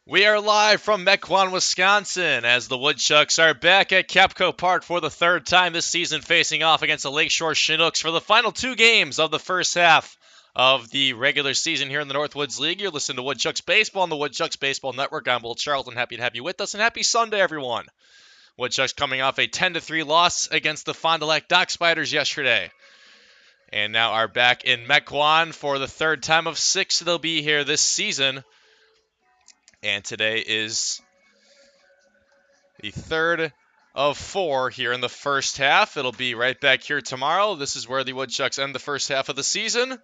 We are live from Mequon, Wisconsin, as the Woodchucks are back at Kapco Park for the third time this season, facing off against the Lakeshore Chinooks for the final two games of the first half of the regular season here in the Northwoods League. You're listening to Woodchucks Baseball on the Woodchucks Baseball Network. I'm Will Charlton. Happy to have you with us, and happy Sunday, everyone. Woodchucks coming off a 10-3 loss against the Fond du Lac Dock Spiders yesterday, and now are back in Mequon for the third time of six they'll be here this season. And today is the third of four here in the first half. It'll be right back here tomorrow. This is where the Woodchucks end the first half of the season.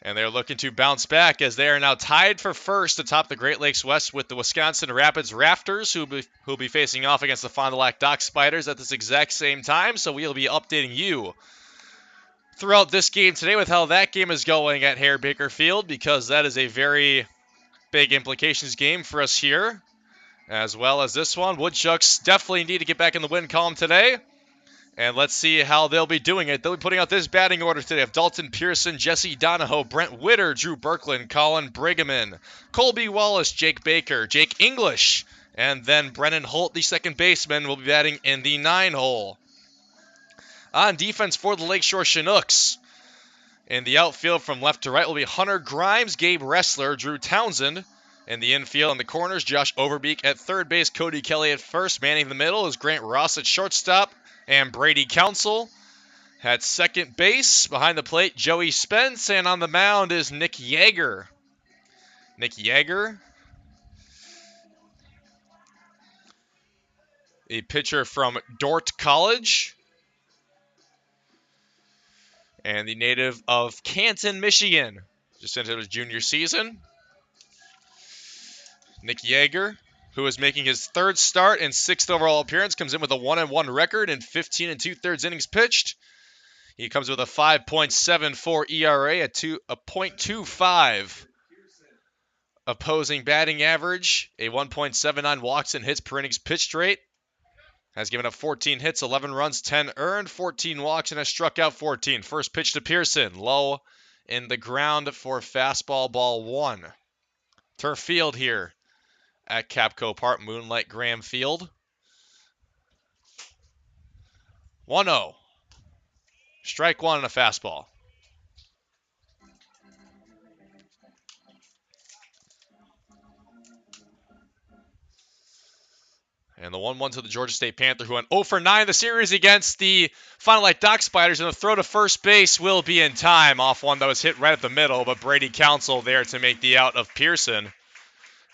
And they're looking to bounce back as they are now tied for first atop the Great Lakes West with the Wisconsin Rapids Rafters, who'll be facing off against the Fond du Lac Dock Spiders at this exact same time. So we'll be updating you throughout this game today with how that game is going at Hare Baker Field, because that is a very big implications game for us here, as well as this one. Woodchucks definitely need to get back in the win column today, and let's see how they'll be doing it. They'll be putting out this batting order today of Dalton Pearson, Jesse Donahoe, Brent Witter, Drew Berkland, Colin Brigham, Colby Wallace, Jake Baker, Jake English, and then Brennan Holt, the second baseman, will be batting in the 9-hole. On defense for the Lakeshore Chinooks, in the outfield from left to right will be Hunter Grimes, Gabe Ressler, Drew Townsend. In the infield in the corners, Josh Overbeek at third base, Cody Kelly at first. Manning the middle is Grant Ross at shortstop, and Brady Council at second base. Behind the plate, Joey Spence, and on the mound is Nick Yeager. Nick Yeager, a pitcher from Dordt College, and the native of Canton, Michigan. Just entered his junior season. Nick Yeager, who is making his third start and sixth overall appearance, comes in with a 1-1 record and 15 2/3 innings pitched. He comes with a 5.74 ERA, a .25 opposing batting average, a 1.79 walks and hits per innings pitched rate. Has given up 14 hits, 11 runs, 10 earned, 14 walks, and has struck out 14. First pitch to Pearson, low in the ground for fastball, ball one. Turf field here at Kapco Park, Moonlight Graham Field. 1-0. Strike one and a fastball. And the 1-1 to the Georgia State Panther, who went 0 for 9 the series against the Fond du Lac Dock Spiders. And the throw to first base will be in time off one that was hit right at the middle, but Brady Council there to make the out of Pearson.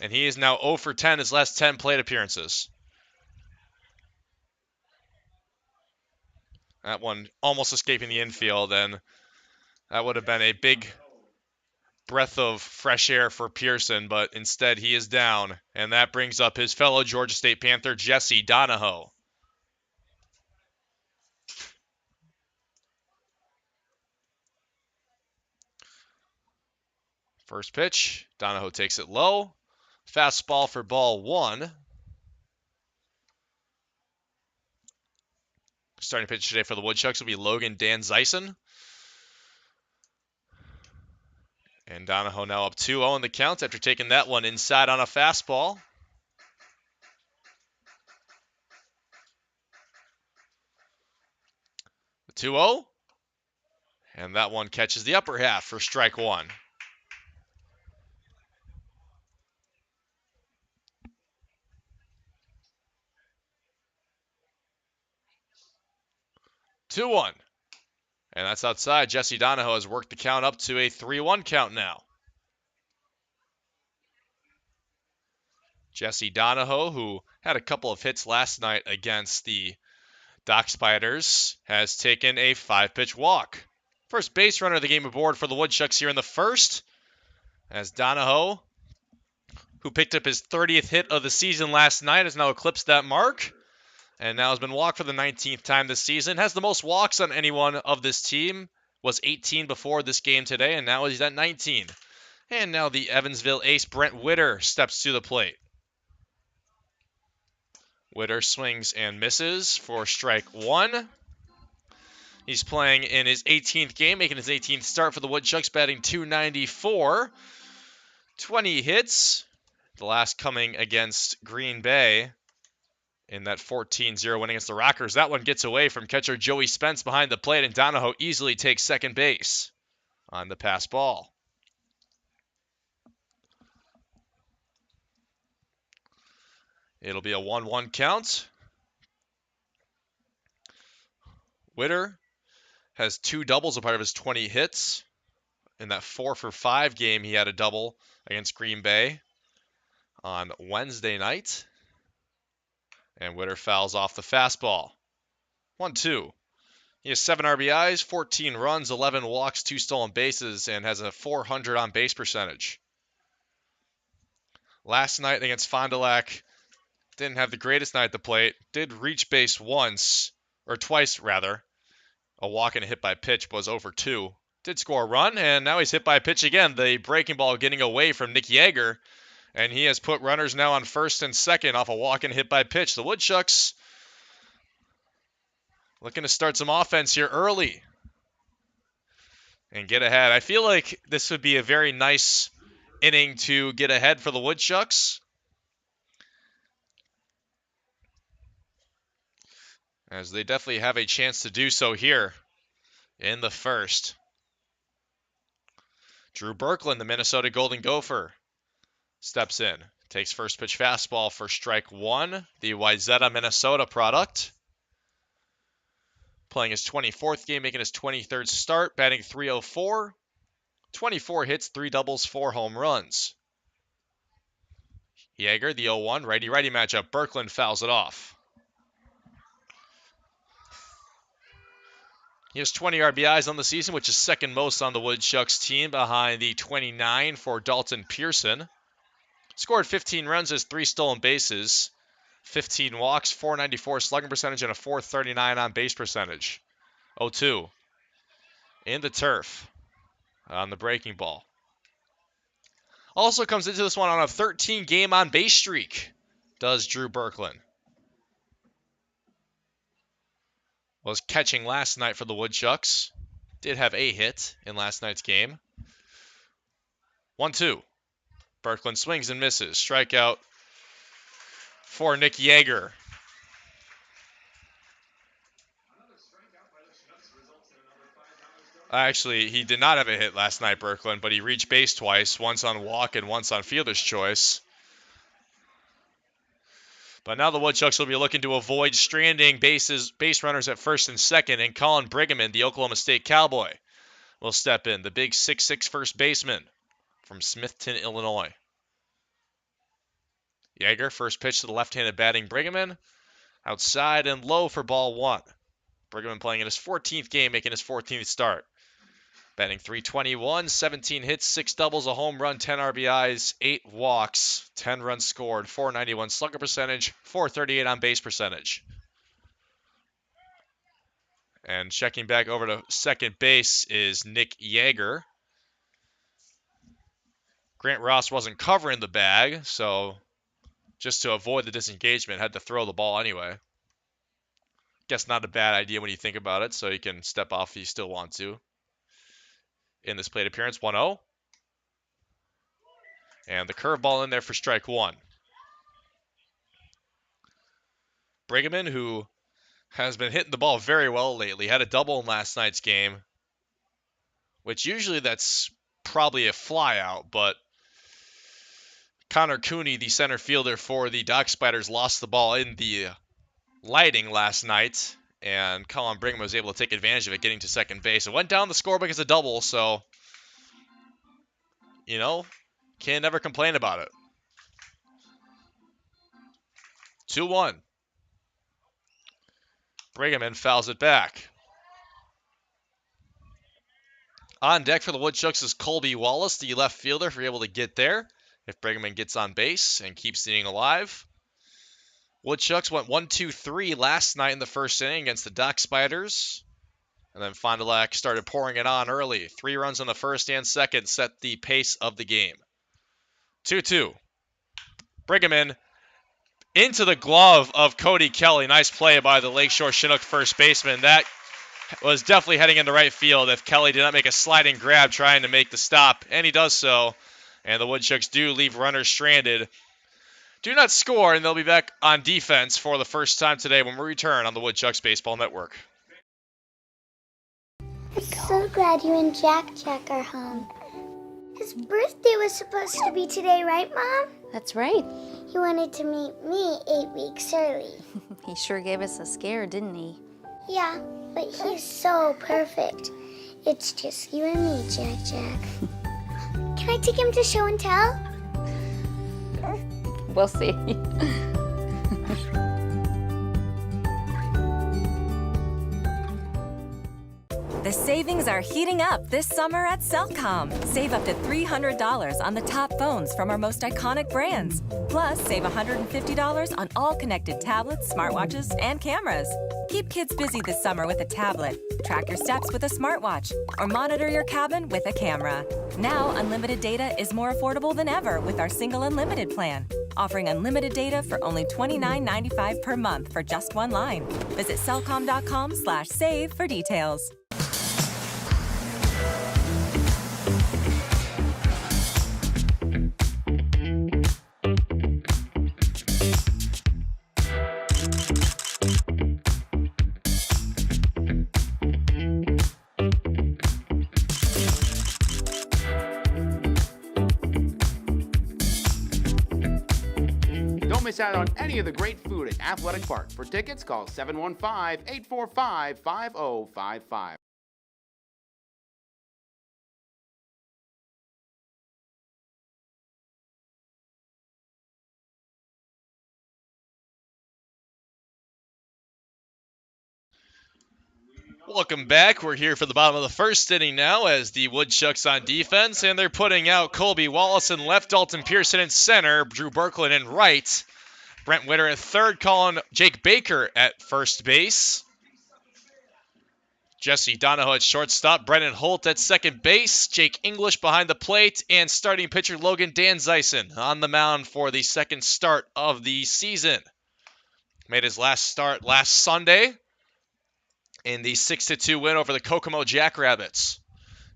And he is now 0 for 10 his last 10 plate appearances. That one almost escaping the infield, and that would have been a big breath of fresh air for Pearson, but instead he is down, and that brings up his fellow Georgia State Panther, Jesse Donahoe. First pitch, Donahoe takes it low. Fastball for ball one. Starting pitch today for the Woodchucks will be Logan Dan Zeisen. And Donahoe now up 2-0 in the count after taking that one inside on a fastball. The 2-0. And that one catches the upper half for strike one. Two one. And that's outside. Jesse Donahoe has worked the count up to a 3-1 count now. Jesse Donahoe, who had a couple of hits last night against the Dock Spiders, has taken a 5-pitch walk. First base runner of the game aboard for the Woodchucks here in the first, as Donahoe, who picked up his 30th hit of the season last night, has now eclipsed that mark. And now has been walked for the 19th time this season. Has the most walks on anyone of this team. Was 18 before this game today, and now he's at 19. And now the Evansville ace, Brent Witter, steps to the plate. Witter swings and misses for strike one. He's playing in his 18th game, making his 18th start for the Woodchucks, batting .294. 20 hits, The last coming against Green Bay in that 14-0 win against the Rockers. That one gets away from catcher Joey Spence behind the plate, and Donahoe easily takes second base on the pass ball. It'll be a 1-1 count. Witter has 2 doubles, a part of his 20 hits. In that 4-for-5 game, he had a double against Green Bay on Wednesday night. And Witter fouls off the fastball. 1-2. He has 7 RBIs, 14 runs, 11 walks, 2 stolen bases, and has a .400 on base percentage. Last night against Fond du Lac, didn't have the greatest night at the plate. Did reach base once, or twice rather. A walk and a hit by pitch, was over 2. Did score a run, and now he's hit by a pitch again. The breaking ball getting away from Nick Yeager, and he has put runners now on first and second off a walk and hit by pitch. The Woodchucks looking to start some offense here early and get ahead. I feel like this would be a very nice inning to get ahead for the Woodchucks, as they definitely have a chance to do so here in the first. Drew Berkland, the Minnesota Golden Gopher, steps in. Takes first pitch fastball for strike 1, the Wayzata, Minnesota product. Playing his 24th game, making his 23rd start, batting .304. 24 hits, 3 doubles, 4 home runs. Yeager, the 0-1, righty-righty matchup. Berkland fouls it off. He has 20 RBIs on the season, which is second most on the Woodchucks team, behind the 29 for Dalton Pearson. Scored 15 runs, has 3 stolen bases, 15 walks, .494 slugging percentage, and a .439 on base percentage. 0-2 in the turf on the breaking ball. Also comes into this one on a 13-game on base streak, does Drew Berkland. Was catching last night for the Woodchucks. Did have a hit in last night's game. 1-2. Berkland swings and misses. Strikeout for Nick Yeager. Actually, he did not have a hit last night, Berkland, but he reached base twice, once on walk and once on fielder's choice. But now the Woodchucks will be looking to avoid stranding base runners at first and second, and Colin Brigham, the Oklahoma State Cowboy, will step in, the big 6'6" first baseman from Smithton, Illinois. Yeager, first pitch to the left-handed batting Brigham, outside and low for ball 1. Brigham playing in his 14th game, making his 14th start. Batting .321, 17 hits, 6 doubles, a home run, 10 RBIs, 8 walks, 10 runs scored, .491 slugger percentage, .438 on base percentage. And checking back over to second base is Nick Yeager. Grant Ross wasn't covering the bag, so just to avoid the disengagement, had to throw the ball anyway. Guess not a bad idea when you think about it, so you can step off if you still want to. In this plate appearance, 1-0. And the curveball in there for strike 1. Brigham, who has been hitting the ball very well lately, had a double in last night's game, which usually that's probably a flyout, but Connor Cooney, the center fielder for the Dock Spiders, lost the ball in the lighting last night, and Colin Brigham was able to take advantage of it, getting to second base. It went down the scorebook as a double, so, you know, can't never complain about it. 2-1. Brigham fouls it back. On deck for the Woodchucks is Colby Wallace, the left fielder, if you're able to get there, if Brigham gets on base and keeps the inning alive. Woodchucks went 1-2-3 last night in the first inning against the Dock Spiders. And then Fond du Lac started pouring it on early. 3 runs on the first and second set the pace of the game. 2-2. Brigham into the glove of Cody Kelly. Nice play by the Lakeshore Chinook first baseman. That was definitely heading into right field if Kelly did not make a sliding grab trying to make the stop. And he does so. And the Woodchucks do leave runners stranded. Do not score, and they'll be back on defense for the first time today when we return on the Woodchucks Baseball Network. I'm so glad you and Jack are home. His birthday was supposed to be today, right, Mom? That's right. He wanted to meet me 8 weeks early. He sure gave us a scare, didn't he? Yeah, but he's so perfect. It's just you and me, Jack. Can I take him to show and tell? We'll see. The savings are heating up this summer at Cellcom. Save up to $300 on the top phones from our most iconic brands. Plus, save $150 on all connected tablets, smartwatches, and cameras. Keep kids busy this summer with a tablet. Track your steps with a smartwatch, or monitor your cabin with a camera. Now, unlimited data is more affordable than ever with our single unlimited plan. Offering unlimited data for only $29.95 per month for just one line. Visit cellcom.com/save for details. Don't miss out on any of the great food at Athletic Park. For tickets, call 715-845-5055. Welcome back. We're here for the bottom of the first inning now as the Woodchucks on defense, and they're putting out Colby Wallace in left, Dalton Pearson in center, Drew Berkland in right, Brent Witter at third, calling Jake Baker at first base, Jesse Donahoe at shortstop, Brennan Holt at second base, Jake English behind the plate, and starting pitcher Logan Danzeisen on the mound for the second start of the season. Made his last start last Sunday in the 6-2 win over the Kokomo Jackrabbits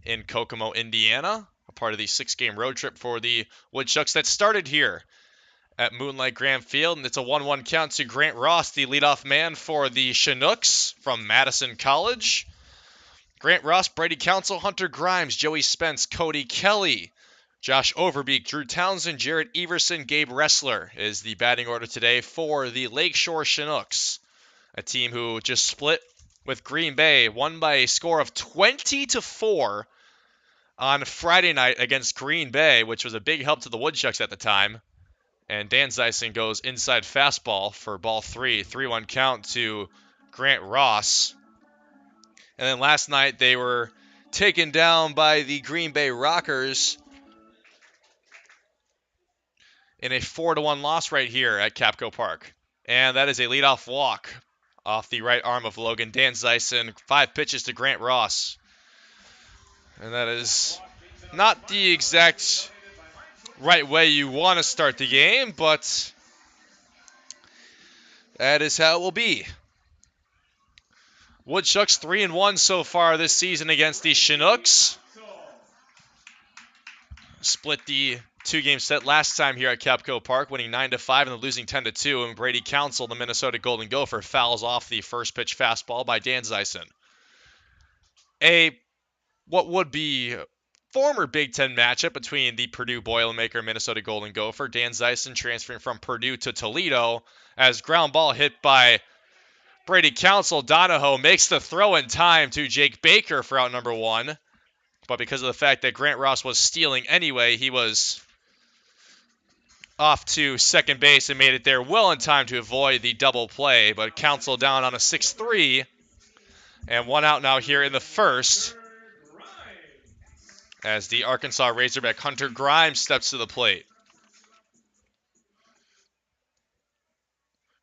in Kokomo, Indiana, a part of the 6-game road trip for the Woodchucks that started here at Moonlight Graham Field, and it's a 1-1 count to Grant Ross, the leadoff man for the Chinooks from Madison College. Grant Ross, Brady Council, Hunter Grimes, Joey Spence, Cody Kelly, Josh Overbeek, Drew Townsend, Jared Everson, Gabe Ressler is the batting order today for the Lakeshore Chinooks, a team who just split with Green Bay, won by a score of 20-4 on Friday night against Green Bay, which was a big help to the Woodchucks at the time. And Danzeisen goes inside fastball for ball 3-1 count to Grant Ross. And then last night they were taken down by the Green Bay Rockers in a 4-1 loss right here at Kapco Park. And that is a leadoff walk off the right arm of Logan Danzeisen. 5 pitches to Grant Ross. And that is not the exact right way you want to start the game, but that is how it will be. Woodchucks 3-1 so far this season against the Chinooks. Split the 2-game set last time here at Kapco Park, winning 9-5 and then losing 10-2. And Brady Council, the Minnesota Golden Gopher, fouls off the first pitch fastball by Danzeisen. What would be former Big Ten matchup between the Purdue Boilermaker and Minnesota Golden Gopher. Danzeisen transferring from Purdue to Toledo as ground ball hit by Brady Council. Donahoe makes the throw in time to Jake Baker for out number 1. But because of the fact that Grant Ross was stealing anyway, he was off to second base and made it there well in time to avoid the double play. But Council down on a 6-3. And 1 out now here in the first, as the Arkansas Razorback Hunter Grimes steps to the plate.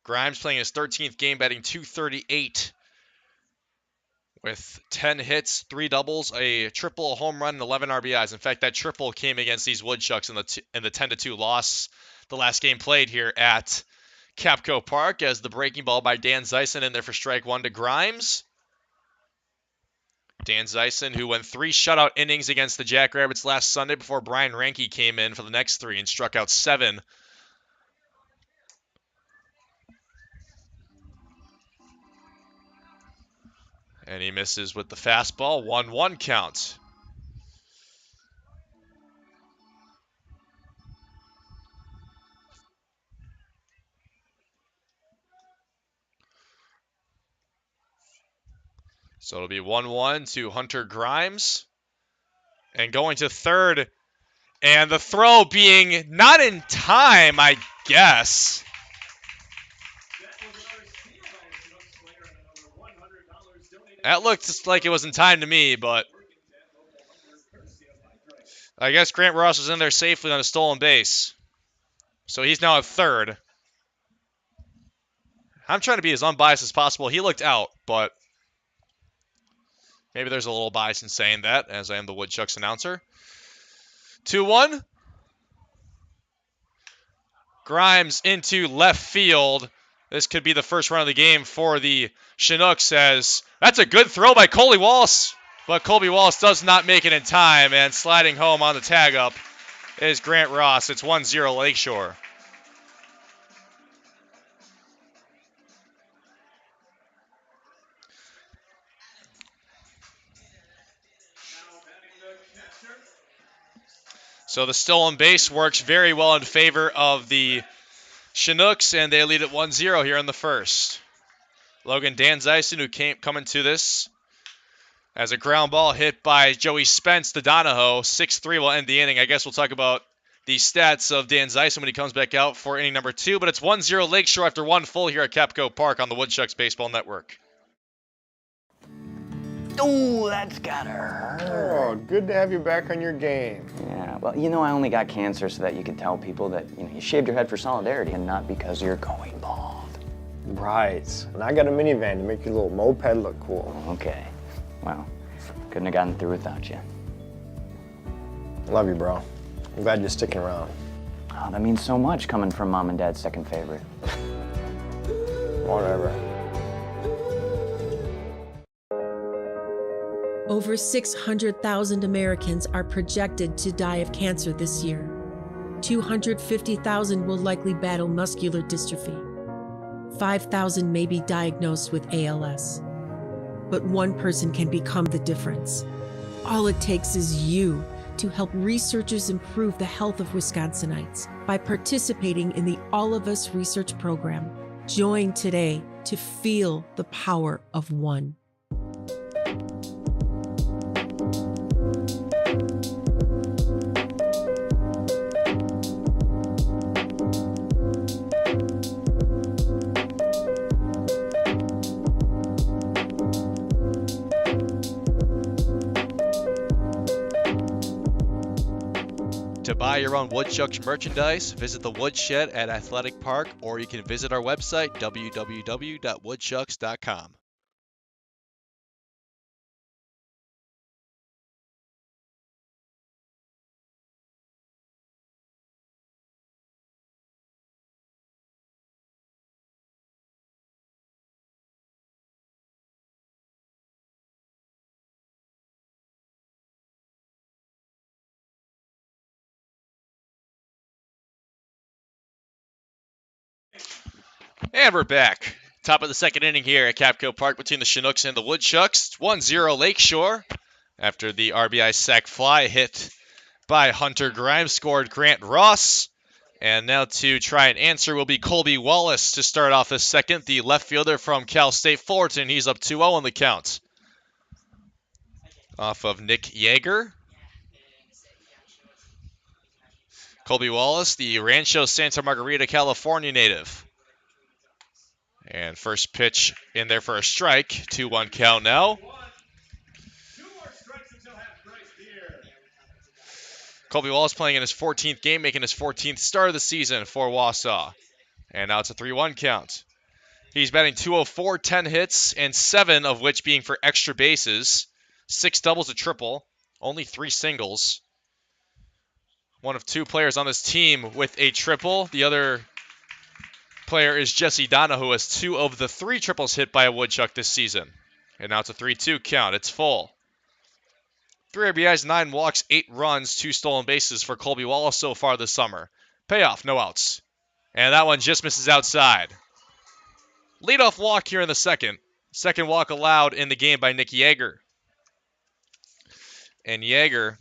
Grimes playing his 13th game, batting .238 with 10 hits, 3 doubles, a triple, a home run, and 11 RBIs. In fact, that triple came against these Woodchucks in the 10-2 loss, the last game played here at Kapco Park, as the breaking ball by Danzeisen in there for strike 1 to Grimes. Dan Zeisen, who went 3 shutout innings against the Jackrabbits last Sunday before Brian Ranke came in for the next 3 and struck out 7. And he misses with the fastball. 1-1 count. So it'll be 1-1 to Hunter Grimes. And going to third. And the throw being not in time, I guess. That looked like it was in time to me, but I guess Grant Ross was in there safely on a stolen base. So he's now at third. I'm trying to be as unbiased as possible. He looked out, but maybe there's a little bias in saying that, as I am the Woodchucks announcer. 2-1. Grimes into left field. This could be the first run of the game for the Chinooks, as that's a good throw by Colby Wallace. But Colby Wallace does not make it in time, and sliding home on the tag up is Grant Ross. It's 1-0 Lakeshore. So the stolen base works very well in favor of the Chinooks, and they lead at 1-0 here in the first. Logan Danzeisen, who coming to this as a ground ball hit by Joey Spence to Donahoe. 6-3 will end the inning. I guess we'll talk about the stats of Danzeisen when he comes back out for inning number 2. But it's 1-0 Lakeshore after 1 full here at Kapco Park on the Woodchucks Baseball Network. Oh, that's gotta hurt. Oh, good to have you back on your game. Yeah, well, you know, I only got cancer so that you could tell people that, you shaved your head for solidarity and not because you're going bald. Right. And I got a minivan to make your little moped look cool. Okay. Well, couldn't have gotten through without you. Love you, bro. I'm glad you're sticking around. Oh, that means so much coming from Mom and Dad's second favorite. Whatever. Over 600,000 Americans are projected to die of cancer this year. 250,000 will likely battle muscular dystrophy. 5,000 may be diagnosed with ALS. But one person can become the difference. All it takes is you to help researchers improve the health of Wisconsinites by participating in the All of Us research program. Join today to feel the power of one. To buy your own Woodchucks merchandise, visit the Woodshed at Athletic Park, or you can visit our website, www.woodchucks.com. And we're back. Top of the second inning here at Kapco Park between the Chinooks and the Woodchucks. 1-0 Lakeshore after the RBI sac fly hit by Hunter Grimes, scored Grant Ross. And now to try and answer will be Colby Wallace to start off this second, the left fielder from Cal State Fullerton. He's up 2-0 on the count. Off of Nick Yeager. Colby Wallace, the Rancho Santa Margarita, California native. And first pitch in there for a strike. 2-1 count now. Colby Wallace playing in his 14th game, making his 14th start of the season for Wausau. And now it's a 3-1 count. He's batting .204, 10 hits, and 7 of which being for extra bases. 6 doubles, a triple, only 3 singles. One of 2 players on this team with a triple. The other player is Jesse Donahoe, who has 2 of the 3 triples hit by a Woodchuck this season. And now it's a 3-2 count. It's full. 3 RBIs, 9 walks, 8 runs, 2 stolen bases for Colby Wallace so far this summer. Payoff, no outs. And that one just misses outside. Leadoff walk here in the second. Second walk allowed in the game by Nick Yeager. And Yeager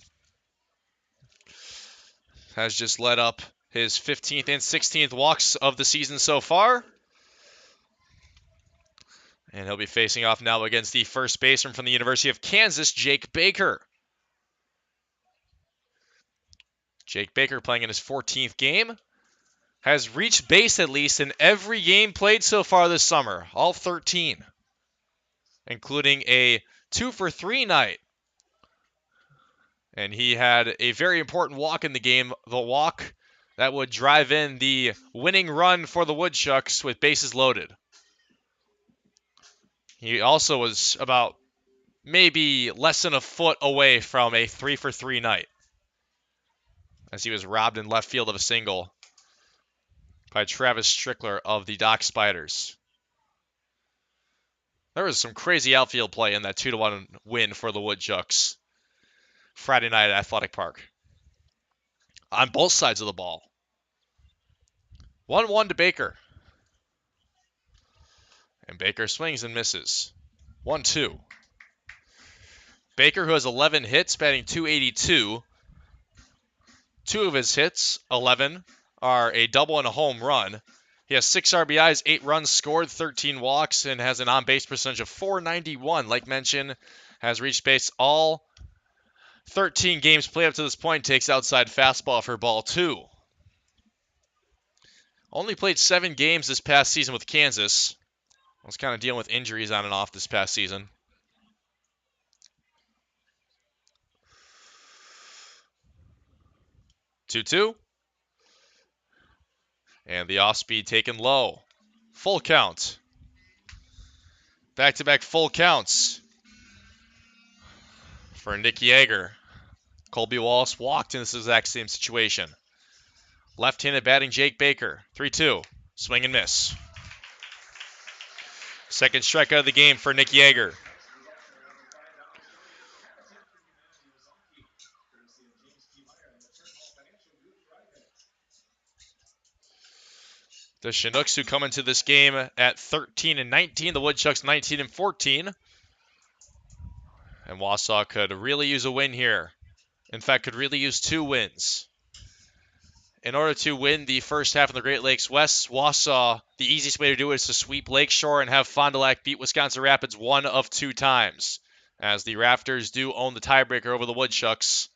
has just led up his 15th and 16th walks of the season so far. And he'll be facing off now against the first baseman from the University of Kansas, Jake Baker. Jake Baker playing in his 14th game. Has reached base at least in every game played so far this summer. All 13. Including a 2-for-3 night. And he had a very important walk in the game. The walk that would drive in the winning run for the Woodchucks with bases loaded. He also was about maybe less than a foot away from a 3-for-3 night, as he was robbed in left field of a single by Travis Strickler of the Dock Spiders. There was some crazy outfield play in that 2-1 win for the Woodchucks Friday night at Athletic Park. On both sides of the ball. 1-1 to Baker. And Baker swings and misses. 1-2. Baker, who has 11 hits, batting .282. 2 of his hits, 11, are a double and a home run. He has 6 RBIs, 8 runs scored, 13 walks, and has an on-base percentage of .491. Like mentioned, has reached base all 13 games played up to this point, takes outside fastball for ball 2. Only played 7 games this past season with Kansas. Was kind of dealing with injuries on and off this past season. Two. And the off-speed taken low. Full count. Back-to-back full counts for Nick Yeager. Colby Wallace walked in this exact same situation. Left-handed batting Jake Baker. 3-2. Swing and miss. Second strikeout of the game for Nick Yeager. The Chinooks, who come into this game at 13-19, the Woodchucks 19-14. And Wausau could really use a win here. In fact, could really use 2 wins. In order to win the first half of the Great Lakes West, Wausau, the easiest way to do it is to sweep Lakeshore and have Fond du Lac beat Wisconsin Rapids 1 of 2 times, as the Rafters do own the tiebreaker over the Woodchucks.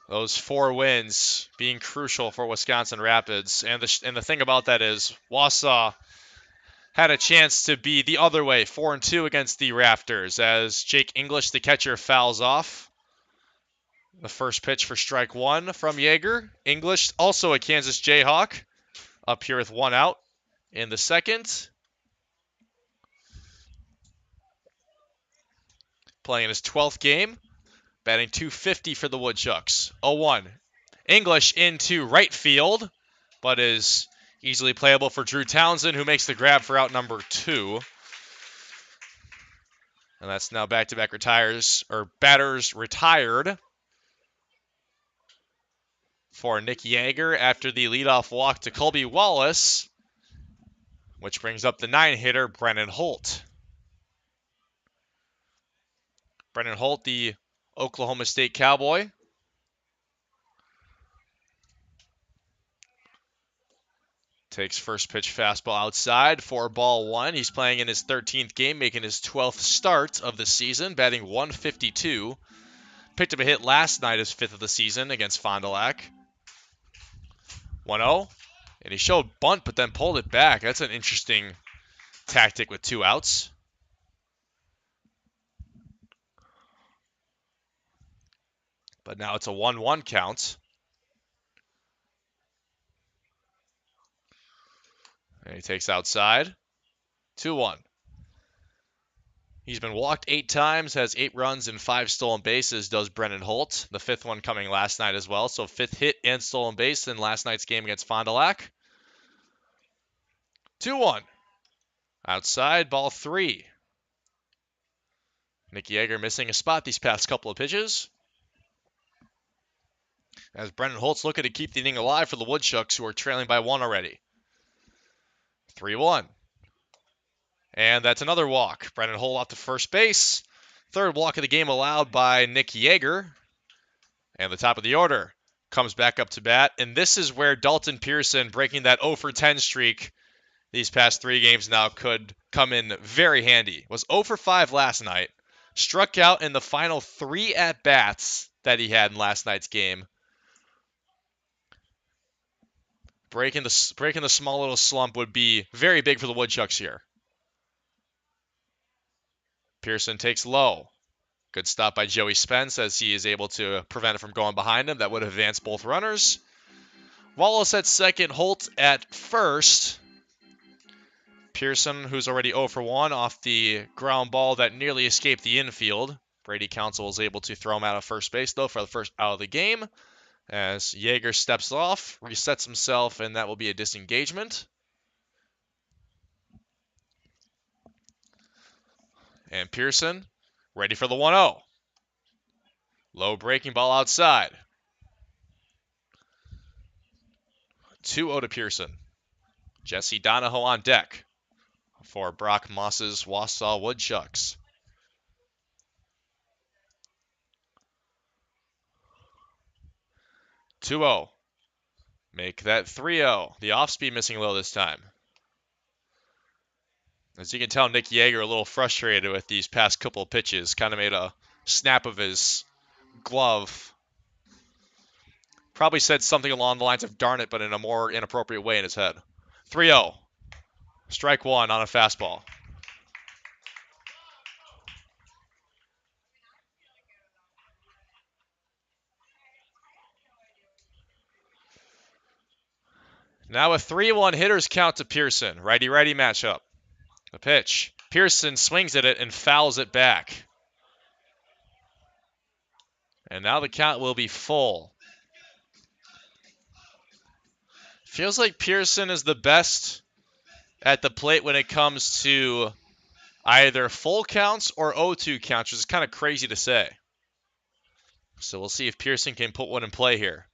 Those 4 wins being crucial for Wisconsin Rapids. And the thing about that is Wausau had a chance to be the other way, 4-2 against the Rafters, as Jake English, the catcher, fouls off. The first pitch for strike 1 from Yeager. English, also a Kansas Jayhawk, up here with 1 out in the second. Playing in his 12th game. Batting .250 for the Woodchucks. 0-1. English into right field, but is easily playable for Drew Townsend, who makes the grab for out number 2. And that's now back-to-back batters retired for Nick Yeager after the leadoff walk to Colby Wallace, which brings up the 9-hitter, Brennan Holt. Brennan Holt, the Oklahoma State Cowboy. Takes first pitch fastball outside for ball 1. He's playing in his 13th game, making his 12th start of the season, batting .152. Picked up a hit last night, his 5th of the season against Fond du Lac. 1-0. And he showed bunt, but then pulled it back. That's an interesting tactic with 2 outs. But now it's a 1-1 count. And he takes outside. 2-1. He's been walked 8 times, has 8 runs and 5 stolen bases, does Brennan Holt. The 5th one coming last night as well. So 5th hit and stolen base in last night's game against Fond du Lac. 2-1. Outside, ball 3. Nick Yeager missing a spot these past couple of pitches. As Brendan Holtz looking to keep the inning alive for the Woodchucks, who are trailing by 1 already. 3-1. And that's another walk. Brendan Holt off to first base. Third walk of the game allowed by Nick Yeager. And the top of the order comes back up to bat. And this is where Dalton Pearson, breaking that 0 for 10 streak these past 3 games now, could come in very handy. Was 0 for 5 last night. Struck out in the final 3 at-bats that he had in last night's game. Breaking the small little slump would be very big for the Woodchucks here. Pearson takes low. Good stop by Joey Spence as he is able to prevent it from going behind him. That would have advanced both runners. Wallace at second, Holt at first. Pearson, who's already 0 for 1 off the ground ball that nearly escaped the infield. Brady Council was able to throw him out of first base, though, for the first out of the game. As Yeager steps off, resets himself, and that will be a disengagement. And Pearson ready for the 1-0. Low breaking ball outside. 2-0 to Pearson. Jesse Donahoe on deck for Brock Moss's Wausau Woodchucks. 2-0. Make that 3-0. The off-speed missing low this time. As you can tell, Nick Yeager a little frustrated with these past couple of pitches. Kind of made a snap of his glove. Probably said something along the lines of darn it, but in a more inappropriate way in his head. 3-0. Strike 1 on a fastball. Now a 3-1 hitter's count to Pearson. Righty-righty matchup. The pitch. Pearson swings at it and fouls it back. And now the count will be full. Feels like Pearson is the best at the plate when it comes to either full counts or 0-2 counts, which is kind of crazy to say. So we'll see if Pearson can put one in play here.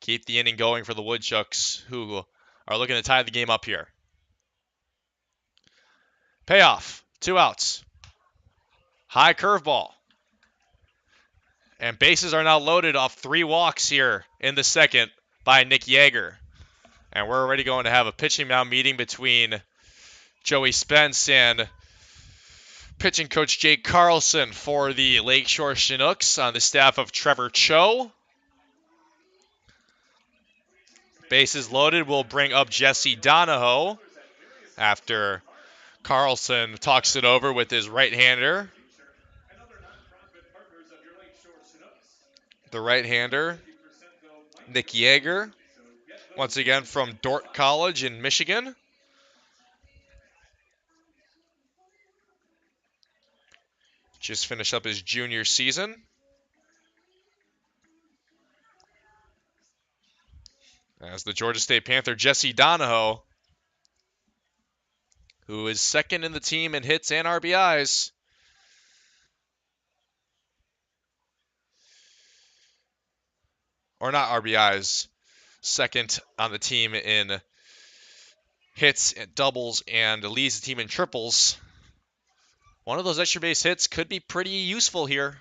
Keep the inning going for the Woodchucks, who are looking to tie the game up here. Payoff. 2 outs. High curveball. And bases are now loaded off 3 walks here in the second by Nick Yeager. And we're already going to have a pitching mound meeting between Joey Spence and pitching coach Jake Carlson for the Lakeshore Chinooks on the staff of Trevor Cho. Bases loaded will bring up Jesse Donahoe after Carlson talks it over with his right-hander. The right-hander, Nick Yeager, once again from Dordt College in Michigan. Just finished up his junior season. As the Georgia State Panther, Jesse Donahoe, who is second in the team in hits and RBIs. Or not RBIs, second on the team in hits and doubles and leads the team in triples. One of those extra base hits could be pretty useful here.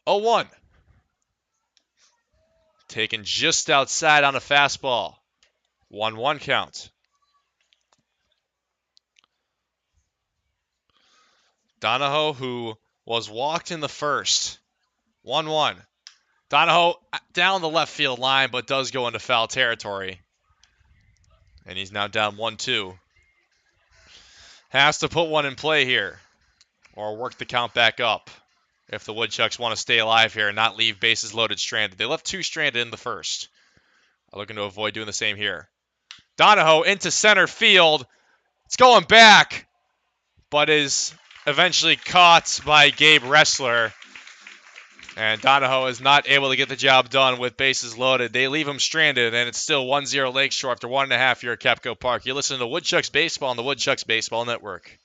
Oh, 1. Taken just outside on a fastball. 1-1 count. Donahoe, who was walked in the first. 1-1. Donahoe down the left field line, but does go into foul territory. And he's now down 1-2. Has to put one in play here, or work the count back up if the Woodchucks want to stay alive here and not leave bases loaded stranded. They left 2 stranded in the first. I'm looking to avoid doing the same here. Donahoe into center field. It's going back, but is eventually caught by Gabe Ressler. And Donahoe is not able to get the job done with bases loaded. They leave him stranded, and it's still 1-0 Lakeshore after 1.5 here at Kapco Park. You listen to Woodchucks Baseball on the Woodchucks Baseball Network.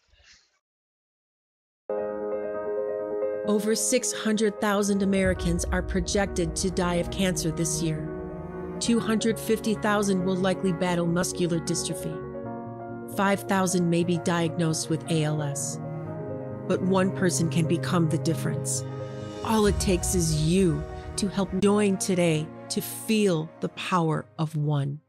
Over 600,000 Americans are projected to die of cancer this year. 250,000 will likely battle muscular dystrophy. 5,000 may be diagnosed with ALS. But one person can become the difference. All it takes is you to help join today to feel the power of one.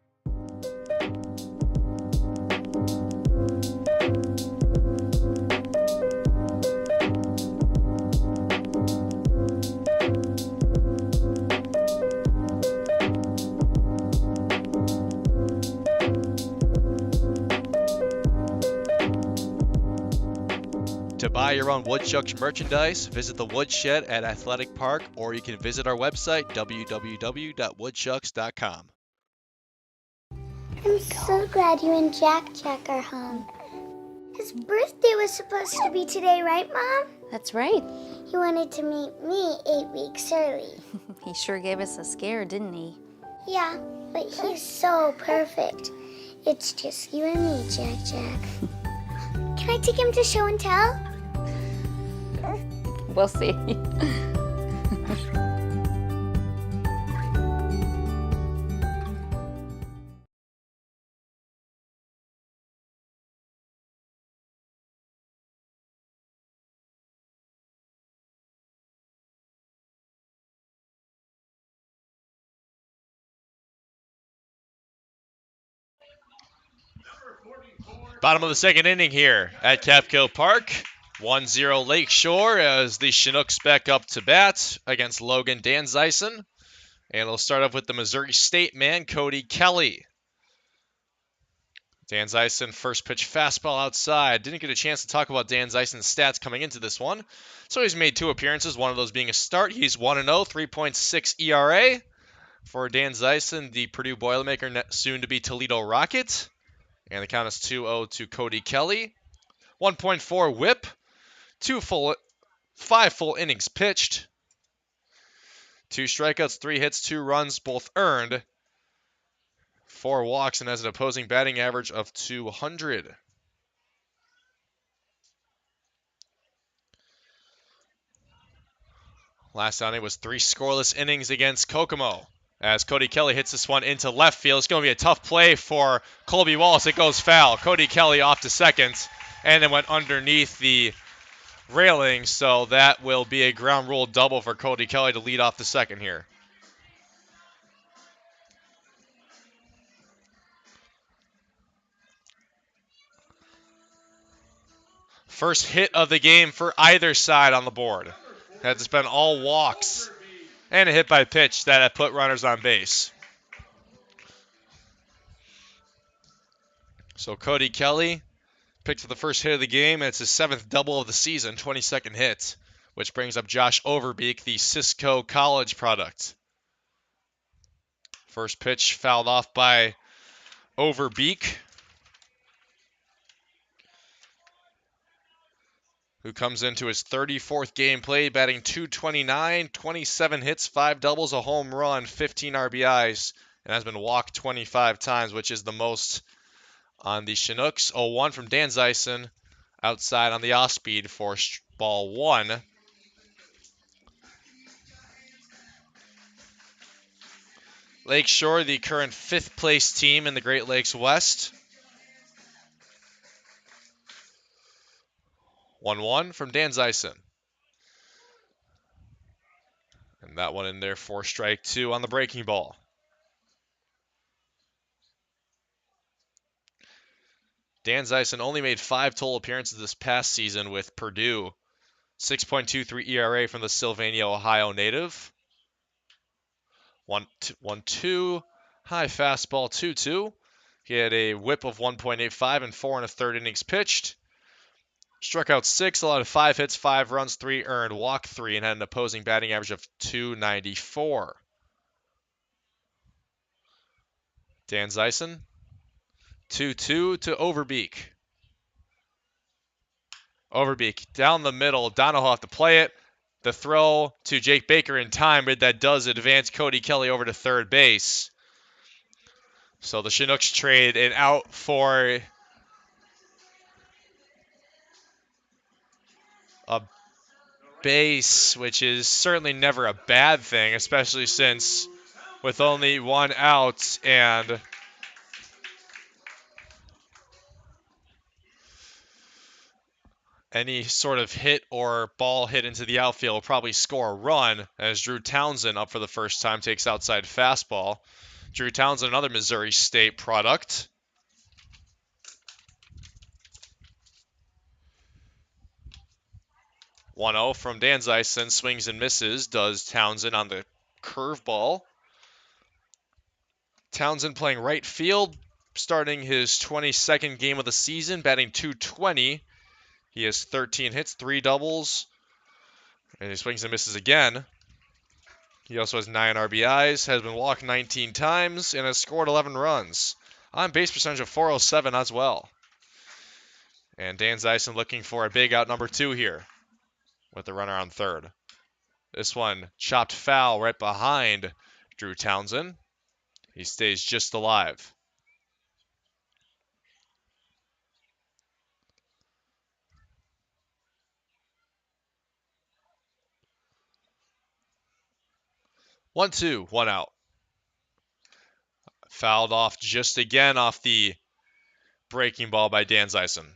To buy your own Woodchucks merchandise, visit the Woodshed at Athletic Park, or you can visit our website, www.woodchucks.com. I'm so glad you and Jack are home. His birthday was supposed to be today, right, Mom? That's right. He wanted to meet me 8 weeks early. He sure gave us a scare, didn't he? Yeah, but he's so perfect. It's just you and me, Jack. Can I take him to show and tell? We'll see. Bottom of the second inning here at Kapco Park. 1-0 Lakeshore as the Chinooks back up to bat against Logan Danzeisen. And we'll start off with the Missouri State man, Cody Kelly. Danzeisen, first pitch fastball outside. Didn't get a chance to talk about Danzeisen's stats coming into this one. So he's made 2 appearances, one of those being a start. He's 1-0, 3.6 ERA. For Danzeisen, the Purdue Boilermaker, soon to be Toledo Rocket. And the count is 2-0 to Cody Kelly. 1.4 whip. 5 full innings pitched. 2 strikeouts, 3 hits, 2 runs, both earned. 4 walks, and has an opposing batting average of 200. Last outing was 3 scoreless innings against Kokomo. As Cody Kelly hits this one into left field. It's going to be a tough play for Colby Wallace. It goes foul. Cody Kelly off to second, and it went underneath the railing, so that will be a ground rule double for Cody Kelly to lead off the second here. First hit of the game for either side on the board. It's been all walks and a hit by pitch that have put runners on base. So Cody Kelly picked for the first hit of the game, and it's his 7th double of the season, 22nd hit, which brings up Josh Overbeek, the Cisco College product. First pitch fouled off by Overbeek, who comes into his 34th game played, batting .229, 27 hits, 5 doubles, a home run, 15 RBIs, and has been walked 25 times, which is the most on the Chinooks. 0-1 from Danzeisen, outside on the off speed for ball 1. Lakeshore, the current 5th place team in the Great Lakes West. 1-1 from Danzeisen. And that one in there for strike 2 on the breaking ball. Danzeisen only made 5 total appearances this past season with Purdue. 6.23 ERA from the Sylvania, Ohio native. 1-2, high fastball 2-2. He had a whip of 1.85 and 4 1/3 innings pitched. Struck out 6, allowed 5 hits, 5 runs, 3 earned, walked 3, and had an opposing batting average of .294. Danzeisen, 2-2 to Overbeek. Overbeek down the middle. Donahoe have to play it. The throw to Jake Baker in time, but that does advance Cody Kelly over to third base. So the Chinooks trade an out for a base, which is certainly never a bad thing, especially since with only one out and any sort of hit or ball hit into the outfield will probably score a run, as Drew Townsend, up for the first time, takes outside fastball. Drew Townsend, another Missouri State product. (1-0) from Dan Zeisen, swings and misses, does Townsend on the curveball. Townsend playing right field, starting his 22nd game of the season, batting .220. He has 13 hits, 3 doubles, and he swings and misses again. He also has 9 RBIs, has been walked 19 times, and has scored 11 runs. On base percentage of .407 as well. And Dan Zeisen looking for a big out number 2 here with the runner on third. This one chopped foul right behind Drew Townsend. He stays just alive. One, two, one out. Fouled off just again off the breaking ball by Dan Zeisen.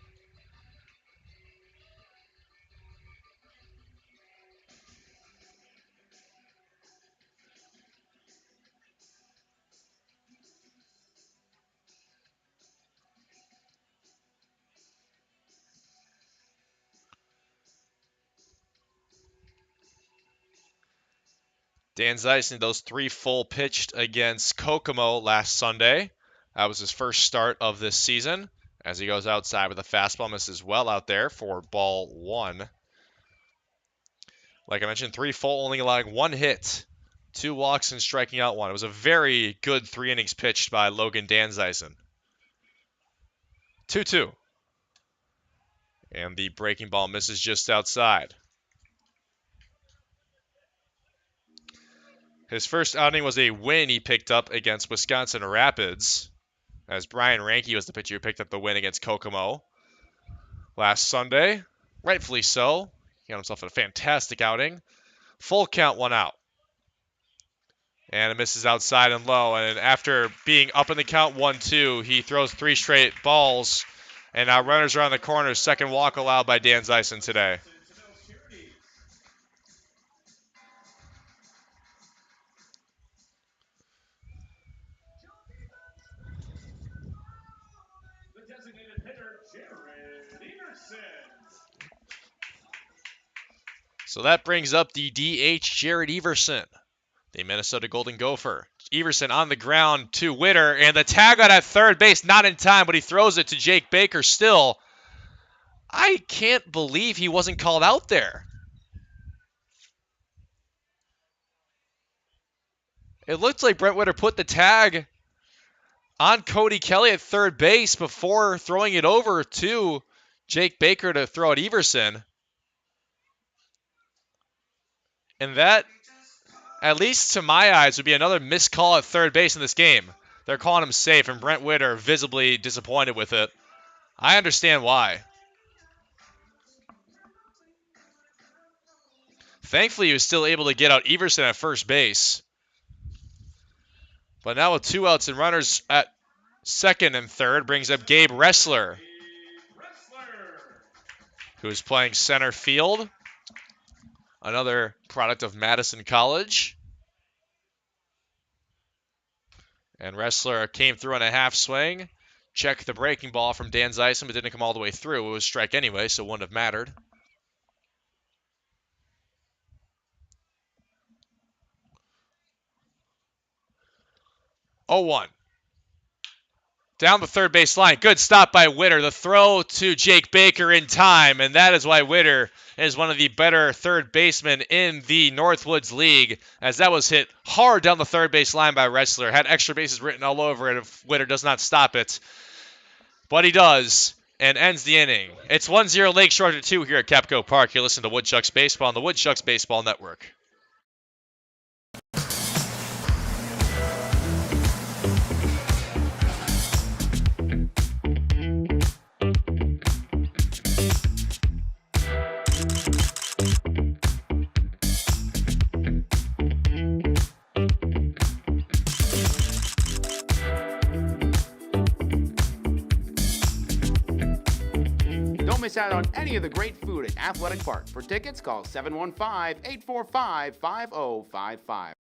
Dan Zeisen, those 3 full pitched against Kokomo last Sunday. That was his first start of this season, as he goes outside with a fastball, misses well out there for ball 1. Like I mentioned, 3 full, only allowing 1 hit, 2 walks and striking out 1. It was a very good 3 innings pitched by Logan Dan Zeisen. 2-2. And the breaking ball misses just outside. His first outing was a win he picked up against Wisconsin Rapids, as Brian Ranke was the pitcher who picked up the win against Kokomo last Sunday. Rightfully so. He got himself a fantastic outing. Full count, 1 out. And it misses outside and low. And after being up in the count 1-2, he throws 3 straight balls. And now runners are on the corner. Second walk allowed by Dan Zeisen today. So that brings up the DH, Jared Everson, the Minnesota Golden Gopher. Everson on the ground to Witter, and the tag out at third base, not in time, but he throws it to Jake Baker still. I can't believe he wasn't called out there. It looked like Brent Witter put the tag on Cody Kelly at third base before throwing it over to Jake Baker to throw at Everson. And that, at least to my eyes, would be another missed call at third base in this game. They're calling him safe, and Brent Witter visibly disappointed with it. I understand why. Thankfully, he was still able to get out Everson at first base. But now with 2 outs and runners at second and third, brings up Gabe Ressler, who's playing center field. Another product of Madison College. And Ressler came through on a half swing. Checked the breaking ball from Dan Zeisen, but didn't come all the way through. It was a strike anyway, so it wouldn't have mattered. Oh, 1. Down the third base line. Good stop by Witter. The throw to Jake Baker in time, and that is why Witter is one of the better third basemen in the Northwoods League, as that was hit hard down the third base line by Ressler. Had extra bases written all over it if Witter does not stop it. But he does. and ends the inning. It's 1-0 Lakeshore to 2 here at Kapco Park. You listen to Woodchucks Baseball on the Woodchucks Baseball Network. Don't miss out on any of the great food at Athletic Park. For tickets, call 715-845-5055.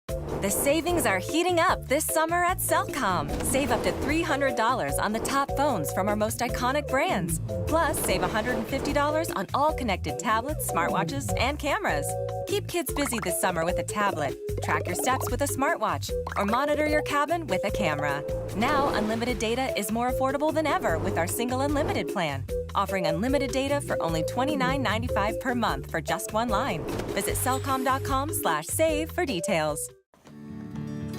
The savings are heating up this summer at Cellcom. Save up to $300 on the top phones from our most iconic brands. Plus, save $150 on all connected tablets, smartwatches, and cameras. Keep kids busy this summer with a tablet. Track your steps with a smartwatch, or monitor your cabin with a camera. Now, unlimited data is more affordable than ever with our single unlimited plan, offering unlimited data for only $29.95 per month for just one line. Visit cellcom.com/save for details.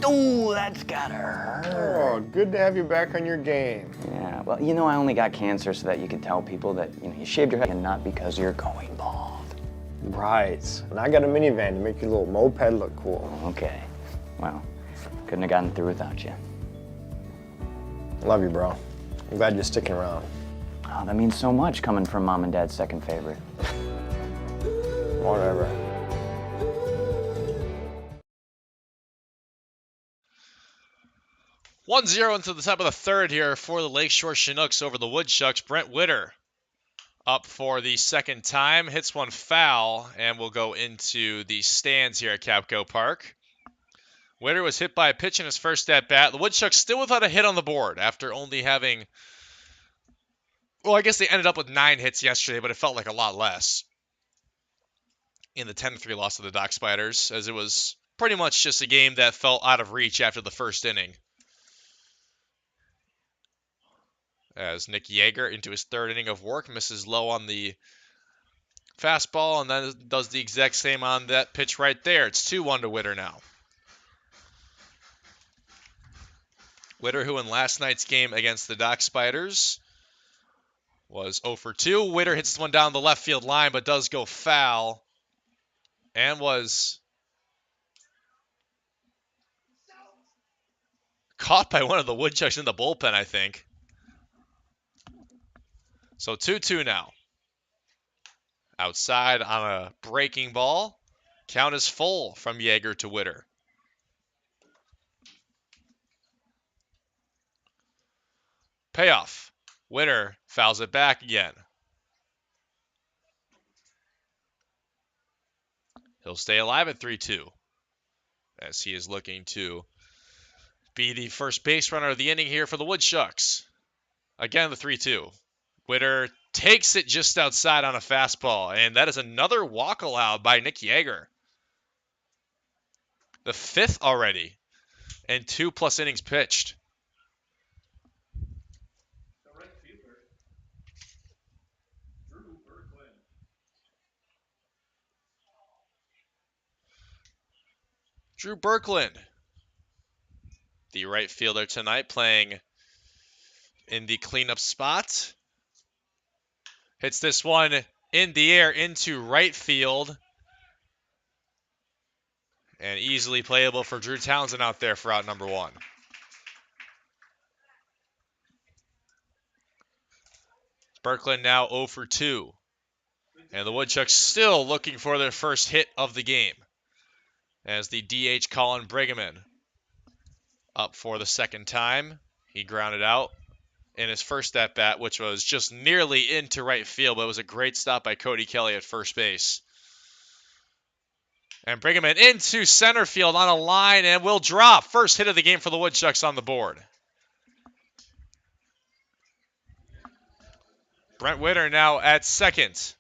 Ooh, that's gotta hurt. Oh, good to have you back on your game. Yeah, well, you know, I only got cancer so that you could tell people that, you shaved your head and not because you're going bald. Right. And I got a minivan to make your little moped look cool. Okay. Well, couldn't have gotten through without you. Love you, bro. I'm glad you're sticking around. Oh, that means so much coming from Mom and Dad's second favorite. Whatever. One zero into the top of the third here for the Lakeshore Chinooks over the Woodchucks. Brent Witter up for the second time. Hits one foul and will go into the stands here at Kapco Park. Witter was hit by a pitch in his first at-bat. The Woodchucks still without a hit on the board after only having... Well, I guess they ended up with 9 hits yesterday, but it felt like a lot less in the 10-3 loss to the Dock Spiders, as it was pretty much just a game that felt out of reach after the first inning. As Nick Yeager into his third inning of work misses low on the fastball and then does the exact same on that pitch right there. It's 2-1 to Witter now. Witter, who in last night's game against the Dock Spiders was 0 for 2. Witter hits this one down the left field line but does go foul and was caught by one of the Woodchucks in the bullpen, I think. So 2-2 now. Outside on a breaking ball. Count is full from Yeager to Witter. Payoff. Witter fouls it back again. He'll stay alive at 3-2 as he is looking to be the first base runner of the inning here for the Woodchucks. Again, the 3-2. Witter takes it just outside on a fastball, and that is another walk allowed by Nick Yeager. The 5th already, and 2+ innings pitched. Drew Berkland, the right fielder tonight, playing in the cleanup spot. Hits this one in the air into right field. And easily playable for Drew Townsend out there for out number 1. Berkland now 0 for 2. And the Woodchucks still looking for their first hit of the game, as the DH Colin Brigham up for the second time. He grounded out in his first at-bat, which was just nearly into right field, but it was a great stop by Cody Kelly at first base. And Brigham into center field on a line and will drop. First hit of the game for the Woodchucks on the board. Brent Witter now at second.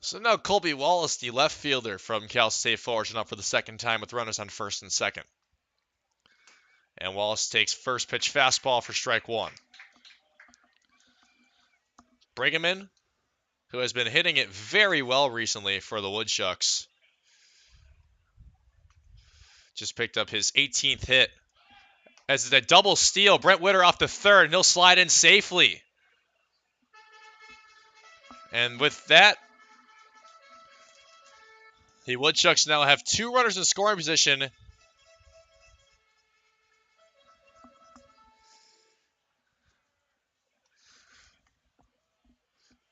So now Colby Wallace, the left fielder from Cal State Fullerton, up for the second time with runners on first and second. And Wallace takes first pitch fastball for strike 1. Brigham, who has been hitting it very well recently for the Woodchucks. Just picked up his 18th hit. As it's a double steal, Brent Witter off the third, and he'll slide in safely. And with that, the Woodchucks now have 2 runners in scoring position.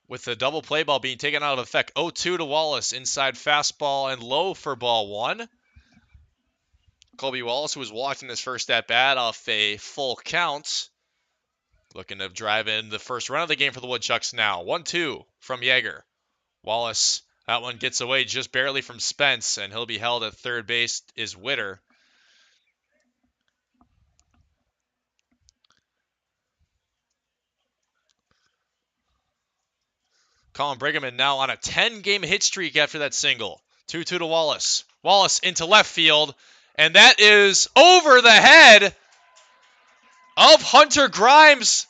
With the double play ball being taken out of effect. 0-2 to Wallace. Inside fastball and low for ball 1. Colby Wallace, who was walked in his first at-bat off a full count. Looking to drive in the first run of the game for the Woodchucks now. 1-2 from Yeager. Wallace, that one gets away just barely from Spence, and he'll be held at third base is Witter. Colin Brigham now on a 10-game hit streak after that single. 2-2 to Wallace. Wallace into left field, and that is over the head of Hunter Grimes,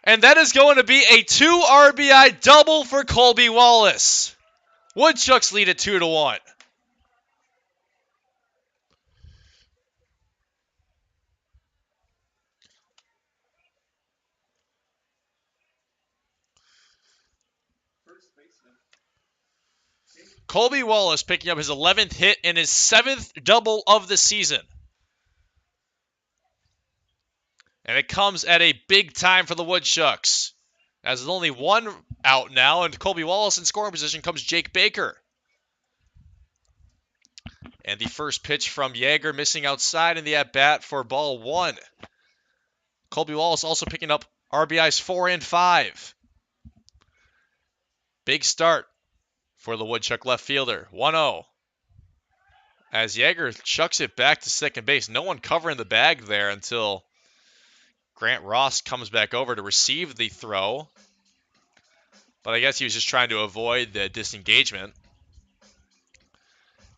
and that is going to be a 2 RBI double for Colby Wallace. Woodchucks lead at 2-1. Colby Wallace picking up his 11th hit and his 7th double of the season. And it comes at a big time for the Woodchucks. As there's only 1 out now, and Colby Wallace in scoring position comes Jake Baker. And the first pitch from Yeager missing outside in the at-bat for ball 1. Colby Wallace also picking up RBIs 4 and 5. Big start for the Woodchuck left fielder. 1-0. As Yeager chucks it back to second base. No one covering the bag there until Grant Ross comes back over to receive the throw. But I guess he was just trying to avoid the disengagement.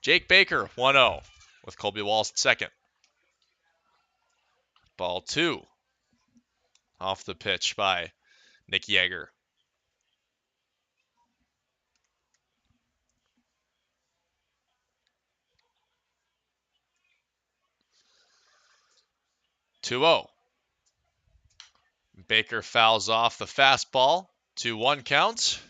Jake Baker, 1-0, with Colby Wallace at second. Ball 2. Off the pitch by Nick Yeager. Baker fouls off the fastball. 2-1 count.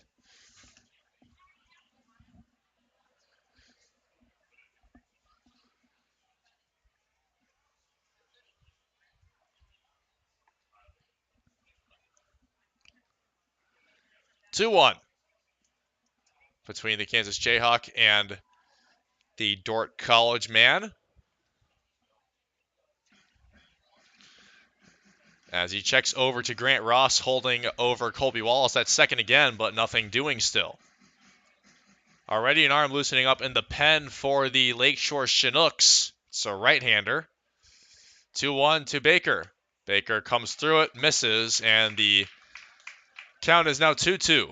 Between the Kansas Jayhawk and the Dordt College man. As he checks over to Grant Ross, holding over Colby Wallace at second again, but nothing doing still. Already an arm loosening up in the pen for the Lakeshore Chinooks. It's a right-hander. 2-1 to Baker. Baker comes through it, misses, and the count is now 2-2.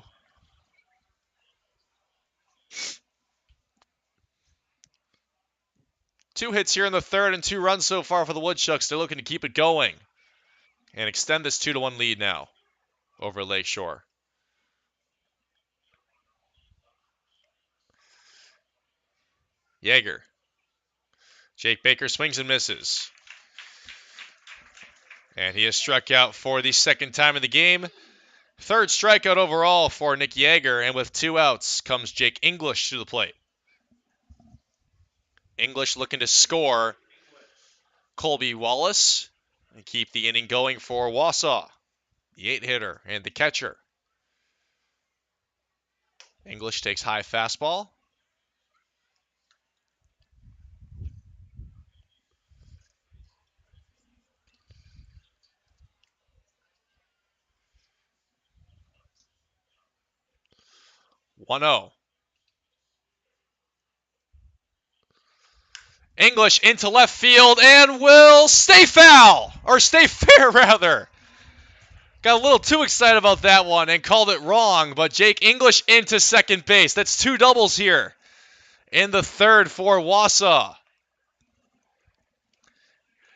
Two hits here in the third and 2 runs so far for the Woodchucks. They're looking to keep it going and extend this 2-1 lead now over Lakeshore. Yeager. Jake Baker swings and misses. And he has struck out for the second time in the game. Third strikeout overall for Nick Yeager, and with 2 outs comes Jake English to the plate. English looking to score Colby Wallace and keep the inning going for Wausau, the 8-hitter and the catcher. English takes high fastball. English into left field and will stay foul, or stay fair rather. Got a little too excited about that one and called it wrong, but Jake English into second base. That's 2 doubles here in the third for Wausau.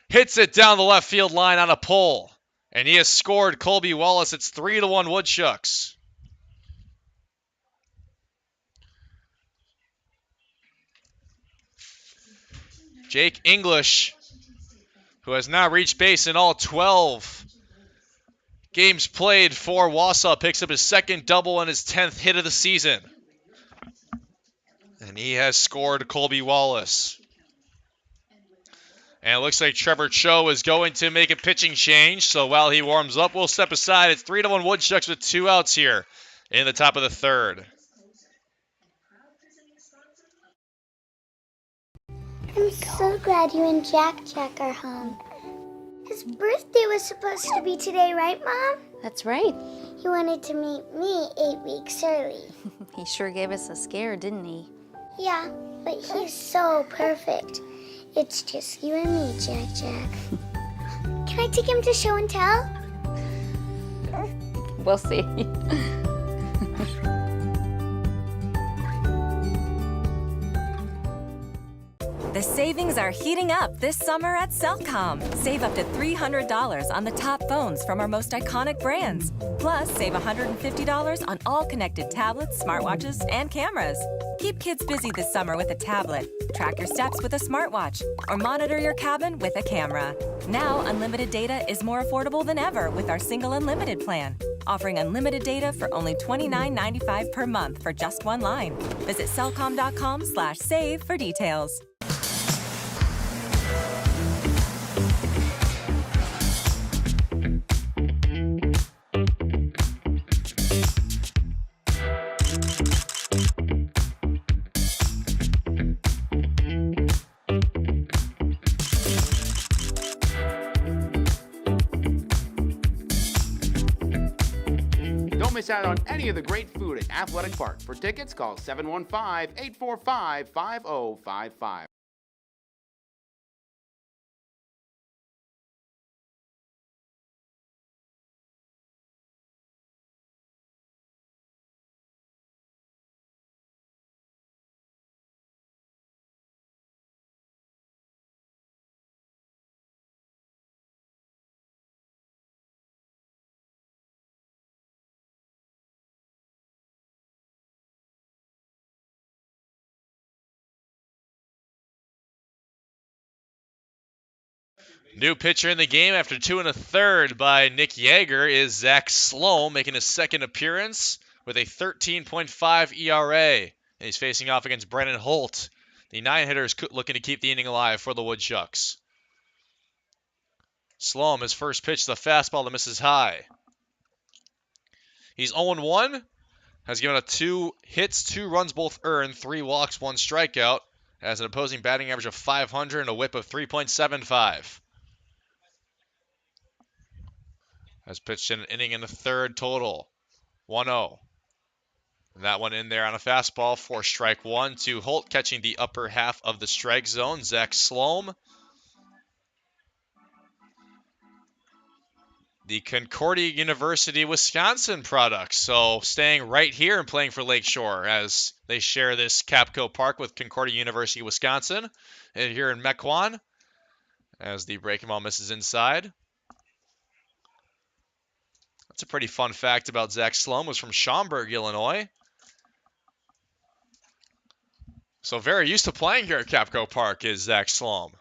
Hits it down the left field line on a pole, and he has scored Colby Wallace. It's 3-1 Woodchucks. Jake English, who has now reached base in all 12 games played for Wausau, picks up his second double and his 10th hit of the season. And he has scored Colby Wallace. And it looks like Trevor Cho is going to make a pitching change. So while he warms up, we'll step aside. It's 3-1 Woodchucks with 2 outs here in the top of the third. I'm so glad you and Jack are home. His birthday was supposed to be today, right, Mom? That's right. He wanted to meet me 8 weeks early. He sure gave us a scare, didn't he? Yeah, but he's so perfect. It's just you and me, Jack. Can I take him to show and tell? We'll see. The savings are heating up this summer at Cellcom. Save up to $300 on the top phones from our most iconic brands. Plus, save $150 on all connected tablets, smartwatches, and cameras. Keep kids busy this summer with a tablet, track your steps with a smartwatch, or monitor your cabin with a camera. Now, unlimited data is more affordable than ever with our single unlimited plan, offering unlimited data for only $29.95 per month for just one line. Visit cellcom.com/save for details. Don't miss out on any of the great food at Athletic Park. For tickets, call 715-845-5055. New pitcher in the game after 2 1/3 by Nick Yeager is Zach Sloan, making his second appearance with a 13.5 ERA. And he's facing off against Brennan Holt. The 9-hitter is looking to keep the inning alive for the Woodchucks. Sloan, his first pitch, the fastball that misses high. He's 0-1, has given up 2 hits, 2 runs both earned, 3 walks, 1 strikeout, has an opposing batting average of .500 and a whip of 3.75. Has pitched in an inning and a third total. 1-0. And that one in there on a fastball for strike 1 to Holt, catching the upper half of the strike zone. Zach Sloan, the Concordia University, Wisconsin product. So staying right here and playing for Lakeshore as they share this Kapco Park with Concordia University, Wisconsin. And here in Mequon as the breaking ball misses inside. That's a pretty fun fact about Zach Sloan, was from Schaumburg, Illinois. So very used to playing here at Kapco Park is Zach Sloan.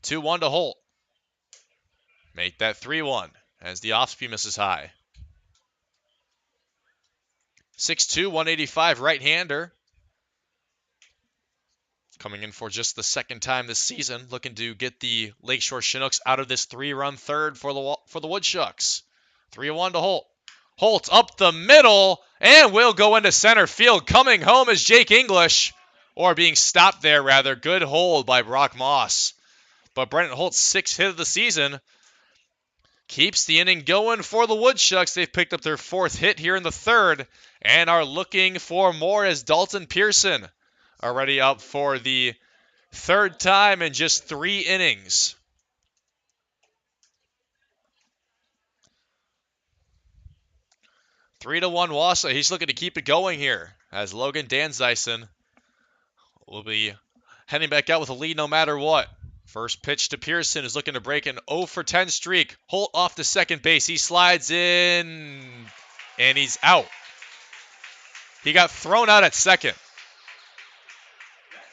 2-1 to Holt. Make that 3-1 as the off-speed misses high. 6'2", 185 right-hander. Coming in for just the second time this season, looking to get the Lakeshore Chinooks out of this 3-run third for the Woodchucks. 3-1 to Holt. Holt up the middle and will go into center field. Coming home is Jake English, or being stopped there rather. Good hold by Brock Moss. But Brennan Holt's 6th hit of the season keeps the inning going for the Woodchucks. They've picked up their 4th hit here in the third and are looking for more as Dalton Pearson already up for the 3rd time in just 3 innings. Three to 1 Wausau. He's looking to keep it going here as Logan Danzeisen will be heading back out with a lead no matter what. First pitch to Pearson is looking to break an 0-for-10 streak. Holt off to second base. He slides in and he's out. He got thrown out at second.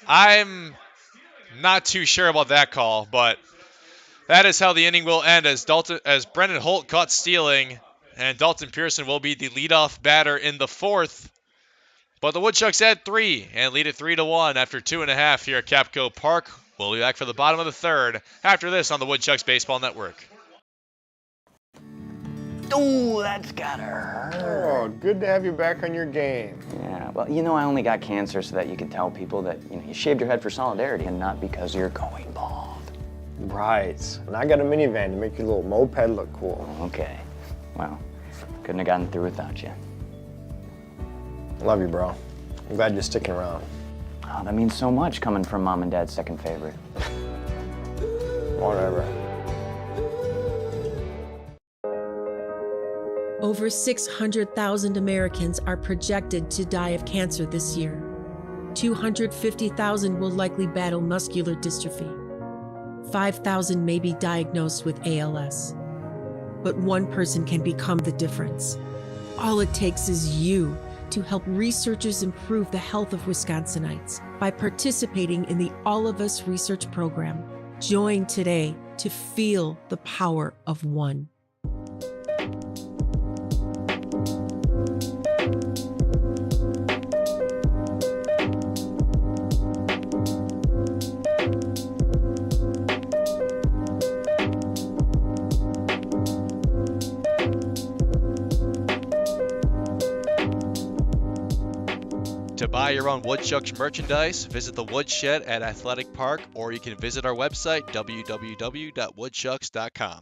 I'm not too sure about that call, but that is how the inning will end as Brendan Holt caught stealing, and Dalton Pearson will be the leadoff batter in the fourth. But the Woodchucks had 3 and lead it 3-1 after 2.5 here at Kapco Park. We'll be back for the bottom of the third after this on the Woodchucks Baseball Network. Ooh, that's gotta hurt. Oh, good to have you back on your game. Yeah, well, I only got cancer so that you could tell people that, you shaved your head for solidarity and not because you're going bald. Right. And I got a minivan to make your little moped look cool. Okay. Well, couldn't have gotten through without you. Love you, bro. I'm glad you're sticking around. Oh, that means so much coming from Mom and Dad's second favorite. Whatever. Over 600,000 Americans are projected to die of cancer this year. 250,000 will likely battle muscular dystrophy. 5,000 may be diagnosed with ALS. But one person can become the difference. All it takes is you to help researchers improve the health of Wisconsinites by participating in the All of Us research program. Join today to feel the power of one. To buy your own Woodchucks merchandise, visit the Woodshed at Athletic Park, or you can visit our website, www.woodchucks.com.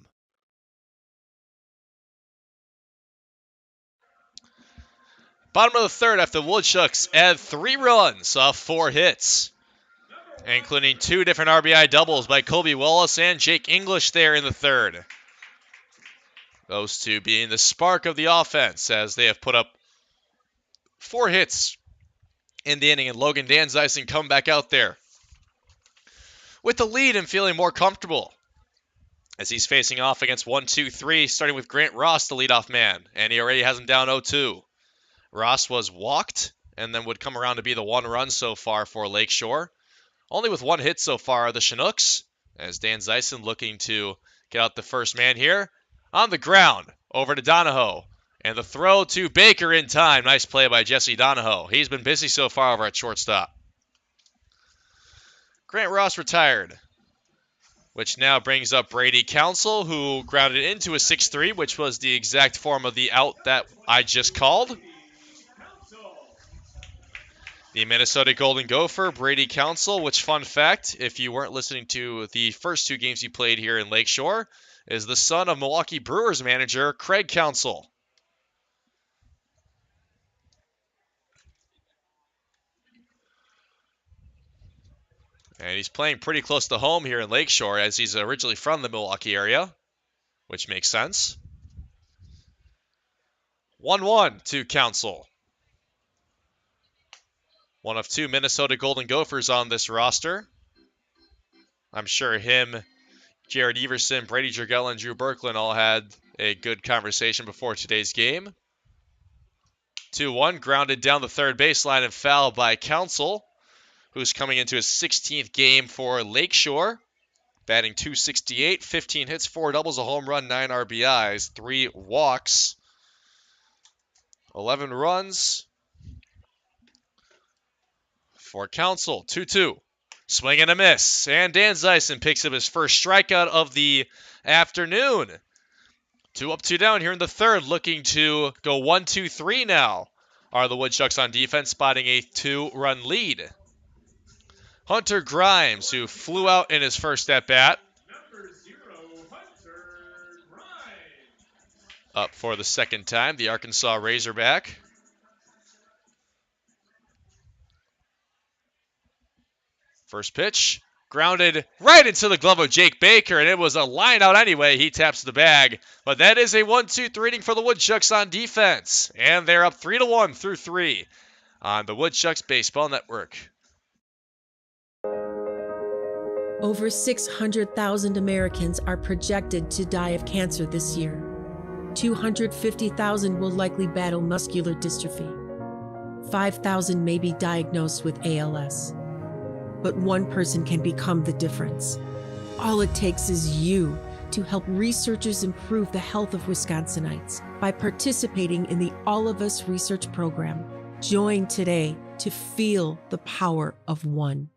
Bottom of the third after the Woodchucks add 3 runs off 4 hits, including 2 different RBI doubles by Colby Wallace and Jake English there in the third. Those 2 being the spark of the offense as they have put up 4 hits in the inning, and Logan Danzeisen come back out there with the lead and feeling more comfortable as he's facing off against 1-2-3, starting with Grant Ross, the leadoff man, and he already has him down 0-2. Ross was walked and then would come around to be the 1 run so far for Lakeshore. Only with 1 hit so far are the Chinooks, as Danzeisen looking to get out the first man here. On the ground, over to Donahoe. And the throw to Baker in time. Nice play by Jesse Donahoe. He's been busy so far over at shortstop. Grant Ross retired, which now brings up Brady Council, who grounded into a 6-3, which was the exact form of the out that I just called. The Minnesota Golden Gopher, Brady Council, which, fun fact, if you weren't listening to the first 2 games he played here in Lakeshore, is the son of Milwaukee Brewers manager Craig Council. And he's playing pretty close to home here in Lakeshore, as he's originally from the Milwaukee area, which makes sense. 1-1 to Council. One of 2 Minnesota Golden Gophers on this roster. I'm sure him, Jared Everson, Brady Jergell, and Drew Birkland all had a good conversation before today's game. 2-1, grounded down the third baseline and fouled by Council, who's coming into his 16th game for Lakeshore, batting .268, 15 hits, 4 doubles, a home run, 9 RBIs, 3 walks, 11 runs for Council. 2-2, swing and a miss, and Danzeisen picks up his first strikeout of the afternoon. 2 up, 2 down here in the third, looking to go 1-2-3 now. Are the Woodchucks on defense, spotting a 2-run lead. Hunter Grimes, who flew out in his first at-bat. Up for the second time, the Arkansas Razorback. First pitch, grounded right into the glove of Jake Baker, and it was a line out anyway. He taps the bag, but that is a 1-2-3 inning for the Woodchucks on defense, and they're up 3-1 through 3 on the Woodchucks Baseball Network. Over 600,000 Americans are projected to die of cancer this year. 250,000 will likely battle muscular dystrophy. 5,000 may be diagnosed with ALS. but one person can become the difference. All it takes is you to help researchers improve the health of Wisconsinites by participating in the All of Us research program. Join today to feel the power of one.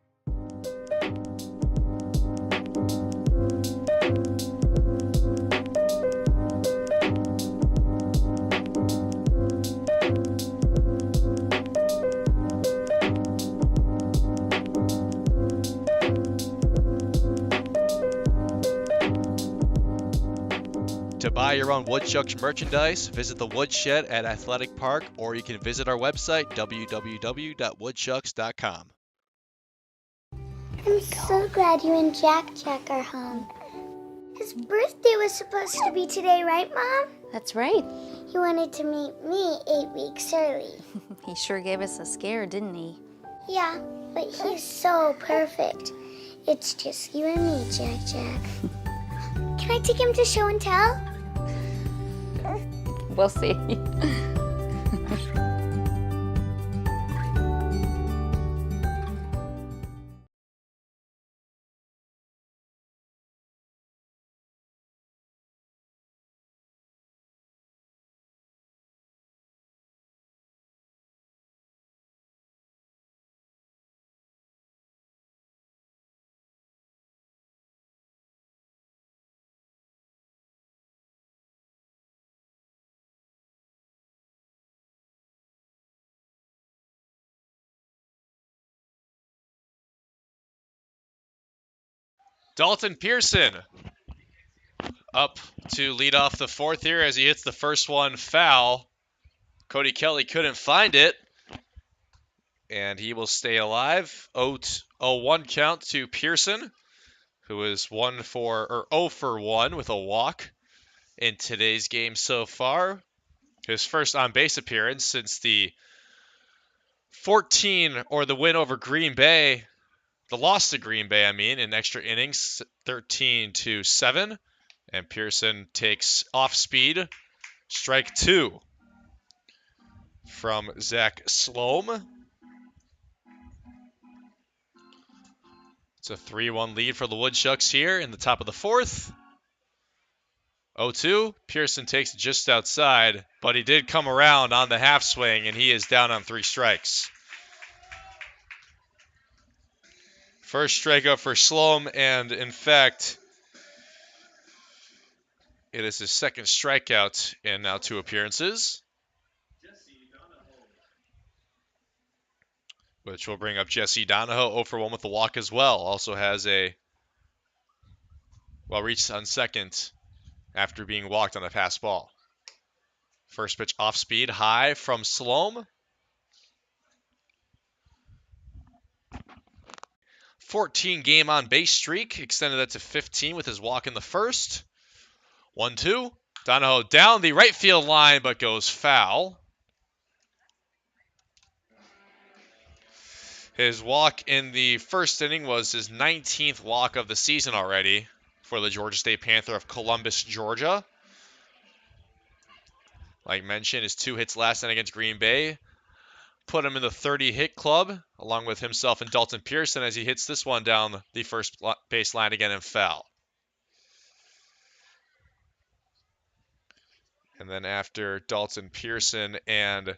To buy your own Woodchucks merchandise, visit the Woodshed at Athletic Park, or you can visit our website, www.woodchucks.com. I'm so glad you and Jack are home. His birthday was supposed to be today, right, Mom? That's right. He wanted to meet me 8 weeks early. He sure gave us a scare, didn't he? Yeah, but he's so perfect. It's just you and me, Jack. Can I take him to show and tell? We'll see. Dalton Pearson up to lead off the fourth here as he hits the first one foul. Cody Kelly couldn't find it, and he will stay alive. 0-1 count to Pearson, who is 0 for 1 with a walk in today's game so far. His first on-base appearance since the the win over Green Bay, the loss to Green Bay, in extra innings, 13-7. And Pearson takes off speed, strike 2 from Zach Sloan. It's a 3-1 lead for the Woodchucks here in the top of the fourth. 0-2. Pearson takes it just outside, but he did come around on the half swing, and he is down on 3 strikes. First strikeout for Sloan, and in fact, it is his second strikeout in now 2 appearances, which will bring up Jesse Donahoe, 0 for 1 with the walk as well. Also has reached on second after being walked on a pass ball. First pitch off speed, high from Sloan. 14-game on-base streak, extended that to 15 with his walk in the first. 1-2. Donahoe down the right field line, but goes foul. His walk in the first inning was his 19th walk of the season already for the Georgia State Panther of Columbus, Georgia. Like mentioned, his 2 hits last night against Green Bay put him in the 30-hit club, along with himself and Dalton Pearson, as he hits this one down the first baseline again and foul. And then after Dalton Pearson and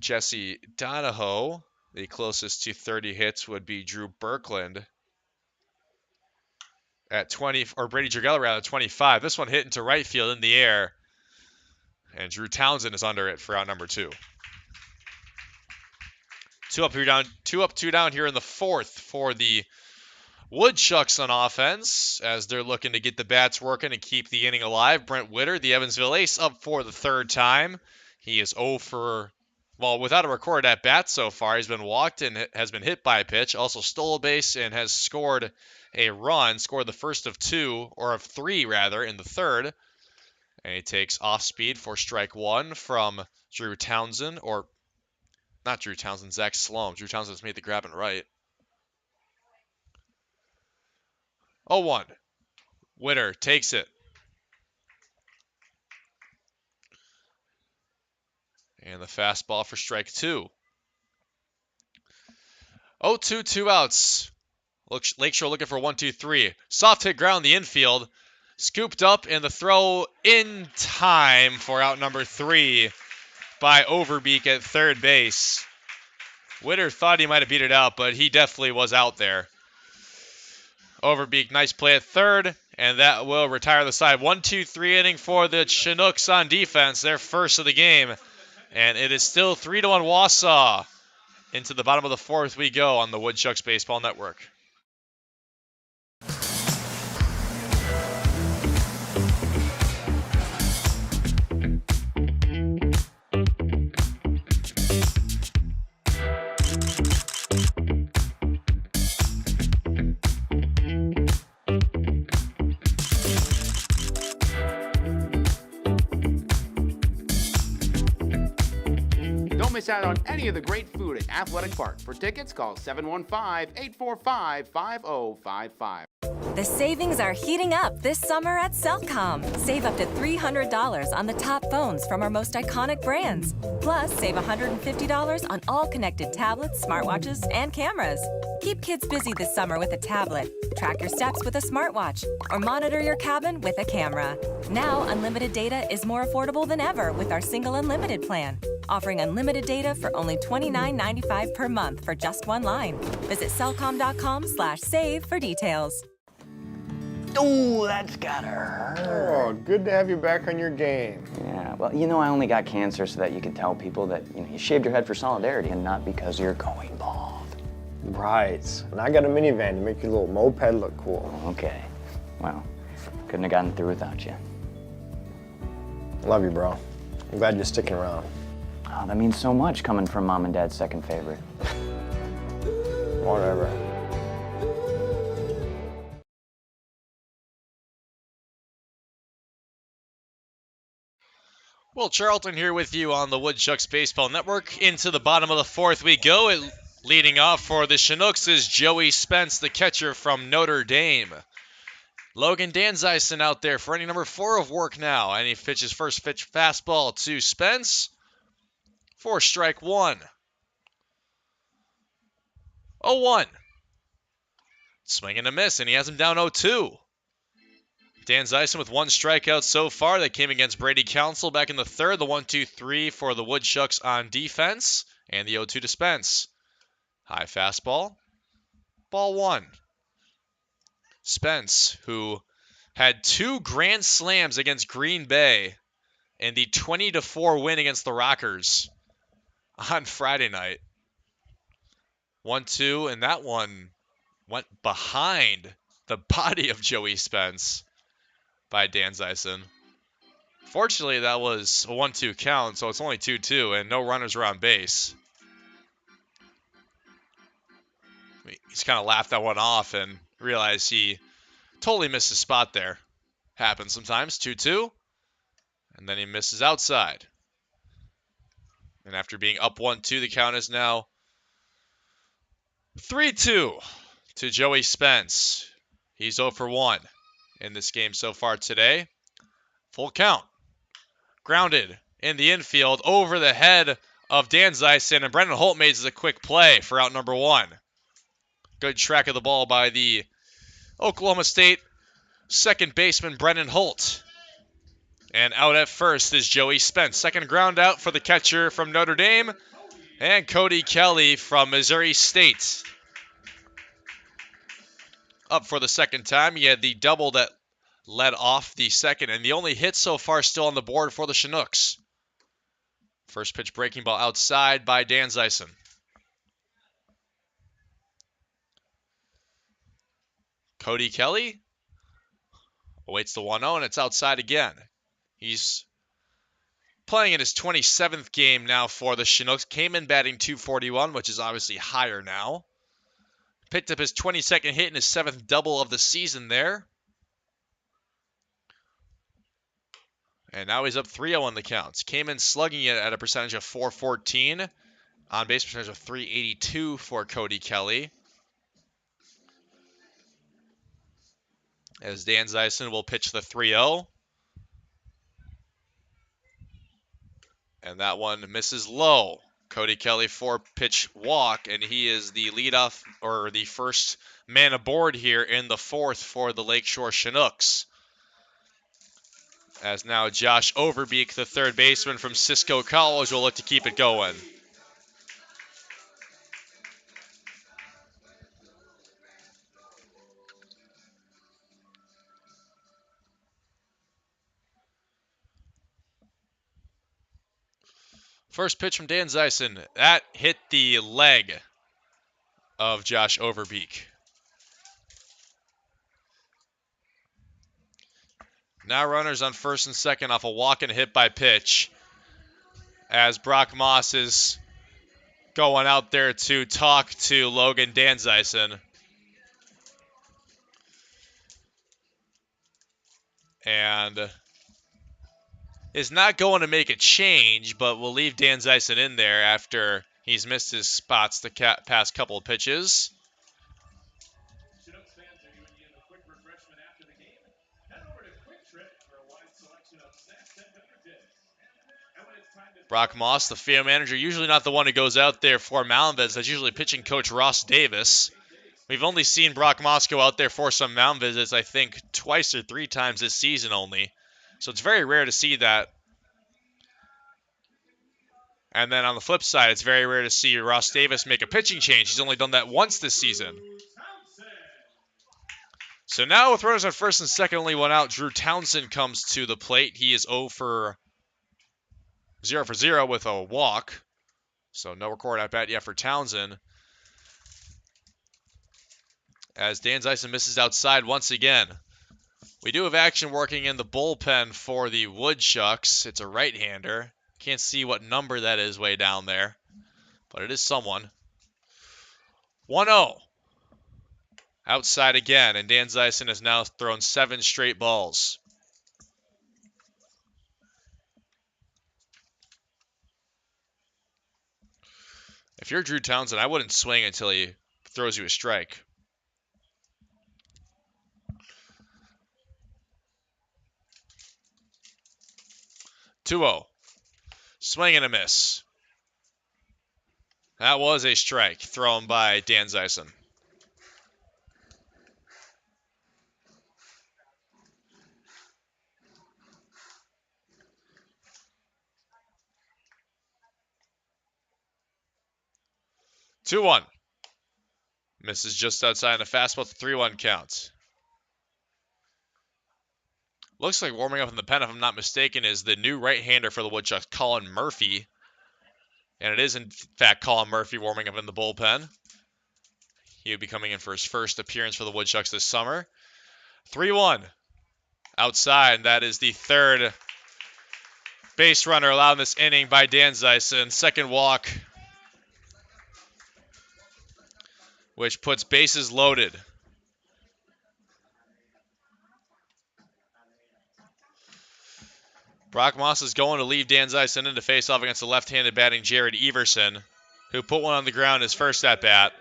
Jesse Donahoe, the closest to 30 hits would be Drew Berkland at 20, or Brady Dragella rather, 25. This one hit into right field in the air, and Drew Townsend is under it for out number 2. 2 up, 2 down here in the fourth for the Woodchucks on offense, as they're looking to get the bats working and keep the inning alive. Brent Witter, the Evansville ace, up for the 3rd time. He is 0 for, without a recorded at bat so far. He's been walked and has been hit by a pitch, also stole a base and has scored a run, scored the first of 3 rather, in the 3rd. And he takes off speed for strike 1 from Drew Townsend, or not Drew Townsend, Zach Sloan. Drew Townsend's made the grab and right. 0-1. Witter takes it. And the fastball for strike 2. 0-2, 2 outs. Lakeshore looking for 1-2-3. Soft hit ground the infield. Scooped up and the throw in time for out number 3 by Overbeek at third base. Witter thought he might have beat it out, but he definitely was out there. Overbeek, nice play at third, and that will retire the side. 1-2-3 inning for the Chinooks on defense, their first of the game. And it is still 3-1 Wausau. Into the bottom of the fourth we go on the Woodchucks Baseball Network. Don't miss out on any of the great food at Athletic Park. For tickets, call 715-845-5055. The savings are heating up this summer at Cellcom. Save up to $300 on the top phones from our most iconic brands. Plus, save $150 on all connected tablets, smartwatches, and cameras. Keep kids busy this summer with a tablet, track your steps with a smartwatch, or monitor your cabin with a camera. Now, unlimited data is more affordable than ever with our single unlimited plan, offering unlimited data for only $29.95 per month for just one line. Visit cellcom.com/save for details. Ooh, that's gotta hurt. Oh, good to have you back on your game. Yeah, well, you know, I only got cancer so that you could tell people that, you shaved your head for solidarity and not because you're going bald. Right. And I got a minivan to make your little moped look cool. Okay. Well, couldn't have gotten through without you. Love you, bro. I'm glad you're sticking around. Oh, that means so much coming from Mom and Dad's second favorite. Whatever. Well, Charlton here with you on the Woodchucks Baseball Network. Into the bottom of the fourth we go. Leading off for the Chinooks is Joey Spence, the catcher from Notre Dame. Logan Danzeisen out there for inning number 4 of work now. And he pitches first pitch fastball to Spence for strike 1. 0-1. Swing and a miss, and he has him down 0-2. Danzeisen with 1 strikeout so far. That came against Brady Council back in the third. The 1-2-3 for the Woodchucks on defense. And the 0-2 to Spence. High fastball. Ball 1. Spence, who had 2 grand slams against Green Bay in the 20-4 win against the Rockers on Friday night. 1-2, and that one went behind the body of Joey Spence by Danzeisen. Fortunately, that was a 1-2 count, so it's only 2-2, and no runners are on base. He's kind of laughed that one off and realized he totally missed his spot there. Happens sometimes. 2-2. And then he misses outside. And after being up 1-2, the count is now 3-2 to Joey Spence. He's 0 for 1 in this game so far today. Full count. Grounded in the infield over the head of Danzeisen, and Brendan Holt makes a quick play for out number 1. Good track of the ball by the Oklahoma State second baseman Brendan Holt. And out at first is Joey Spence. Second ground out for the catcher from Notre Dame and Cody Kelly from Missouri State. Up for the second time. He had the double that led off the second, and the only hit so far still on the board for the Chinooks. First pitch breaking ball outside by Danzeisen. Cody Kelly awaits the 1-0, and it's outside again. He's playing in his 27th game now for the Chinooks. Came in batting .241, which is obviously higher now. Picked up his 22nd hit and his 7th double of the season there. And now he's up 3-0 on the counts. Came in slugging it at a percentage of .414. On base percentage of .382 for Cody Kelly. As Danzeisen will pitch the 3-0. And that one misses low. Cody Kelly 4-pitch walk, and he is the leadoff or the first man aboard here in the fourth for the Lakeshore Chinooks. As now Josh Overbeek, the third baseman from Cisco College, will look to keep it going. First pitch from Dan Zeisen. That hit the leg of Josh Overbeek. Now runners on first and second off a walk and a hit by pitch. As Brock Moss is going out there to talk to Logan Danzeisen. And is not going to make a change, but will leave Danzeisen in there after he's missed his spots the past couple of pitches. Brock Moss, the field manager, usually not the one who goes out there for mound visits. That's usually pitching coach Ross Davis. We've only seen Brock Moss go out there for some mound visits, I think, twice or three times this season only. So it's very rare to see that. And then on the flip side, it's very rare to see Ross Davis make a pitching change. He's only done that once this season. So now with runners on first and second, only one out, Drew Townsend comes to the plate. He is 0 for 0 with a walk. So no record at bat yet for Townsend. As Danzeisen misses outside once again. We do have action working in the bullpen for the Woodchucks. It's a right-hander. Can't see what number that is way down there, but it is someone. 1-0. Outside again, and Danzeisen has now thrown 7 straight balls. If you're Drew Townsend, I wouldn't swing until he throws you a strike. 2-0. Swing and a miss. That was a strike thrown by Danzeisen. Two 1. Misses just outside in a fastball to 3-1 count. Looks like warming up in the pen, if I'm not mistaken, is the new right-hander for the Woodchucks, Colin Murphy. And it is, in fact, Colin Murphy warming up in the bullpen. He would be coming in for his first appearance for the Woodchucks this summer. 3-1. Outside, that is the third base runner allowed in this inning by Danzeisen. Second walk, which puts bases loaded. Brock Moss is going to leave Danzeisen in to face off against the left-handed batting Jared Everson, who put one on the ground his first at-bat.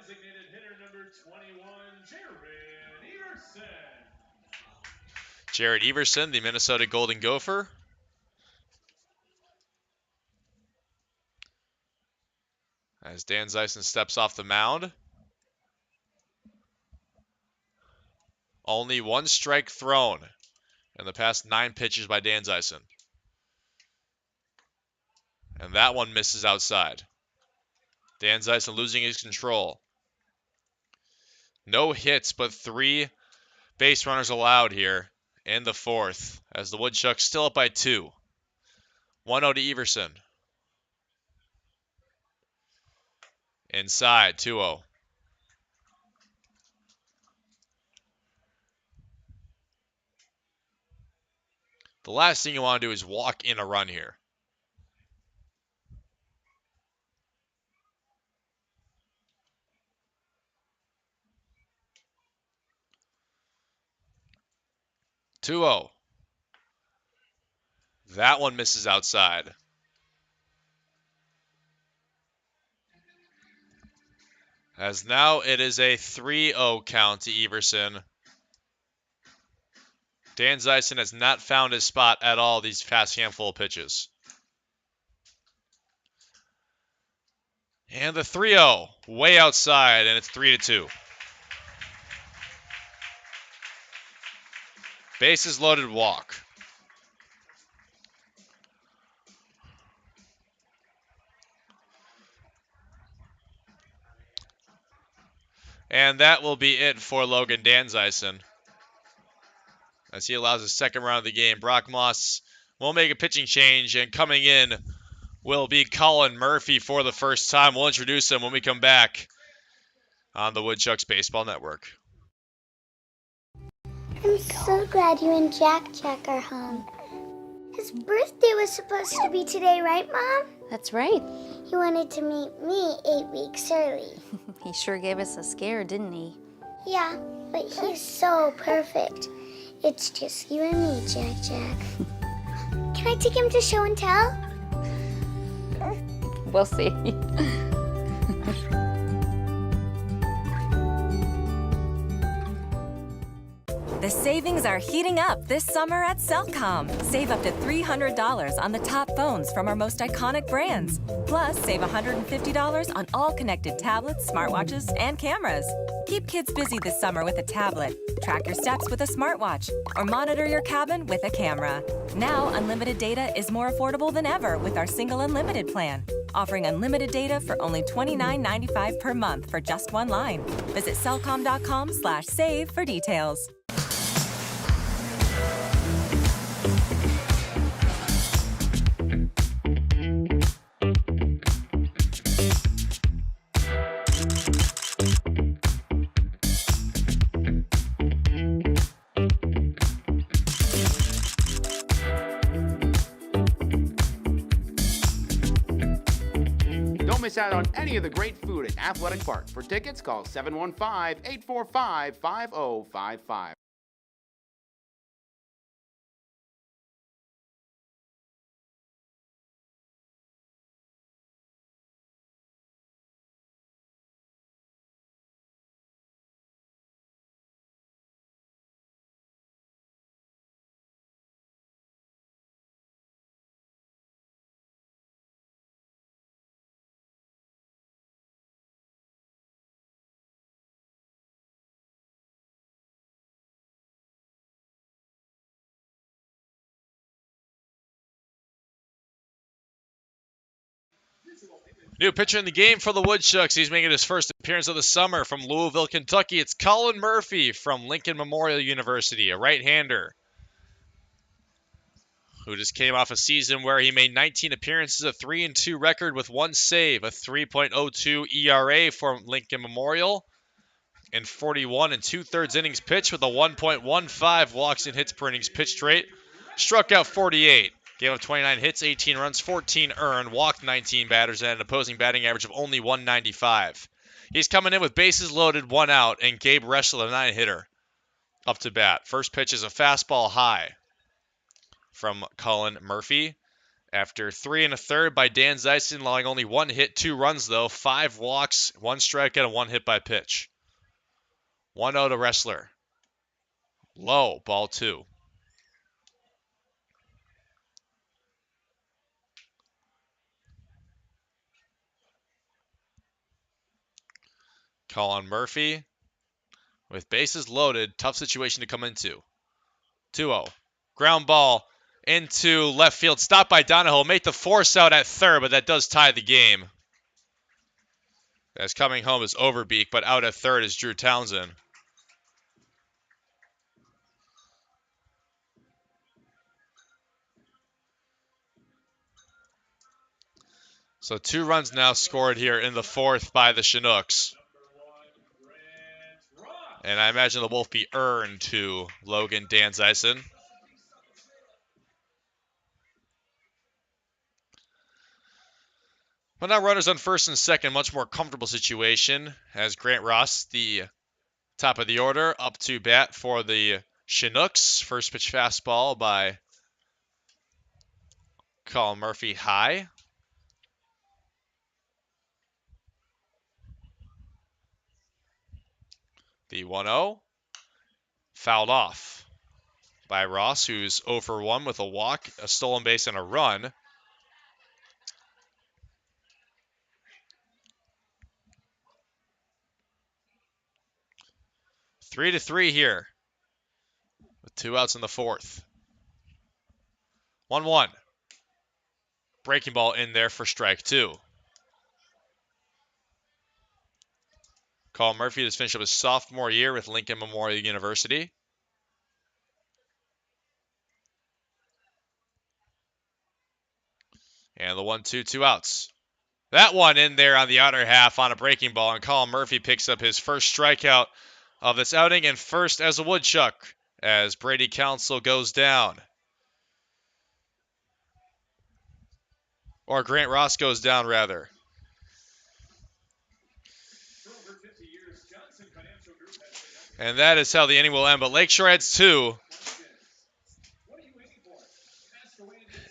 Jared Everson, the Minnesota Golden Gopher. As Danzeisen steps off the mound. Only one strike thrown in the past 9 pitches by Danzeisen. And that one misses outside. Danzeisen losing his control. No hits, but 3 base runners allowed here in the fourth, as the Woodchucks still up by 2. 1-0 to Everson. Inside, 2-0. The last thing you want to do is walk in a run here. That one misses outside. As now it is a 3-0 count to Everson. Danzeisen has not found his spot at all these past handful of pitches. And the 3-0 way outside, and it's 3-2. Bases loaded walk. And that will be it for Logan Danzeisen, as he allows his second round of the game. Brock Moss will make a pitching change, and coming in will be Colin Murphy for the first time. We'll introduce him when we come back on the Woodchucks Baseball Network. I'm so glad you and Jack are home. His birthday was supposed to be today, right, Mom? That's right. He wanted to meet me 8 weeks early. He sure gave us a scare, didn't he? Yeah, but he's so perfect. It's just you and me, Jack. Can I take him to show and tell? We'll see. The savings are heating up this summer at Cellcom. Save up to $300 on the top phones from our most iconic brands. Plus, save $150 on all connected tablets, smartwatches, and cameras. Keep kids busy this summer with a tablet. Track your steps with a smartwatch, or monitor your cabin with a camera. Now, unlimited data is more affordable than ever with our single unlimited plan. Offering unlimited data for only $29.95 per month for just one line. Visit cellcom.com/save for details. Don't miss out on any of the great food at Athletic Park. For tickets, call 715-845-5055. New pitcher in the game for the Woodchucks. He's making his first appearance of the summer from Louisville, Kentucky. It's Colin Murphy from Lincoln Memorial University, a right-hander who just came off a season where he made 19 appearances, a 3-2 record with one save, a 3.02 ERA for Lincoln Memorial, and 41 2/3 innings pitched with a 1.15 walks and hits per innings pitched rate. Struck out 48. Gave up 29 hits, 18 runs, 14 earned, walked 19 batters, and an opposing batting average of only 195. He's coming in with bases loaded, 1 out, and Gabe Reschel, a 9-hitter, up to bat. First pitch is a fastball high from Colin Murphy. After 3 1/3 by Danzeisen, allowing only 1 hit, 2 runs, though, 5 walks, 1 strikeout, and 1 hit by pitch. 1-0 to Reschler. Low, ball 2. Colin Murphy with bases loaded. Tough situation to come into. 2-0. Ground ball into left field. Stopped by Donahoe. Made the force out at third, but that does tie the game. As coming home is Overbeek, but out at third is Drew Townsend. So 2 runs now scored here in the 4th by the Chinooks. And I imagine they'll both be earned to Logan Danzeisen. But now runners on first and second, much more comfortable situation as Grant Ross, the top of the order, up to bat for the Chinooks. First pitch fastball by Colin Murphy high. The 1-0 fouled off by Ross, who's 0 for 1 with a walk, a stolen base, and a run. 3-3 here with 2 outs in the 4th. 1-1. Breaking ball in there for strike 2. Colin Murphy has finished up his sophomore year with Lincoln Memorial University. And the 1-2, 2 outs. That one in there on the outer half on a breaking ball, and Colin Murphy picks up his first strikeout of this outing and first as a Woodchuck as Brady Council goes down. Or Grant Ross goes down, rather. And that is how the inning will end, but Lakeshore adds 2.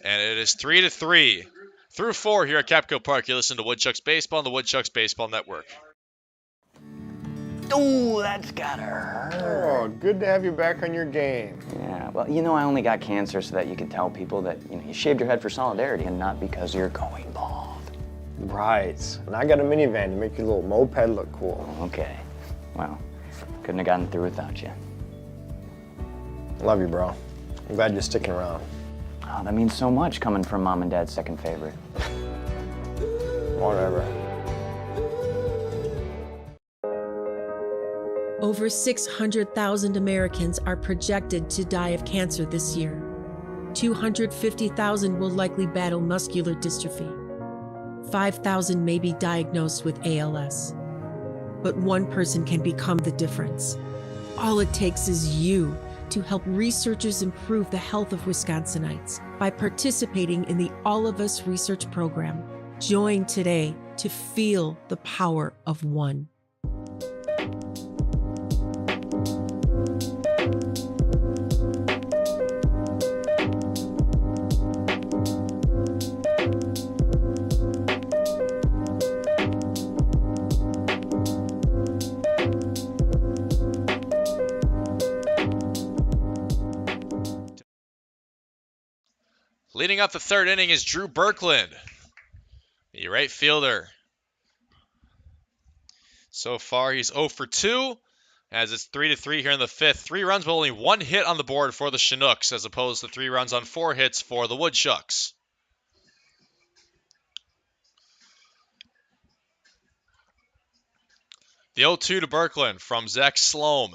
And it is 3-3 through 4 here at Kapco Park. You listen to Woodchucks Baseball on the Woodchucks Baseball Network. Ooh, that's gotta hurt. Oh, good to have you back on your game. Yeah, well, I only got cancer so that you could tell people that, you shaved your head for solidarity and not because you're going bald. Right. And I got a minivan to make your little moped look cool. Okay. Well, couldn't have gotten through without you. Love you, bro. I'm glad you're sticking around. Oh, that means so much coming from Mom and Dad's second favorite. Whatever. Over 600,000 Americans are projected to die of cancer this year. 250,000 will likely battle muscular dystrophy. 5,000 may be diagnosed with ALS. But one person can become the difference. All it takes is you to help researchers improve the health of Wisconsinites by participating in the All of Us research program. Join today to feel the power of one. Leading up the 3rd inning is Drew Birkland, the right fielder. So far, he's 0 for 2, as it's 3-3 here in the 5th. 3 runs, but only 1 hit on the board for the Chinooks, as opposed to 3 runs on 4 hits for the Woodchucks. The 0-2 to Birkland from Zach Sloan,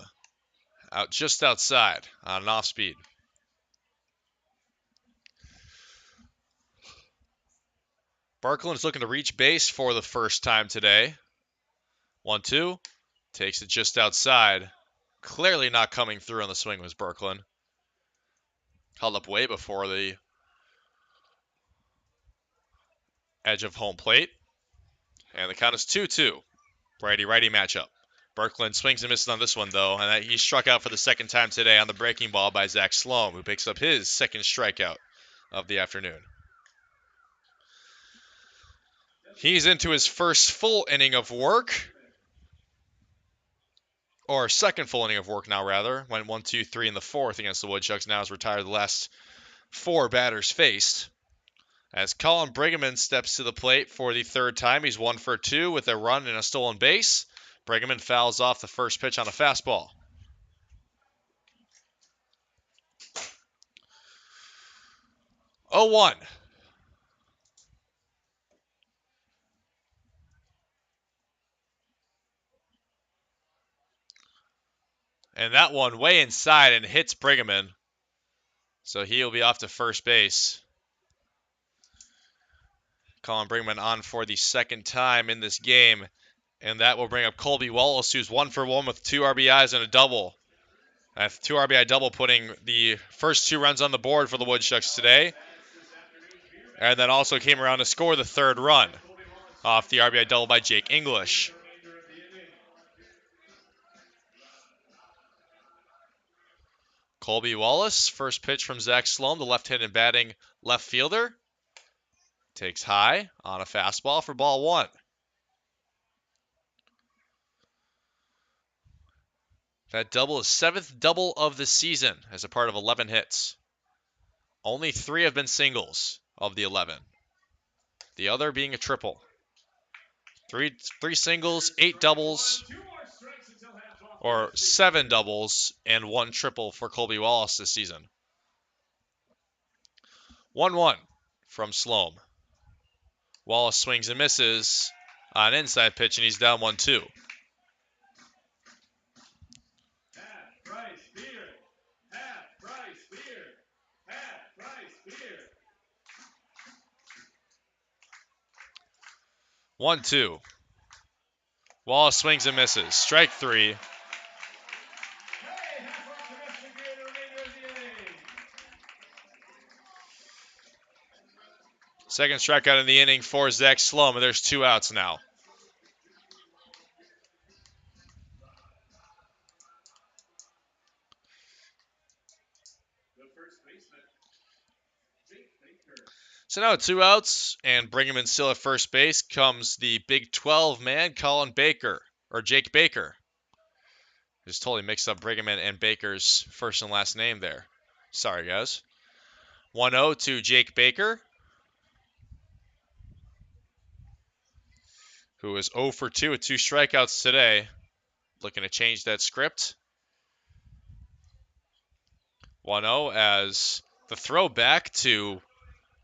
out just outside on an off-speed. Birkland is looking to reach base for the first time today. 1-2. Takes it just outside. Clearly not coming through on the swing was Birkland. Held up way before the edge of home plate. And the count is 2-2. Righty-righty matchup. Birkland swings and misses on this one, though, and he struck out for the second time today on the breaking ball by Zach Sloan, who picks up his second strikeout of the afternoon. He's into his first full inning of work. Or second full inning of work now, rather. Went 1, 2, 3 in the 4th against the Woodchucks. Now has retired the last 4 batters faced. As Colin Brigham steps to the plate for the 3rd time. He's 1 for 2 with a run and a stolen base. Brigham fouls off the first pitch on a fastball. Oh, 1. And that one way inside and hits Brigham. So he'll be off to first base. Colin Brigham on for the 2nd time in this game. And that will bring up Colby Wallace, who's 1 for 1 with 2 RBIs and a double. A 2 RBI double, putting the first 2 runs on the board for the Woodchucks today. And then also came around to score the 3rd run off the RBI double by Jake English. Colby Wallace, first pitch from Zach Sloan, the left-handed batting left fielder. Takes high on a fastball for ball 1. That double is 7th double of the season as a part of 11 hits. Only 3 have been singles of the 11. The other being a triple. Three singles, 8 doubles. or 7 doubles and 1 triple for Colby Wallace this season. 1-1 from Sloan. Wallace swings and misses on inside pitch, and he's down 1-2. One, two. Wallace swings and misses. Strike 3. Second strikeout in the inning for Zach Sloan, and there's 2 outs now. So now 2 outs, and Brigham still at first base comes the Big 12 man, Colin Baker, or Jake Baker. Just totally mixed up Brigham and Baker's first and last name there. Sorry, guys. 1-0 to Jake Baker, who is 0 for 2 with 2 strikeouts today. Looking to change that script. 1-0 as the throw back to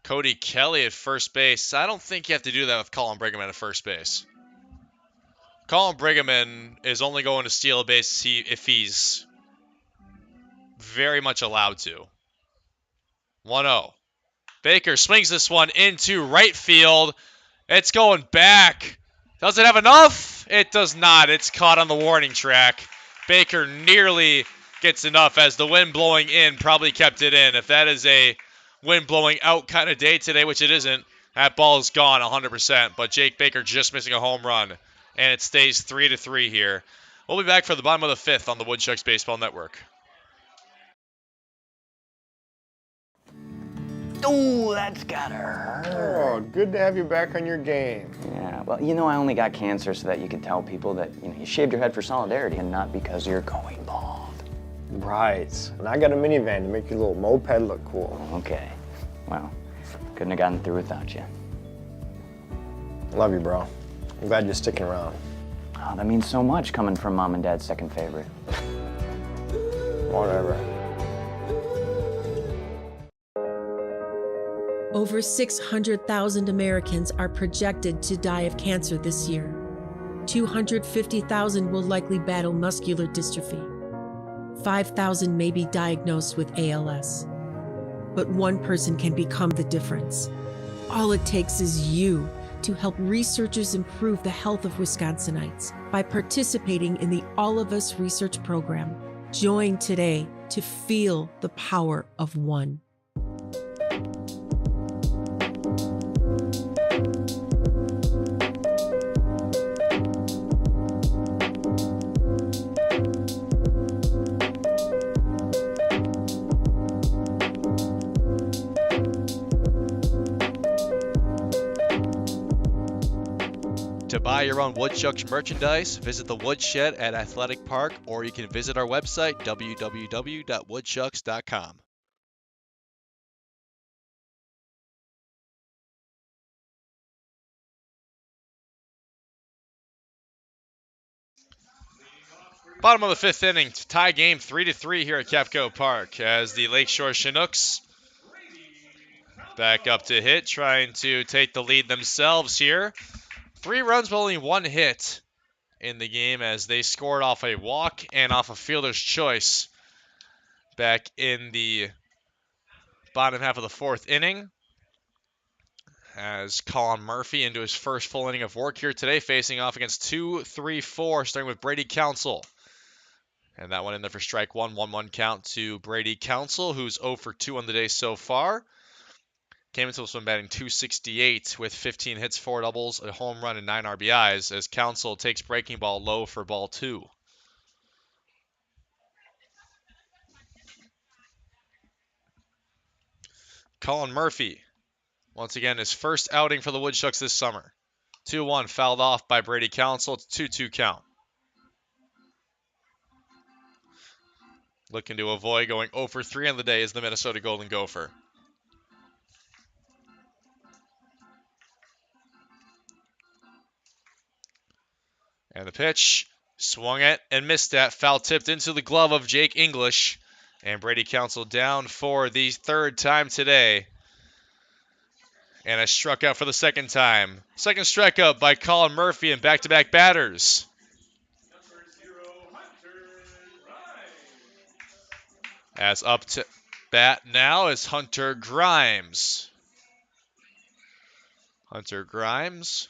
Cody Kelly at first base. I don't think you have to do that with Colin Brigham at first base. Colin Brigham is only going to steal a base if he's very much allowed to. 1-0. Baker swings this one into right field. It's going back. Does it have enough? It does not. It's caught on the warning track. Baker nearly gets enough as the wind blowing in probably kept it in. If that is a wind blowing out kind of day today, which it isn't, that ball is gone 100%. But Jake Baker just missing a home run, and it stays 3-3 here. We'll be back for the bottom of the 5th on the Woodchucks Baseball Network. Ooh, that's gotta hurt. Oh, good to have you back on your game. Yeah, well, I only got cancer so that you could tell people that, you shaved your head for solidarity and not because you're going bald. Right. And I got a minivan to make your little moped look cool. Okay. Well, couldn't have gotten through without you. Love you, bro. I'm glad you're sticking around. Oh, that means so much coming from Mom and Dad's second favorite. Whatever. Over 600,000 Americans are projected to die of cancer this year. 250,000 will likely battle muscular dystrophy. 5,000 may be diagnosed with ALS. But one person can become the difference. All it takes is you to help researchers improve the health of Wisconsinites by participating in the All of Us research program. Join today to feel the power of one. To buy your own Woodchucks merchandise, visit the Woodshed at Athletic Park, or you can visit our website, www.woodchucks.com. Bottom of the 5th inning, tie game 3-3 here at Kapco Park as the Lakeshore Chinooks back up to hit, trying to take the lead themselves here. 3 runs, but only 1 hit in the game as they scored off a walk and off a fielder's choice back in the bottom half of the 4th inning. As Colin Murphy into his first full inning of work here today, facing off against 2-3-4, starting with Brady Council. And that one in there for strike 1, 1-1 count to Brady Council, who's 0 for 2 on the day so far. Came into this one batting .268 with 15 hits, 4 doubles, a home run, and 9 RBIs as Council takes breaking ball low for ball 2. Colin Murphy, once again, his first outing for the Woodchucks this summer. 2-1 fouled off by Brady Council. It's 2-2 count. Looking to avoid going 0 for 3 on the day is the Minnesota Golden Gopher. And the pitch Swung it and missed that. Foul tipped into the glove of Jake English. And Brady Council down for the third time today. And I struck out for the second time. Second strikeout by Colin Murphy and back-to-back batters. As up to bat now is Hunter Grimes. Hunter Grimes.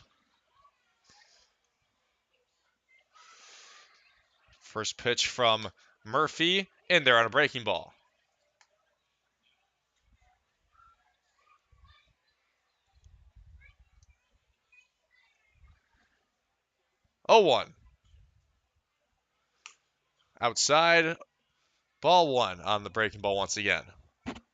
First pitch from Murphy, in there on a breaking ball. Oh, 1. Outside, ball 1 on the breaking ball once again.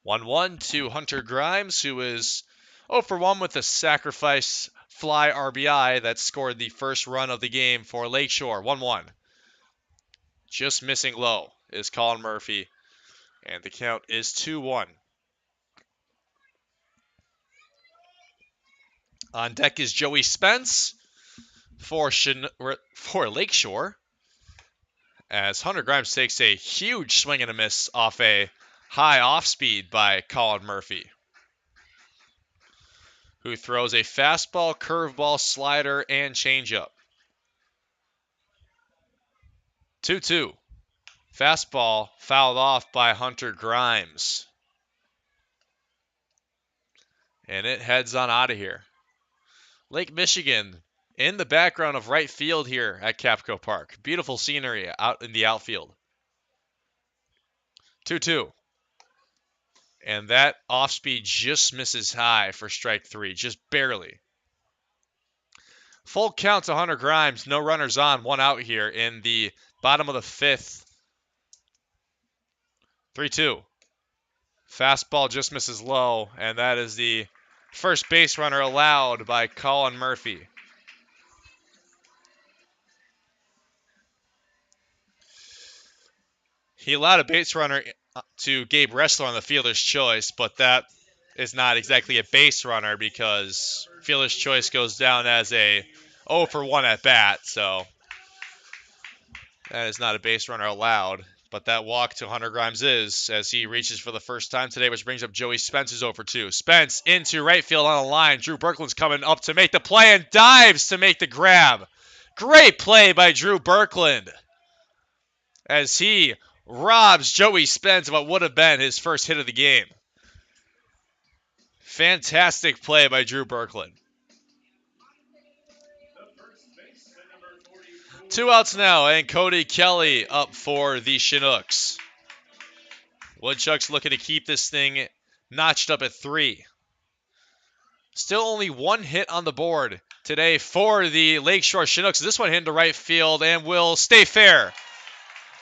1-1 to Hunter Grimes, who is 0 for 1 with a sacrifice fly RBI that scored the first run of the game for Lakeshore. 1-1. Just missing low is Colin Murphy, and the count is 2-1. On deck is Joey Spence for Lakeshore, as Hunter Grimes takes a huge swing and a miss off a high off-speed by Colin Murphy, who throws a fastball, curveball, slider, and changeup. 2-2. Fastball fouled off by Hunter Grimes. And it heads on out of here. Lake Michigan in the background of right field here at Kapco Park. Beautiful scenery out in the outfield. 2-2. And that off-speed just misses high for strike 3, just barely. Full count to Hunter Grimes, no runners on, 1 out here in the bottom of the 5th. 3-2. Fastball just misses low, and that is the first base runner allowed by Colin Murphy. He allowed a base runner to Gabe Ressler on the fielder's choice, but that is not exactly a base runner because fielder's choice goes down as a 0 for 1 at bat, so that is not a base runner allowed. But that walk to Hunter Grimes is, as he reaches for the first time today, which brings up Joey Spence, who's 0 for 2. Spence into right field on the line. Drew Berkland's coming up to make the play and dives to make the grab. Great play by Drew Berkland, as he robs Joey Spence of what would have been his first hit of the game. Fantastic play by Drew Berkland. 2 outs now, and Cody Kelly up for the Chinooks. Woodchucks looking to keep this thing notched up at 3. Still only 1 hit on the board today for the Lakeshore Chinooks. This one hit into right field and will stay fair.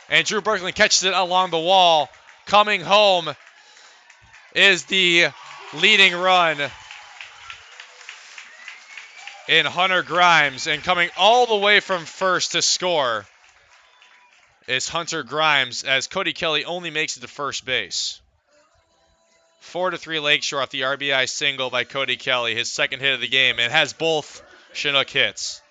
And Drew Berkland catches it along the wall. Coming home is the leading run in Hunter Grimes. And coming all the way from first to score is Hunter Grimes, as Cody Kelly only makes it to first base. 4-3 Lakeshore off the RBI single by Cody Kelly, his second hit of the game, and has both Chinook hits.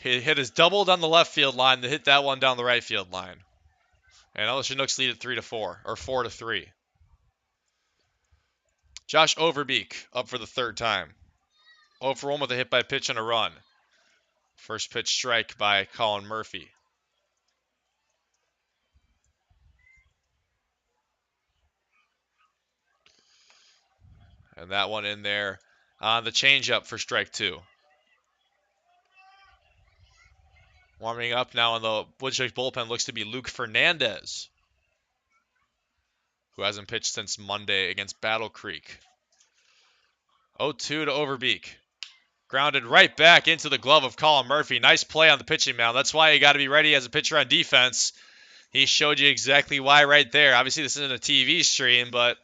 He hit his double down the left field line, to hit that one down the right field line. And all the Chinooks lead at 3-4, or 4-3. Josh Overbeek up for the third time. 0 for 1 with a hit by pitch and a run. First pitch strike by Colin Murphy. And that one in there on the changeup for strike 2. Warming up now in the Woodchucks bullpen looks to be Luke Fernandez, who hasn't pitched since Monday against Battle Creek. 0-2 to Overbeek. Grounded right back into the glove of Colin Murphy. Nice play on the pitching mound. That's why you got to be ready as a pitcher on defense. He showed you exactly why right there. Obviously, this isn't a TV stream, but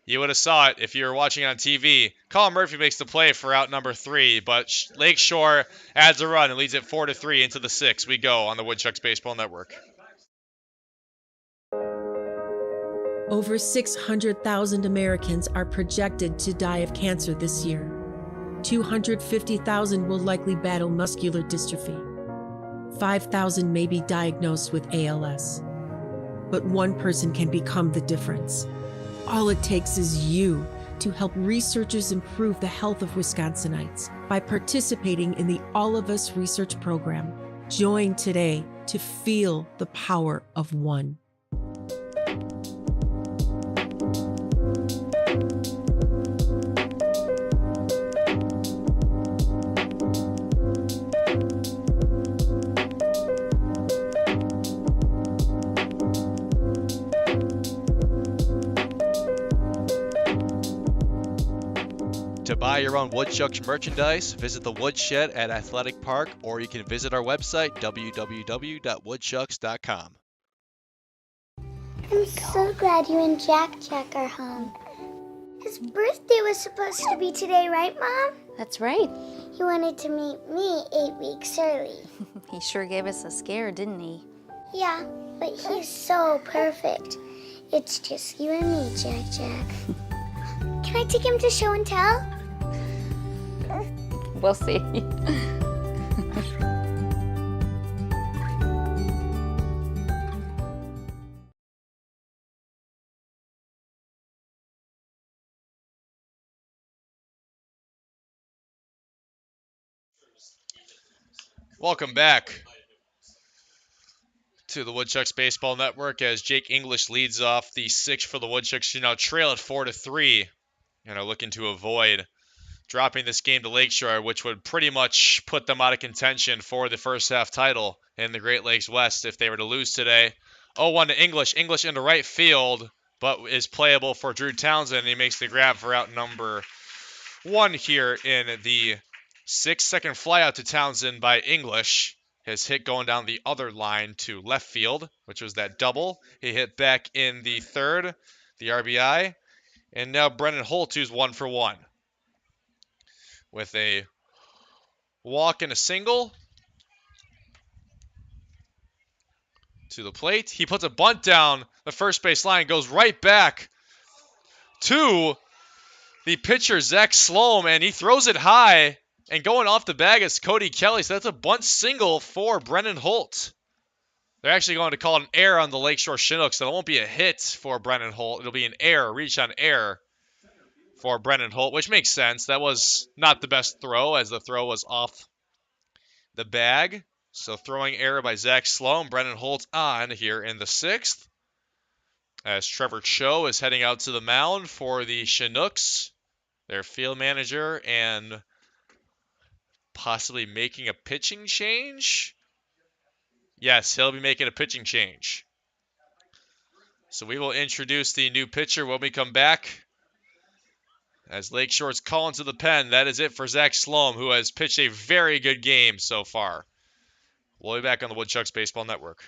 you would have saw it if you were watching on TV. Colin Murphy makes the play for out number 3, but Lakeshore adds a run and leads it 4-3 into the 6th. We go on the Woodchucks Baseball Network. Over 600,000 Americans are projected to die of cancer this year. 250,000 will likely battle muscular dystrophy. 5,000 may be diagnosed with ALS. But one person can become the difference. All it takes is you to help researchers improve the health of Wisconsinites by participating in the All of Us research program. Join today to feel the power of one. To buy your own Woodchucks merchandise, visit the Woodshed at Athletic Park, or you can visit our website, www.woodchucks.com. I'm so glad you and Jack are home. His birthday was supposed to be today, right, Mom? That's right. He wanted to meet me 8 weeks early. He sure gave us a scare, didn't he? Yeah, but he's so perfect. It's just you and me, Jack. Can I take him to show and tell? We'll see. Welcome back to the Woodchucks Baseball Network as Jake English leads off the sixth for the Woodchucks, who now trail at 4-3 and are looking to avoid dropping this game to Lakeshore, which would pretty much put them out of contention for the first half title in the Great Lakes West if they were to lose today. 0-1 to English. English into right field, but is playable for Drew Townsend. He makes the grab for out number 1 here in the 6th. Second fly out to Townsend by English. His hit going down the other line to left field, which was that double. He hit back in the 3rd, the RBI. And now Brennan Holt, who's 1 for 1. With a walk and a single to the plate. He puts a bunt down the first base line, goes right back to the pitcher, Zach Sloan, and he throws it high. And going off the bag is Cody Kelly, so that's a bunt single for Brennan Holt. They're actually going to call it an error on the Lakeshore Chinooks, so it won't be a hit for Brennan Holt. It'll be an error, reach on error for Brennan Holt, which makes sense. That was not the best throw, as the throw was off the bag. So throwing error by Zach Sloan. Brennan Holt on here in the 6th. As Trevor Cho is heading out to the mound for the Chinooks, their field manager, and possibly making a pitching change. Yes, he'll be making a pitching change. So we will introduce the new pitcher when we come back. As Lakeshore's calling to the pen, that is it for Zach Sloan, who has pitched a very good game so far. We'll be back on the Woodchucks Baseball Network.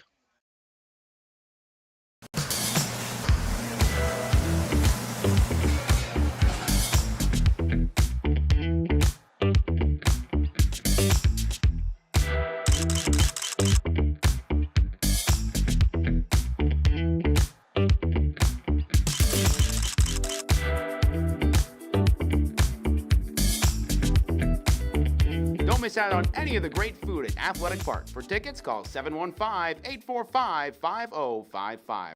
Don't miss out on any of the great food at Athletic Park. For tickets, call 715-845-5055.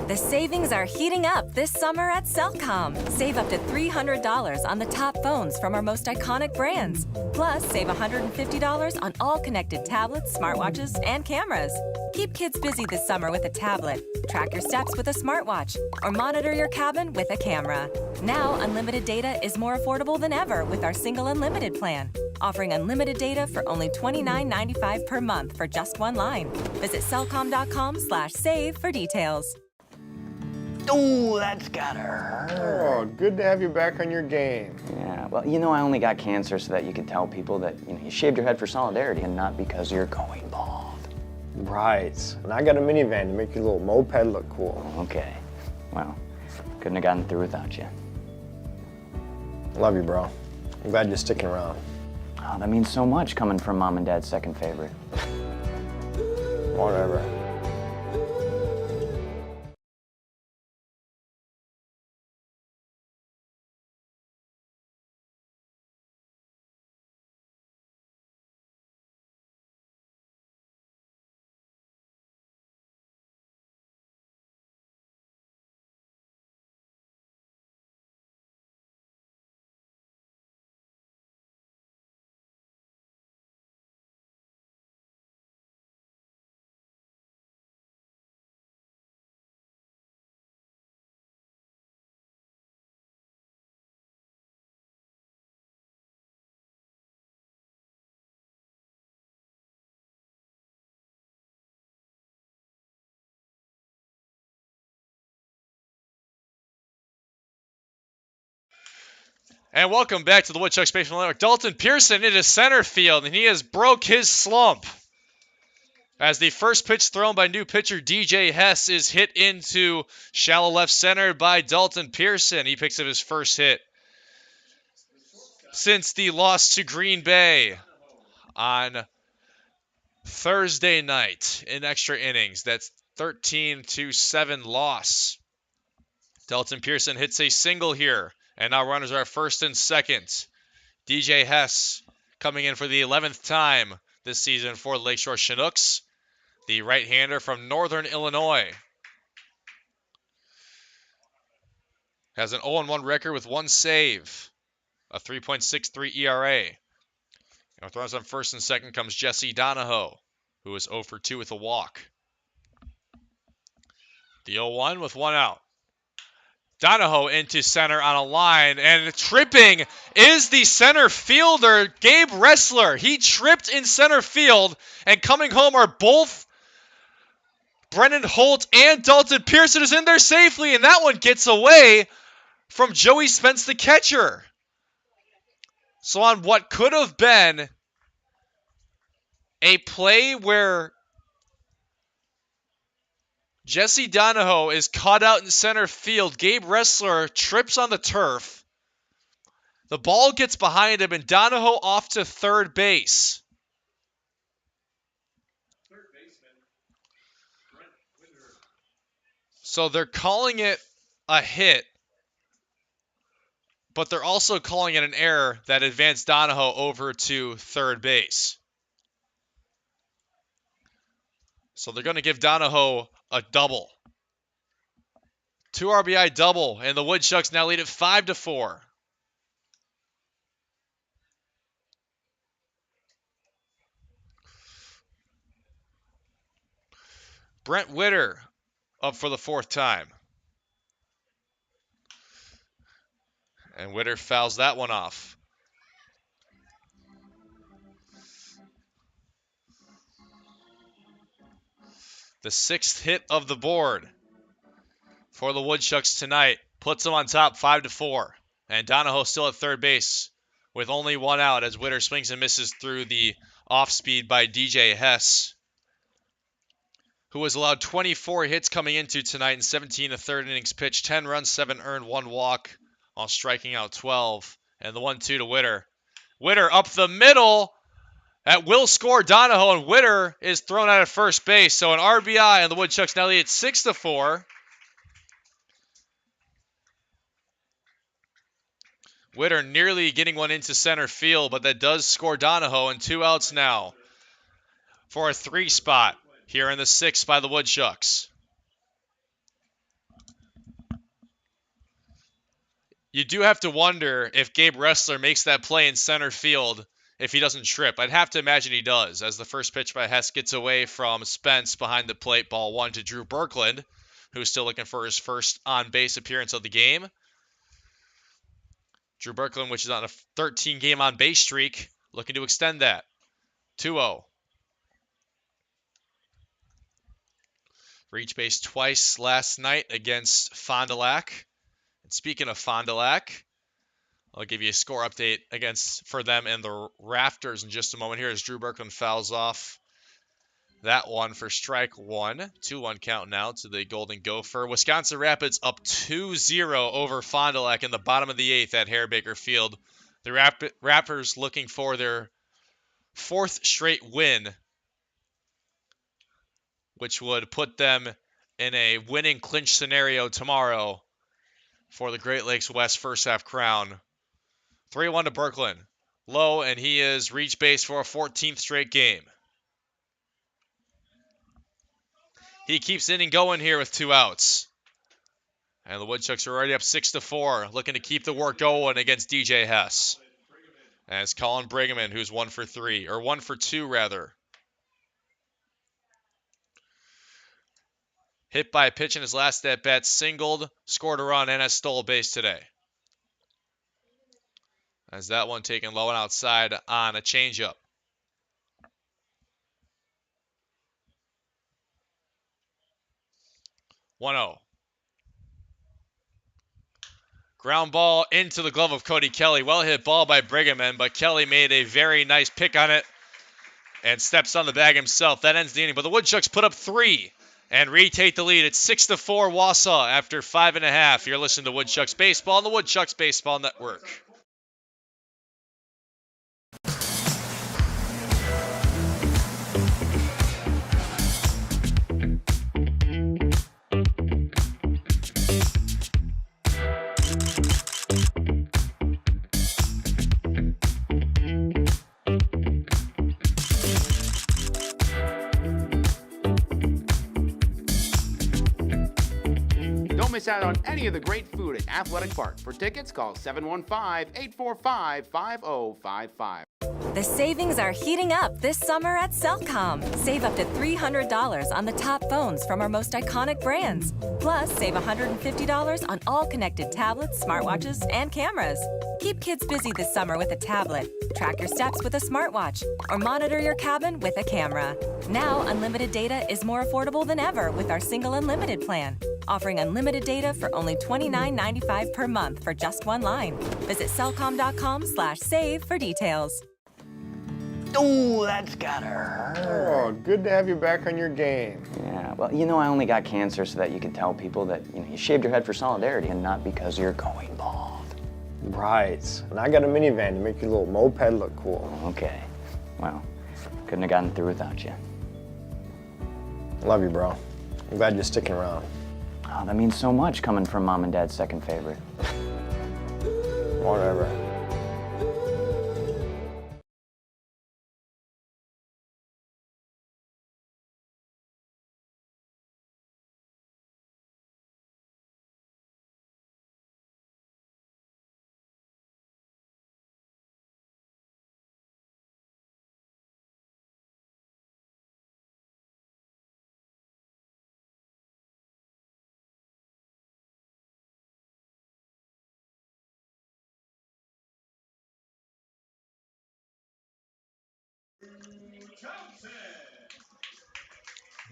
The savings are heating up this summer at Cellcom. Save up to $300 on the top phones from our most iconic brands. Plus, save $150 on all connected tablets, smartwatches, and cameras. Keep kids busy this summer with a tablet. Track your steps with a smartwatch, or monitor your cabin with a camera. Now, unlimited data is more affordable than ever with our single unlimited plan. Offering unlimited data for only $29.95 per month for just one line. Visit cellcom.com/save for details. Ooh, that's gotta hurt. Oh, good to have you back on your game. Yeah, well, I only got cancer so that you could tell people that, you shaved your head for solidarity and not because you're going bald. Right. And I got a minivan to make your little moped look cool. Okay. Well, couldn't have gotten through without you. Love you, bro. I'm glad you're sticking around. Oh, that means so much coming from Mom and Dad's second favorite. Whatever. And welcome back to the Woodchucks Baseball Network. Dalton Pearson into center field, and he has broke his slump. As the first pitch thrown by new pitcher DJ Hess is hit into shallow left center by Dalton Pearson. He picks up his first hit since the loss to Green Bay on Thursday night in extra innings. That's 13-7 loss. Dalton Pearson hits a single here, and now runners are first and second. DJ Hess coming in for the 11th time this season for Lakeshore Chinooks, the right-hander from Northern Illinois. Has an 0-1 record with one save, a 3.63 ERA. And with runners on first and second comes Jesse Donahoe, who is 0 for 2 with a walk. The 0-1 with one out. Donahoe into center on a line, and tripping is the center fielder, Gabe Ressler. He tripped in center field, and coming home are both Brennan Holt and Dalton Pearson is in there safely, and that one gets away from Joey Spence, the catcher. So on what could have been a play where Jesse Donahoe is caught out in center field, Gabe Ressler trips on the turf. The ball gets behind him, and Donahoe off to third base. So they're calling it a hit, but they're also calling it an error that advanced Donahoe over to third base. So they're going to give Donahoe a double. 2 RBI double, and the Woodchucks now lead it 5-4. Brent Witter up for the 4th time. And Witter fouls that one off. The 6th hit of the board for the Woodchucks tonight puts them on top 5-4. And Donahoe still at third base with only one out as Witter swings and misses through the off speed by DJ Hess, who was allowed 24 hits coming into tonight in 17 third innings pitched, 10 runs, 7 earned, 1 walk, while striking out 12. And the 1-2 to Witter. Witter up the middle. That will score Donahoe, and Witter is thrown out at first base. So an RBI, and the Woodchucks now lead at 6-4. Witter nearly getting one into center field, but that does score Donahoe, and 2 outs now for a 3 spot here in the 6th by the Woodchucks. You do have to wonder if Gabe Ressler makes that play in center field if he doesn't trip. I'd have to imagine he does, as the first pitch by Hess gets away from Spence behind the plate. Ball 1 to Drew Berkland, who's still looking for his first on-base appearance of the game. Drew Berkland, which is on a 13-game on-base streak, looking to extend that. 2-0. Reached base twice last night against Fond du Lac. And speaking of Fond du Lac, I'll give you a score update for them and the Rafters in just a moment here as Drew Berkland fouls off that one for strike 1. 2-1 count now to the Golden Gopher. Wisconsin Rapids up 2-0 over Fond du Lac in the bottom of the 8th at Harry-Baker Field. The Raptors looking for their 4th straight win, which would put them in a winning clinch scenario tomorrow for the Great Lakes West first half crown. 3-1 to Berkland. Low, and he is reached base for a 14th straight game. He keeps inning going here with 2 outs. And the Woodchucks are already up 6-4, looking to keep the work going against DJ Hess. And it's Colin Brigham, who's 1 for 2 rather. Hit by a pitch in his last at-bat, singled, scored a run, and has stole a base today. As that one taken low and outside on a changeup. 1-0. Ground ball into the glove of Cody Kelly. Well hit ball by Brigham, but Kelly made a very nice pick on it and steps on the bag himself. That ends the inning, but the Woodchucks put up 3 and retake the lead. It's 6-4 Wausau after 5.5. You're listening to Woodchucks Baseball on the Woodchucks Baseball Network. Don't miss out on any of the great food at Athletic Park. For tickets, call 715-845-5055. The savings are heating up this summer at Cellcom. Save up to $300 on the top phones from our most iconic brands. Plus, save $150 on all connected tablets, smartwatches, and cameras. Keep kids busy this summer with a tablet. Track your steps with a smartwatch or monitor your cabin with a camera. Now, unlimited data is more affordable than ever with our single unlimited plan. Offering unlimited data for only $29.95 per month for just one line. Visit cellcom.com/save for details. Ooh, that's gotta hurt. Oh, good to have you back on your game. Yeah, well, you know, I only got cancer so that you could tell people that, you shaved your head for solidarity and not because you're going bald. Right. And I got a minivan to make your little moped look cool. Okay. Well, couldn't have gotten through without you. Love you, bro. I'm glad you're sticking around. Oh, that means so much coming from Mom and Dad's second favorite. Whatever.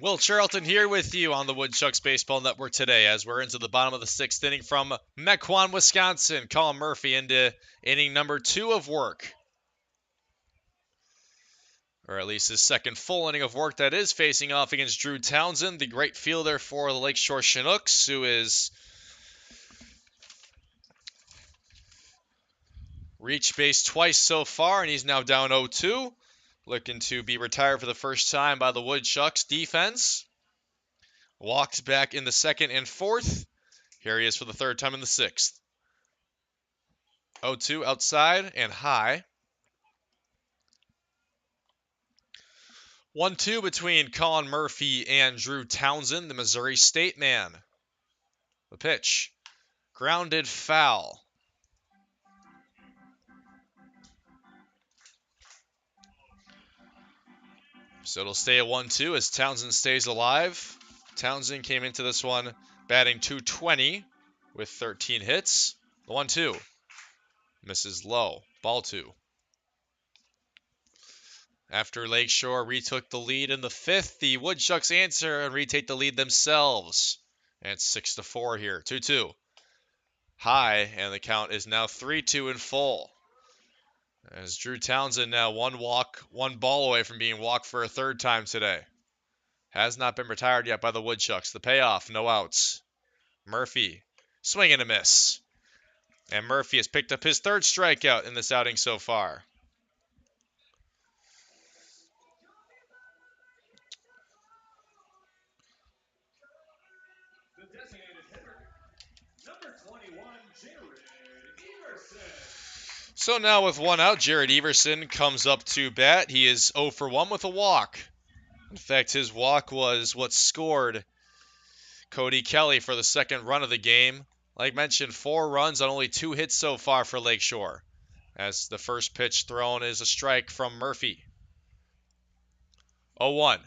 Will Charlton here with you on the Woodchucks Baseball Network today as we're into the bottom of the 6th inning from Mequon, Wisconsin. Colin Murphy into inning number 2 of work. Or at least his second full inning of work that is, facing off against Drew Townsend, the great fielder for the Lakeshore Chinooks, who is reached base twice so far, and he's now down 0-2. Looking to be retired for the first time by the Woodchucks defense. Walked back in the 2nd and 4th. Here he is for the 3rd time in the 6th. 0-2 outside and high. 1-2 between Colin Murphy and Drew Townsend, the Missouri State man. The pitch. Grounded foul. So it'll stay at 1-2 as Townsend stays alive. Townsend came into this one batting .220 with 13 hits. The 1-2 misses low. Ball 2. After Lakeshore retook the lead in the 5th, the Woodchucks answer and retake the lead themselves. And it's 6-4 here. 2-2. High, and the count is now 3-2 in full. As Drew Townsend now one ball away from being walked for a 3rd time today. Has not been retired yet by the Woodchucks. The payoff, no outs. Murphy, swing and a miss. And Murphy has picked up his 3rd strikeout in this outing so far. The designated hitter, number 21, Jared Everson. So now with 1 out, Jared Everson comes up to bat. He is 0 for 1 with a walk. In fact, his walk was what scored Cody Kelly for the 2nd run of the game. Like mentioned, 4 runs on only 2 hits so far for Lakeshore. As the first pitch thrown is a strike from Murphy. 0-1.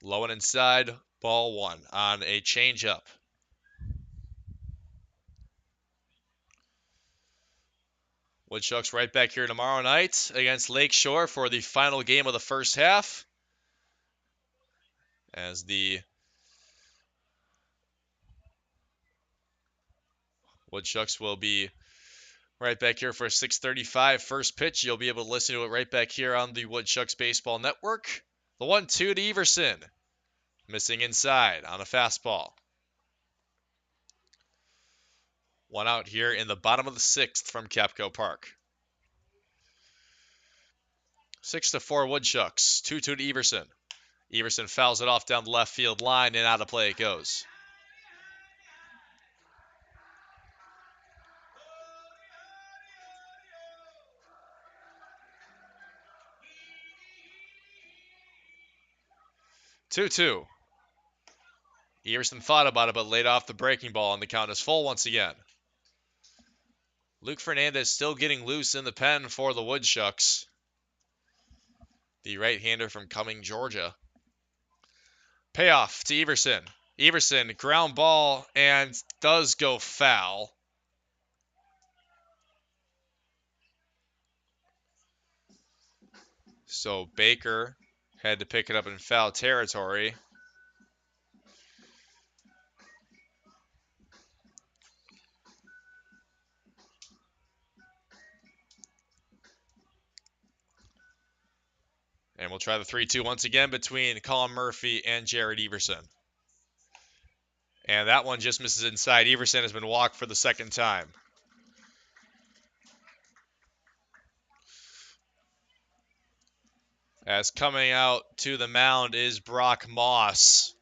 Low and inside, ball 1 on a changeup. Woodchucks right back here tomorrow night against Lakeshore for the final game of the first half. As the Woodchucks will be right back here for a 6:35 first pitch. You'll be able to listen to it right back here on the Woodchucks Baseball Network. The 1-2 to Everson. Missing inside on a fastball. One out here in the bottom of the 6th from Kapco Park. 6-4 Woodchucks. 2-2 to Everson. Everson fouls it off down the left field line, and out of play it goes. Two. Everson thought about it, but laid off the breaking ball, and the count is full once again. Luke Fernandez still getting loose in the pen for the Woodchucks. The right-hander from Cumming, Georgia. Payoff to Everson. Everson, ground ball, and does go foul. So Baker had to pick it up in foul territory. And we'll try the 3-2 once again between Colin Murphy and Jared Everson. And that one just misses inside. Everson has been walked for the second time. As coming out to the mound is Brock Moss.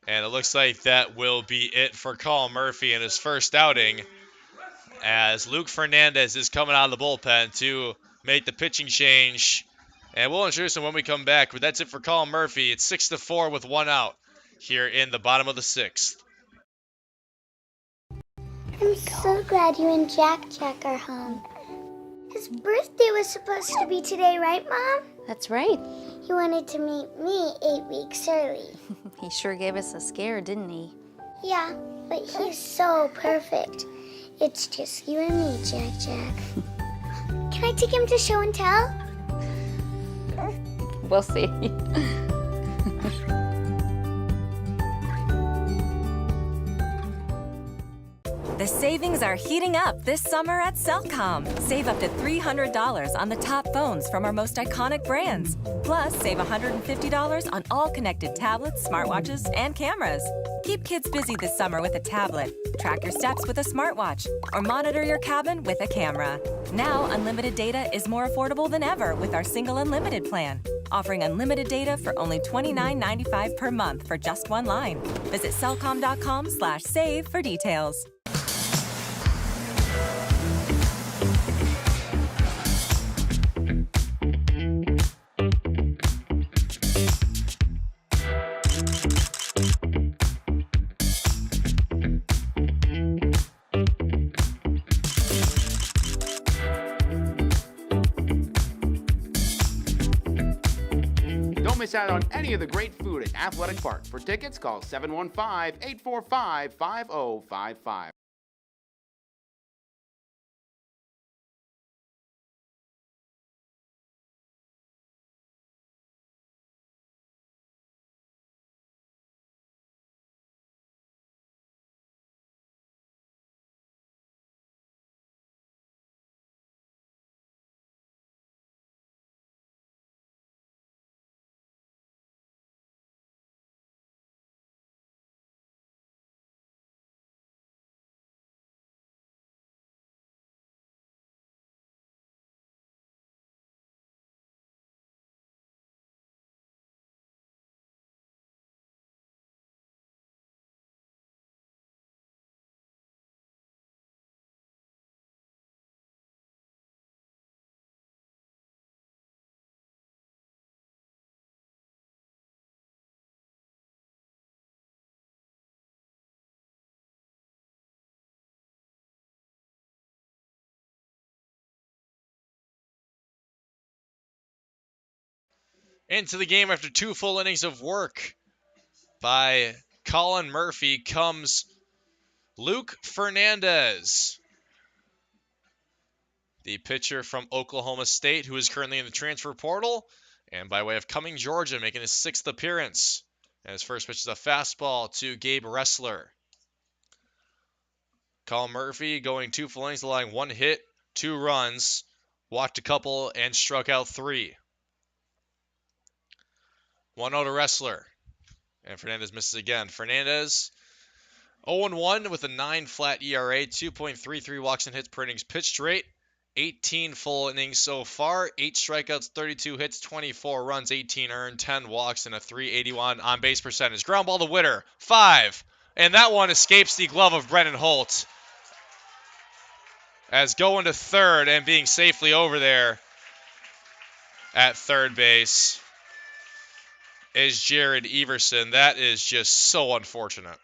And it looks like that will be it for Colin Murphy in his first outing, as Luke Fernandez is coming out of the bullpen to make the pitching change. And we'll introduce him when we come back. But that's it for Colin Murphy. It's 6-4 with one out here in the bottom of the 6th. I'm so glad you and Jack are home. His birthday was supposed to be today, right, Mom? That's right. He wanted to meet me 8 weeks early. He sure gave us a scare, didn't he? Yeah, but he's so perfect. It's just you and me, Jack. Can I take him to show and tell? We'll see. The savings are heating up this summer at Cellcom. Save up to $300 on the top phones from our most iconic brands. Plus, save $150 on all connected tablets, smartwatches, and cameras. Keep kids busy this summer with a tablet. Track your steps with a smartwatch, or monitor your cabin with a camera. Now, unlimited data is more affordable than ever with our single unlimited plan. Offering unlimited data for only $29.95 per month for just one line. Visit cellcom.com/save for details. Don't miss out on any of the great food at Athletic Park. For tickets, call 715-845-5055. Into the game after 2 full innings of work by Colin Murphy comes Luke Fernandez, the pitcher from Oklahoma State, who is currently in the transfer portal, and by way of Cumming, Georgia, making his 6th appearance. And his first pitch is a fastball to Gabe Ressler. Colin Murphy going 2 full innings, allowing 1 hit, 2 runs, walked a couple, and struck out 3. 1-0 to Wrestler. And Fernandez misses again. Fernandez 0-1 with a 9 flat ERA, 2.33 walks and hits per innings pitched rate, 18 full innings so far, 8 strikeouts, 32 hits, 24 runs, 18 earned, 10 walks, and a 381 on base percentage. Ground ball to Witter, 5. And that one escapes the glove of Brennan Holt. As going to third and being safely over there at third base is Jared Everson. That is just so unfortunate.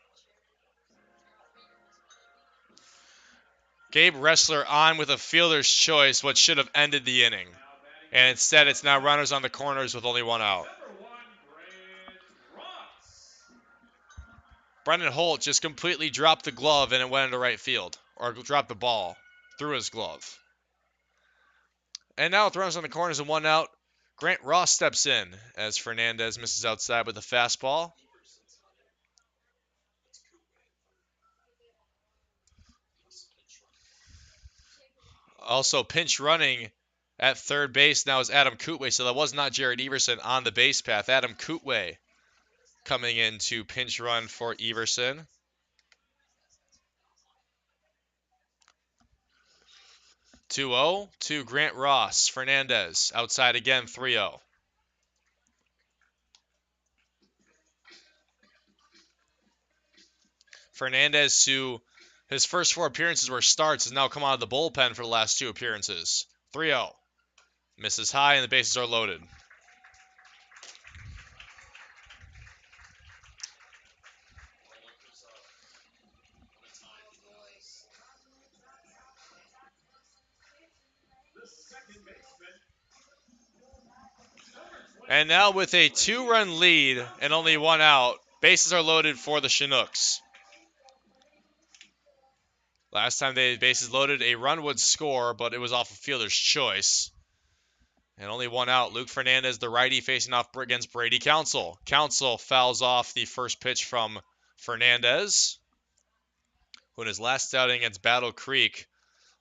Gabe Wrestler on with a fielder's choice, what should have ended the inning. And instead, it's now runners on the corners with only 1 out. Brendan Holt just completely dropped the glove and it went into right field. Or dropped the ball through his glove. And now with runners on the corners and 1 out, Grant Ross steps in as Fernandez misses outside with a fastball. Also pinch running at third base now is Adam Kootway, so that was not Jared Everson on the base path. Adam Kootway coming in to pinch run for Everson. 2-0 to Grant Ross. Fernandez outside again, 3-0. Fernandez, who his first 4 appearances were starts, has now come out of the bullpen for the last 2 appearances. 3-0. Misses high and the bases are loaded. And now with a 2-run lead and only 1 out, bases are loaded for the Chinooks. Last time they had bases loaded, a run would score, but it was off a fielder's choice. And only 1 out. Luke Fernandez, the righty, facing off against Brady Council. Council fouls off the first pitch from Fernandez, who in his last outing against Battle Creek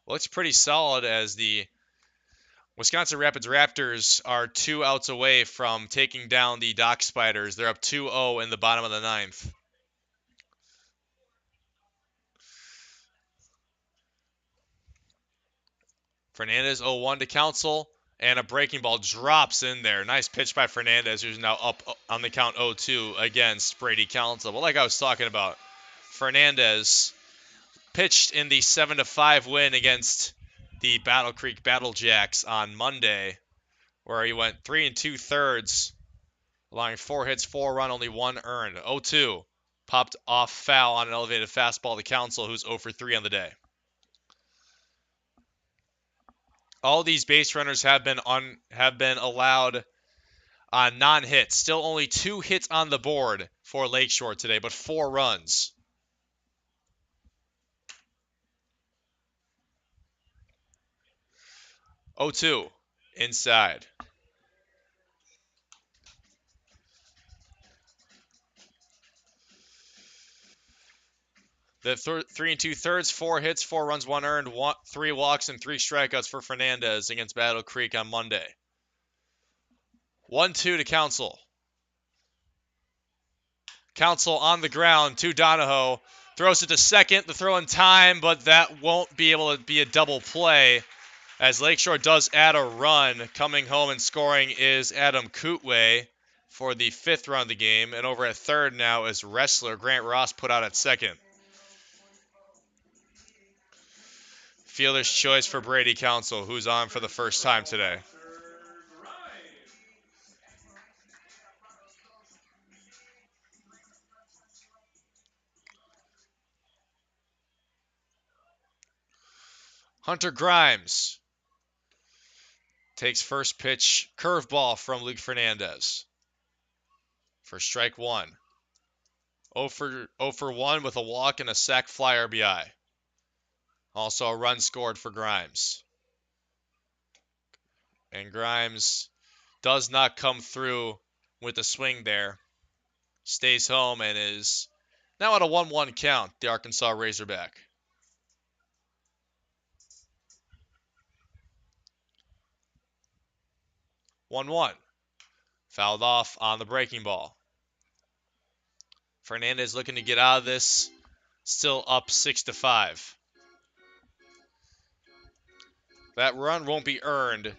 looks pretty solid as the Wisconsin Rapids Raptors are 2 outs away from taking down the Dock Spiders. They're up 2-0 in the bottom of the 9th. Fernandez 0-1 to Council, and a breaking ball drops in there. Nice pitch by Fernandez, who's now up on the count 0-2 against Brady Council. But like I was talking about, Fernandez pitched in the 7-5 win against the Battle Creek Battle Jacks on Monday, where he went 3 2/3, allowing 4 hits, 4 run, only 1 earned. 0-2, popped off foul on an elevated fastball to Council, who's 0 for 3 on the day. All these base runners have been allowed on non-hits. Still only 2 hits on the board for Lakeshore today, but 4 runs. Oh-2 inside. The 3 2/3, 4 hits, 4 runs, 1 earned, 3 walks, and 3 strikeouts for Fernandez against Battle Creek on Monday. 1-2 to Council. Council on the ground to Donahoe. Throws it to second. The throw in time, but that won't be able to be a double play, as Lakeshore does add a run. Coming home and scoring is Adam Kootway for the 5th run of the game. And over at third now is Wrestler. Grant Ross put out at second. Fielder's choice for Brady Council, who's on for the first time today. Hunter Grimes takes first pitch, curveball from Luke Fernandez for strike 1. 0 for 1 with a walk and a sac fly RBI. Also a run scored for Grimes. And Grimes does not come through with the swing there. Stays home and is now at a 1-1 count, the Arkansas Razorback. 1-1. Fouled off on the breaking ball. Fernandez looking to get out of this. Still up 6-5. That run won't be earned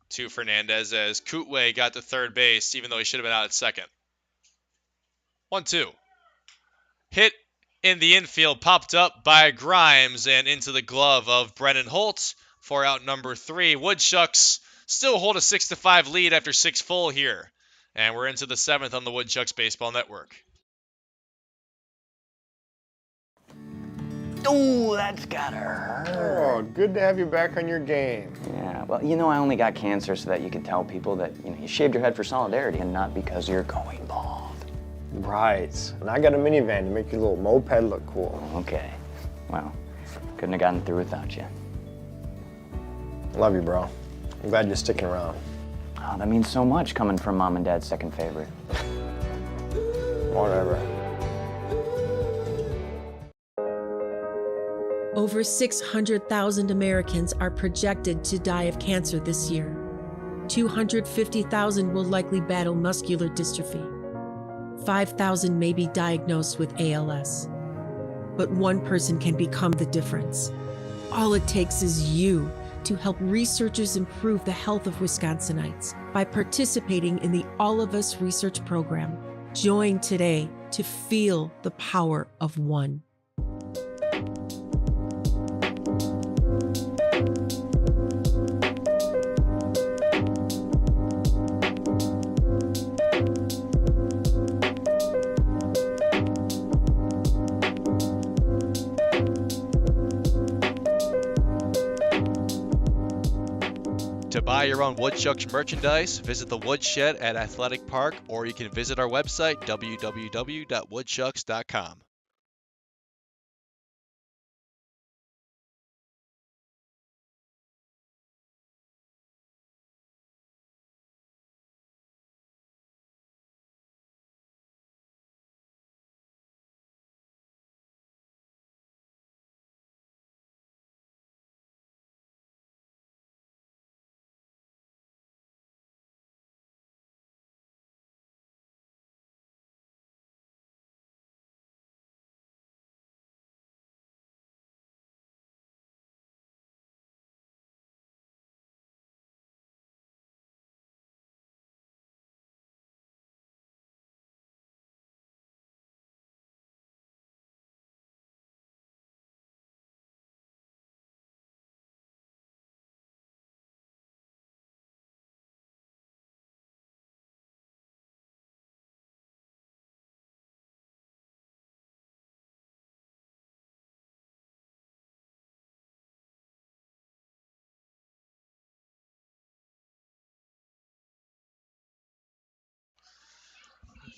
to Fernandez as Kootway got to third base, even though he should have been out at second. 1-2. Hit in the infield, popped up by Grimes and into the glove of Brennan Holt for out number 3. Woodchucks still hold a 6-5 lead after 6 full here. And we're into the 7th on the Woodchucks Baseball Network. Ooh, that's gotta hurt. Oh, good to have you back on your game. Yeah, well, I only got cancer so that you could tell people that, you shaved your head for solidarity and not because you're going bald. Right. And I got a minivan to make your little moped look cool. Okay. Well, couldn't have gotten through without you. Love you, bro. I'm glad you're sticking around. Oh, that means so much coming from Mom and Dad's second favorite. Whatever. Over 600,000 Americans are projected to die of cancer this year. 250,000 will likely battle muscular dystrophy. 5,000 may be diagnosed with ALS. But one person can become the difference. All it takes is you to help researchers improve the health of Wisconsinites by participating in the All of Us research program. Join today to feel the power of one. To buy your own Woodchucks merchandise, visit the Woodshed at Athletic Park, or you can visit our website, www.woodchucks.com.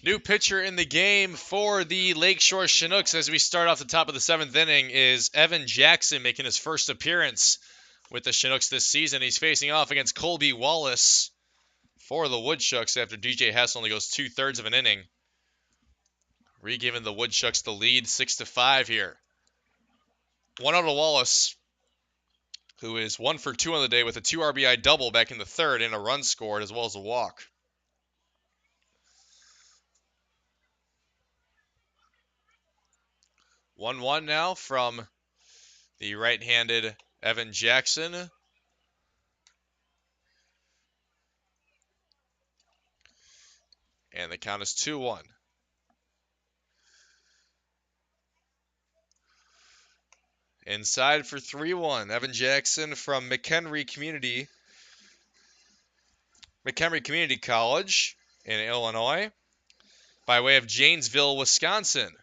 New pitcher in the game for the Lakeshore Chinooks as we start off the top of the 7th inning is Evan Jackson making his first appearance with the Chinooks this season. He's facing off against Colby Wallace for the Woodchucks after DJ Hess only goes 2/3 of an inning. Re-giving the Woodchucks the lead 6-5 here. 1 out to Wallace, who is 1 for 2 on the day with a 2 RBI double back in the 3rd and a run scored as well as a walk. 1-1 now from the right-handed Evan Jackson. And the count is 2-1. Inside for 3-1, Evan Jackson from McHenry Community College in Illinois by way of Janesville, Wisconsin.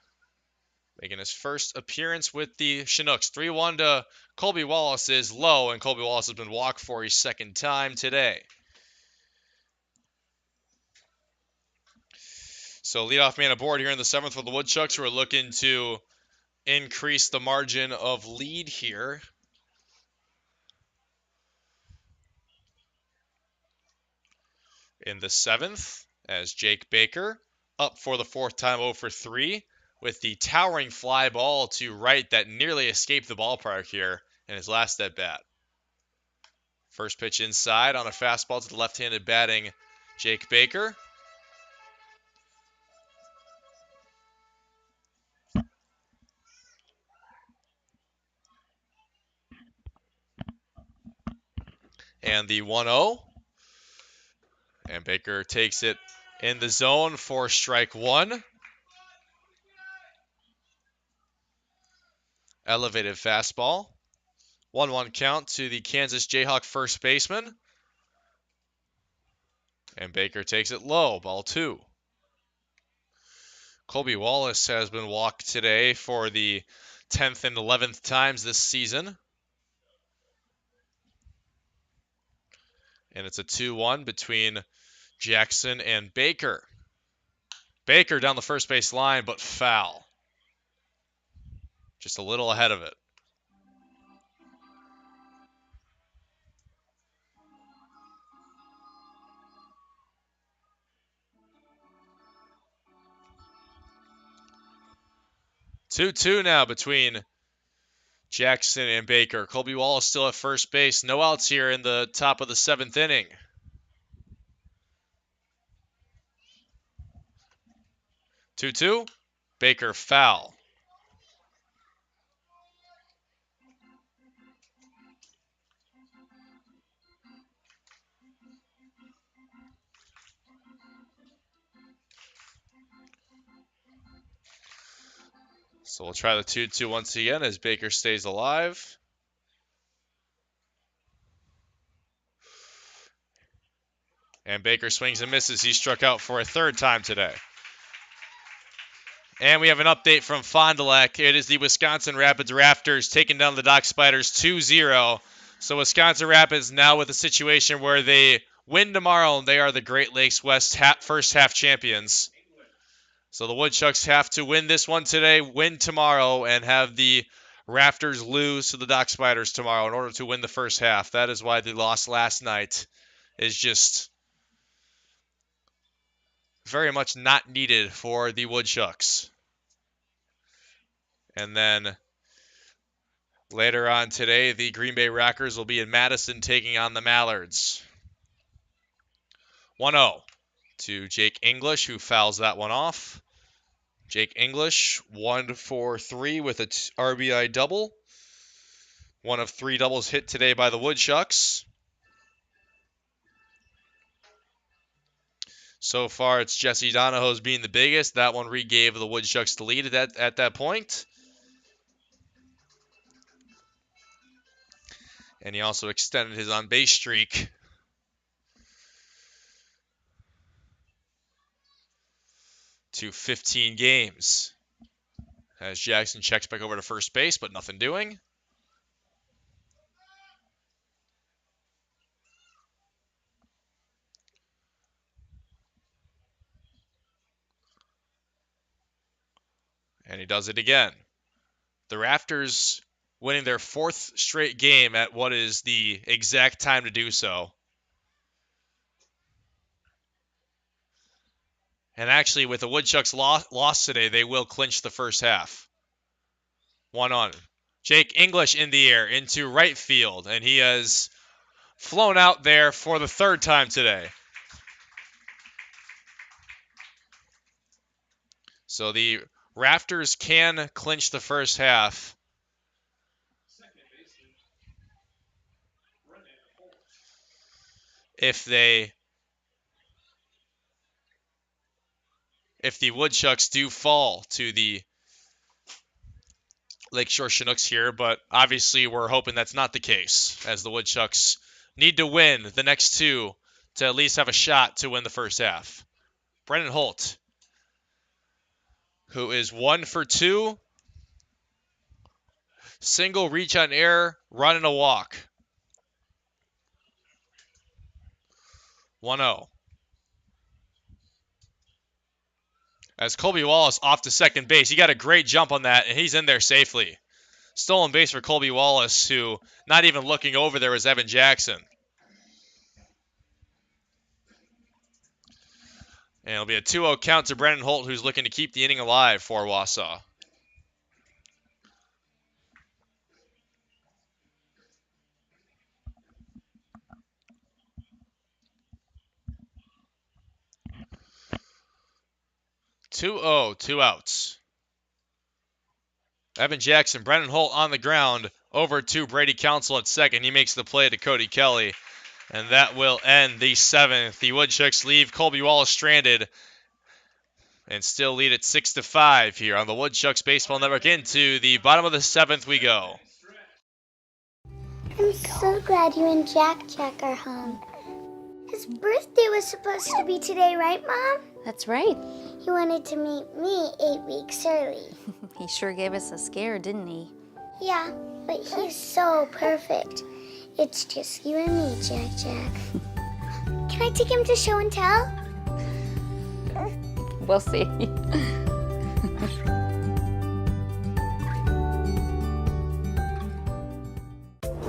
Making his first appearance with the Chinooks. 3-1 to Colby Wallace is low, and Colby Wallace has been walked for his second time today. So leadoff man aboard here in the 7th for the Woodchucks, who are looking to increase the margin of lead here. In the 7th, as Jake Baker up for the 4th time 0 for 3. With the towering fly ball to right that nearly escaped the ballpark here in his last at bat. First pitch inside on a fastball to the left-handed batting Jake Baker. And the 1-0. And Baker takes it in the zone for strike one. Elevated fastball. 1-1 count to the Kansas Jayhawk first baseman. And Baker takes it low, ball two. Colby Wallace has been walked today for the 10th and 11th times this season. And it's a 2-1 between Jackson and Baker. Baker down the first base line, but foul. Just a little ahead of it. Two now between Jackson and Baker. Colby Wallace still at first base. No outs here in the top of the 7th inning. 2-2. Baker foul. So we'll try the 2-2 once again as Baker stays alive. And Baker swings and misses. He struck out for a third time today. And we have an update from Fond du Lac. It is the Wisconsin Rapids Rafters taking down the Dock Spiders 2-0. So Wisconsin Rapids now with a situation where they win tomorrow and they are the Great Lakes West first half champions. So the Woodchucks have to win this one today, win tomorrow, and have the Rafters lose to the Dock Spiders tomorrow in order to win the first half. That is why the loss last night is just very much not needed for the Woodchucks. And then later on today, the Green Bay Rockers will be in Madison taking on the Mallards. 1-0 to Jake English, who fouls that one off. Jake English, 1 for 3 with an RBI double. One of 3 doubles hit today by the Woodchucks. So far, it's Jesse Donahoe's being the biggest. That one regave the Woodchucks the lead at that point. And he also extended his on-base streak to 15 games. As Jackson checks back over to first base, but nothing doing. And he does it again. The Rafters winning their 4th straight game at what is the exact time to do so. And actually, with the Woodchucks loss today, they will clinch the first half. 1-on. Jake English in the air into right field, and he has flown out there for the 3rd time today. So the Rafters can clinch the first half. If the Woodchucks do fall to the Lakeshore Chinooks here, but obviously we're hoping that's not the case, as the Woodchucks need to win the next 2 to at least have a shot to win the first half. Brennan Holt, who is 1 for 2, single, reach on air, run and a walk. 1-0. As Colby Wallace off to second base. He got a great jump on that, and he's in there safely. Stolen base for Colby Wallace, who not even looking over there was Evan Jackson. And it'll be a 2-0 count to Brennan Holt, who's looking to keep the inning alive for Wausau. 2-0, 2 outs. Evan Jackson, Brennan Holt on the ground, over to Brady Council at second. He makes the play to Cody Kelly, and that will end the 7th. The Woodchucks leave Colby Wallace stranded and still lead at 6-5 here on the Woodchucks Baseball Network. Into the bottom of the 7th we go. I'm so glad you and Jack are home. His birthday was supposed to be today, right, Mom? That's right. He wanted to meet me 8 weeks early. He sure gave us a scare, didn't he? Yeah, but he's so perfect. It's just you and me, Jack. Can I take him to show and tell? We'll see.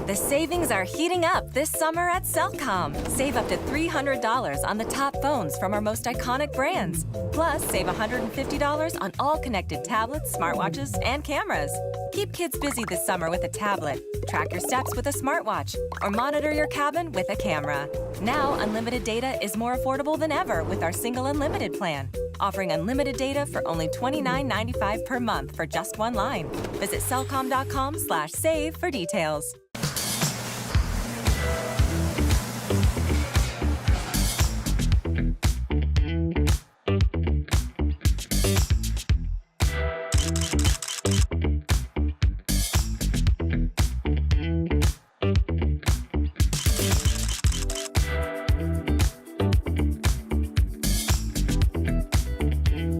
The savings are heating up this summer at Cellcom. Save up to $300 on the top phones from our most iconic brands. Plus, save $150 on all connected tablets, smartwatches, and cameras. Keep kids busy this summer with a tablet, track your steps with a smartwatch, or monitor your cabin with a camera. Now, unlimited data is more affordable than ever with our single unlimited plan, offering unlimited data for only $29.95 per month for just one line. Visit cellcom.com/save for details.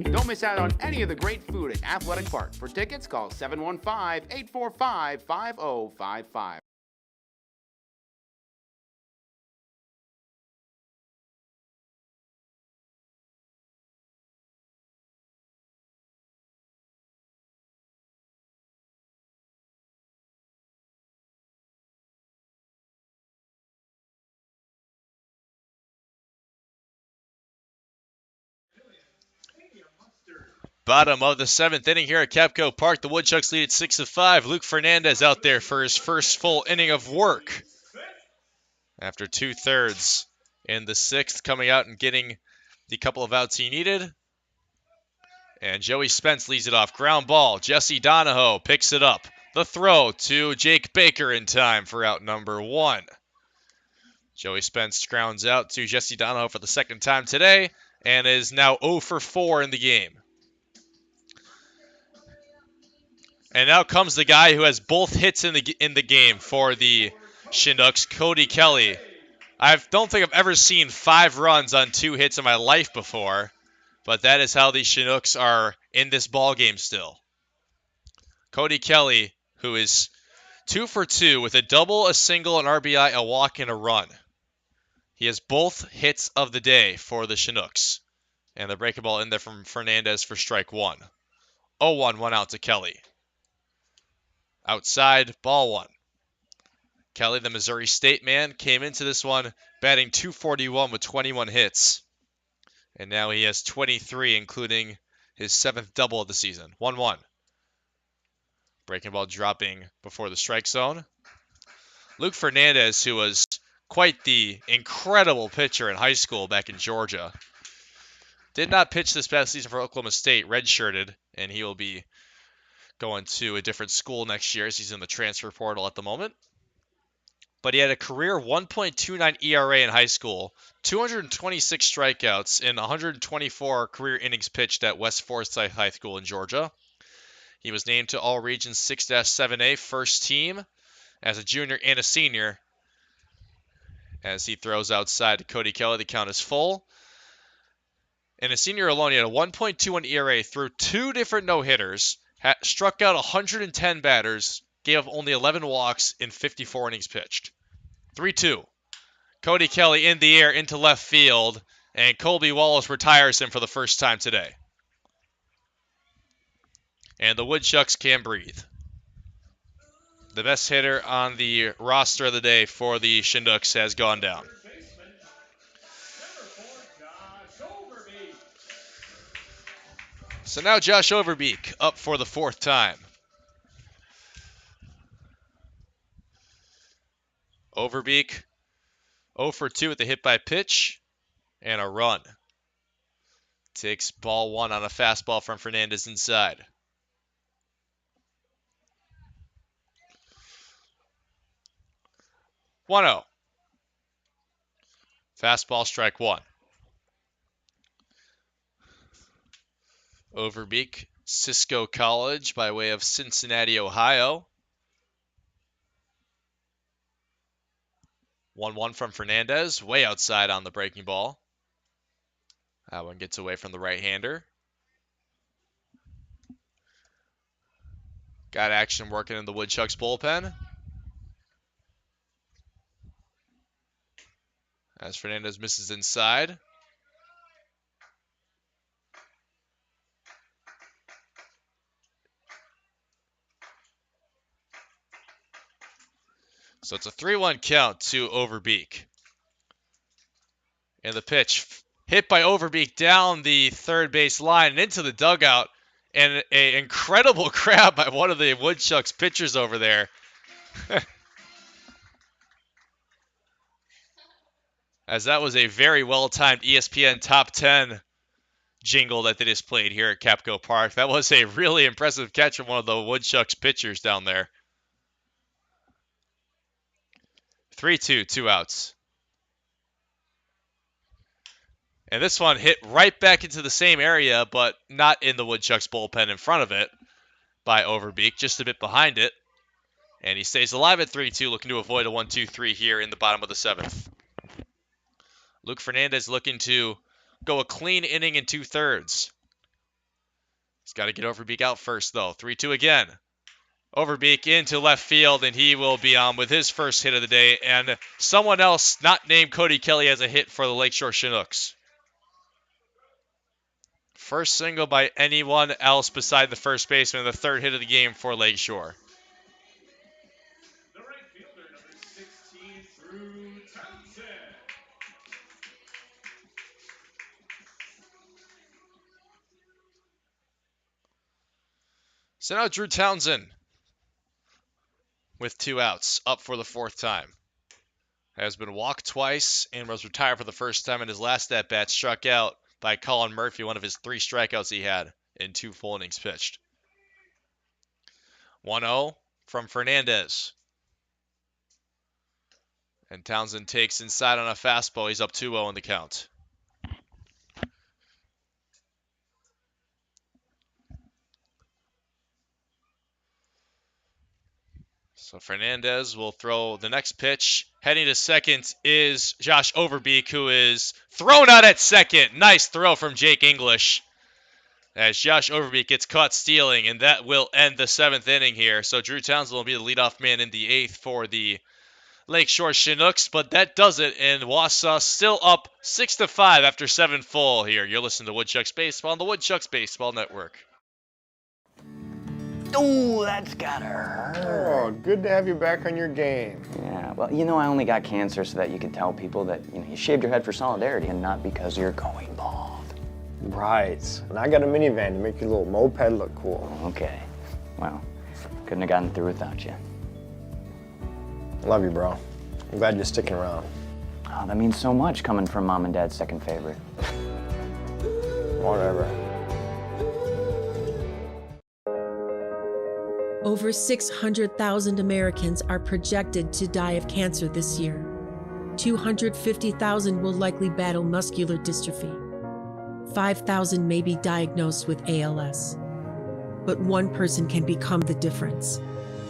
Don't miss out on any of the great food at Athletic Park. For tickets, call 715-845-5055. Bottom of the 7th inning here at Kapco Park. The Woodchucks lead at 6-5. Luke Fernandez out there for his first full inning of work after 2/3 in the 6th, coming out and getting the couple of outs he needed. And Joey Spence leads it off. Ground ball. Jesse Donahoe picks it up. The throw to Jake Baker in time for out number 1. Joey Spence grounds out to Jesse Donahoe for the second time today and is now 0 for 4 in the game. And now comes the guy who has both hits in the game for the Chinooks, Cody Kelly. I don't think I've ever seen 5 runs on 2 hits in my life before, but that is how the Chinooks are in this ball game still. Cody Kelly, who is 2 for 2 with a double, a single, an RBI, a walk, and a run. He has both hits of the day for the Chinooks. And the breaking ball in there from Fernandez for strike 1. 0-1, 1 out to Kelly. Outside, ball 1. Kelly, the Missouri State man, came into this one batting .241 with 21 hits. And now he has 23, including his 7th double of the season. 1-1. Breaking ball dropping before the strike zone. Luke Fernandez, who was quite the incredible pitcher in high school back in Georgia, did not pitch this past season for Oklahoma State, redshirted, and he will be going to a different school next year as he's in the transfer portal at the moment. But he had a career 1.29 ERA in high school, 226 strikeouts, and 124 career innings pitched at West Forsyth High School in Georgia. He was named to All Regions 6-7A first team as a junior and a senior. As he throws outside to Cody Kelly, the count is full. In a senior alone, he had a 1.21 ERA through 2 different no-hitters, struck out 110 batters, gave up only 11 walks in 54 innings pitched. 3-2. Cody Kelly in the air into left field, and Colby Wallace retires him for the first time today. And the Woodchucks can breathe. The best hitter on the roster of the day for the Chinooks has gone down. So now Josh Overbeek up for the 4th time. Overbeek 0 for 2 with a hit by pitch and a run. Takes ball one on a fastball from Fernandez inside. 1-0. Fastball, strike one. Overbeek, Cisco College by way of Cincinnati, Ohio. 1-1 from Fernandez, way outside on the breaking ball. That one gets away from the right-hander. Got action working in the Woodchucks bullpen. As Fernandez misses inside. So it's a 3-1 count to Overbeek. And the pitch hit by Overbeek down the third base line and into the dugout. And an incredible grab by one of the Woodchucks pitchers over there. As that was a very well-timed ESPN Top 10 jingle that they just played here at Kapco Park. That was a really impressive catch from one of the Woodchucks pitchers down there. 3-2, 2 outs. And this one hit right back into the same area, but not in the Woodchucks bullpen in front of it by Overbeek, just a bit behind it. And he stays alive at 3-2, looking to avoid a 1-2-3 here in the bottom of the seventh. Luke Fernandez looking to go a clean inning in 2/3. He's got to get Overbeek out first, though. 3-2 again. Overbeek into left field, and he will be on with his first hit of the day. And someone else not named Cody Kelly has a hit for the Lakeshore Chinooks. First single by anyone else beside the first baseman, the third hit of the game for Lakeshore. The right fielder, number 16, Drew Townsend. So now Drew Townsend with 2 outs, up for the 4th time. Has been walked twice and was retired for the first time in his last at-bat, struck out by Colin Murphy, one of his 3 strikeouts he had in 2 full innings pitched. 1-0 from Fernandez. And Townsend takes inside on a fastball. He's up 2-0 in the count. So Fernandez will throw the next pitch. Heading to second is Josh Overbeek, who is thrown out at second. Nice throw from Jake English. As Josh Overbeek gets caught stealing, and that will end the 7th inning here. So Drew Townsend will be the leadoff man in the 8th for the Lakeshore Chinooks, but that does it, and Wausau still up 6-5 after 7 full here. You're listening to Woodchucks Baseball on the Woodchucks Baseball Network. Ooh, that's gotta hurt. Oh, good to have you back on your game. Yeah, well, I only got cancer so that you could tell people that, you shaved your head for solidarity and not because you're going bald. Right. And I got a minivan to make your little moped look cool. Okay. Well, couldn't have gotten through without you. Love you, bro. I'm glad you're sticking around. Oh, that means so much coming from Mom and Dad's second favorite. Whatever. Over 600,000 Americans are projected to die of cancer this year. 250,000 will likely battle muscular dystrophy. 5,000 may be diagnosed with ALS. But one person can become the difference.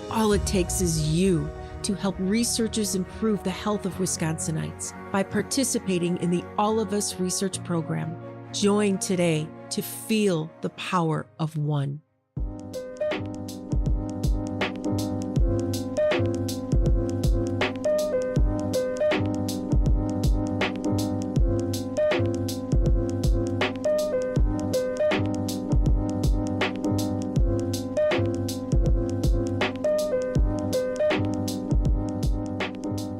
All it takes is you to help researchers improve the health of Wisconsinites by participating in the All of Us research program. Join today to feel the power of one.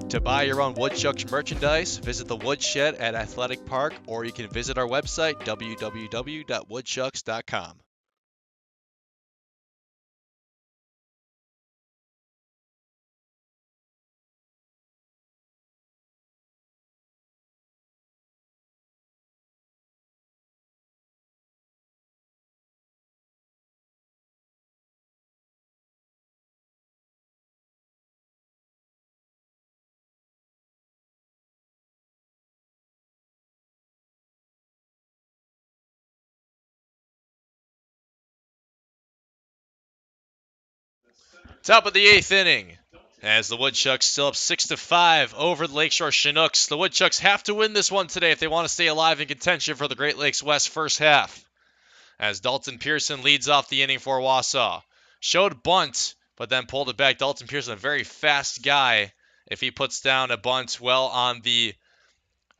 To buy your own Woodchucks merchandise, visit the Woodshed at Athletic Park, or you can visit our website, www.woodchucks.com. Top of the 8th inning. As the Woodchucks still up 6-5 over the Lakeshore Chinooks. The Woodchucks have to win this one today if they want to stay alive in contention for the Great Lakes West first half. As Dalton Pearson leads off the inning for Wausau. Showed bunt, but then pulled it back. Dalton Pearson, a very fast guy. If he puts down a bunt well on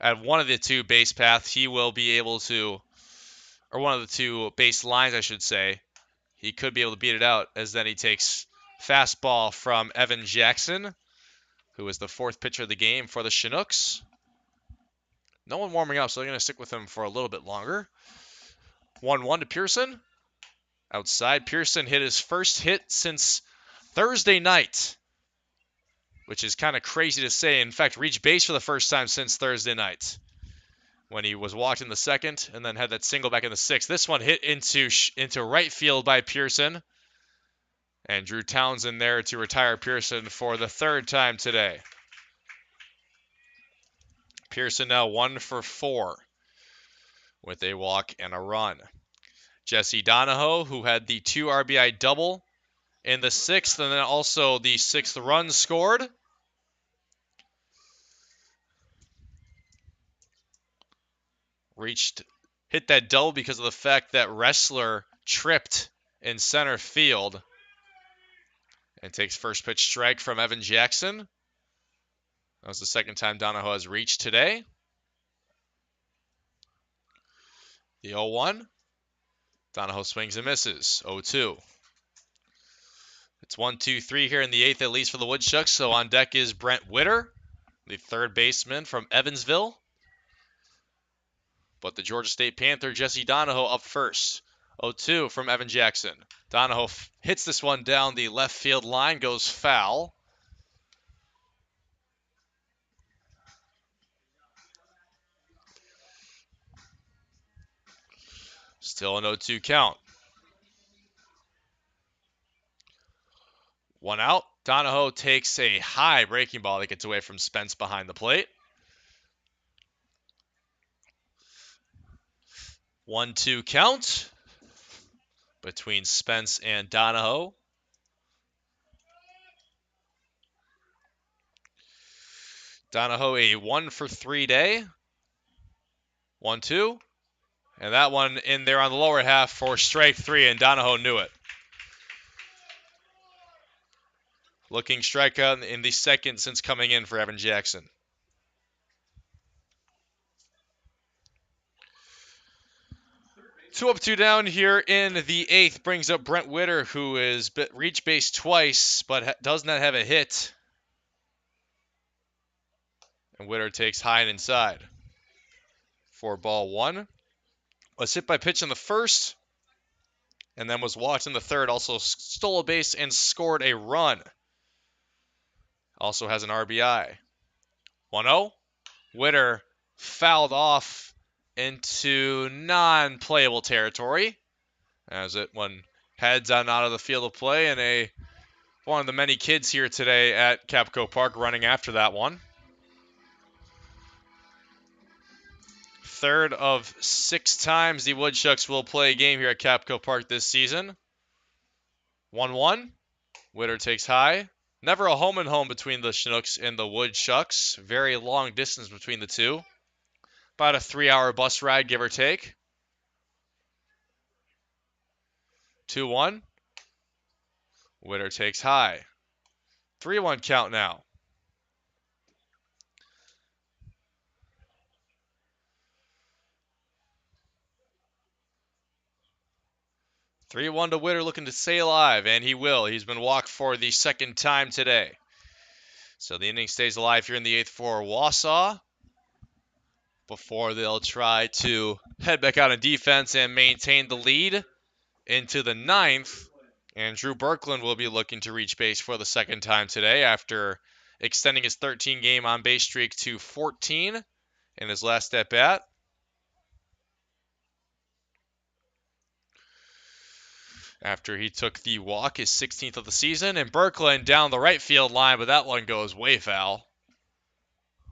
at one of the two base paths, he will be able to, or one of the two base lines, I should say, he could be able to beat it out, as then he takes fastball from Evan Jackson, who is the 4th pitcher of the game for the Chinooks. No one warming up, so they're going to stick with him for a little bit longer. 1-1 to Pearson. Outside, Pearson hit his first hit since Thursday night, which is kind of crazy to say. In fact, reached base for the first time since Thursday night, when he was walked in the 2nd and then had that single back in the 6th. This one hit into right field by Pearson. And Drew Townsend there to retire Pearson for the 3rd time today. Pearson now 1 for 4 with a walk and a run. Jesse Donahoe, who had the 2 RBI double in the 6th, and then also the 6th run scored. Hit that double because of the fact that Wrestler tripped in center field. And takes first pitch strike from Evan Jackson. That was the 2nd time Donahoe has reached today. The 0-1. Donahoe swings and misses. 0-2. It's 1-2-3 here in the 8th, at least for the Woodchucks. So on deck is Brent Witter, the 3rd baseman from Evansville. But the Georgia State Panther, Jesse Donahoe, up first. 0-2 from Evan Jackson. Donahoe hits this one down the left field line, goes foul. Still an 0-2 count. 1 out. Donahoe takes a high breaking ball that gets away from Spence behind the plate. 1-2 count between Spence and Donahoe. Donahoe a 1 for 3 day. 1-2. And that one in there on the lower half for strike 3, and Donahoe knew it. Looking strikeout in the 2nd since coming in for Evan Jackson. Two up, 2 down here in the 8th brings up Brent Witter, who has reached base twice, but does not have a hit. And Witter takes high and inside for ball 1. Was hit by pitch in the 1st, and then was walked in the 3rd. Also stole a base and scored a run. Also has an RBI. 1-0. Witter fouled off into non-playable territory, as it one heads on out of the field of play, and one of the many kids here today at Kapco Park running after that one. 3rd of 6 times the Woodchucks will play a game here at Kapco Park this season. 1-1. Witter takes high. Never a home and home between the Chinooks and the Woodchucks. Very long distance between the two. About a 3-hour bus ride, give or take. 2-1. Witter takes high. 3-1 count now. Three-one to Witter, looking to stay alive, and he will. He's been walked for the 2nd time today. So the inning stays alive here in the 8th for Wausau, before they'll try to head back out on defense and maintain the lead into the 9th. And Drew Berkland will be looking to reach base for the 2nd time today after extending his 13-game on-base streak to 14 in his last at-bat. After he took the walk, his 16th of the season, and Berkland down the right field line, but that one goes way foul.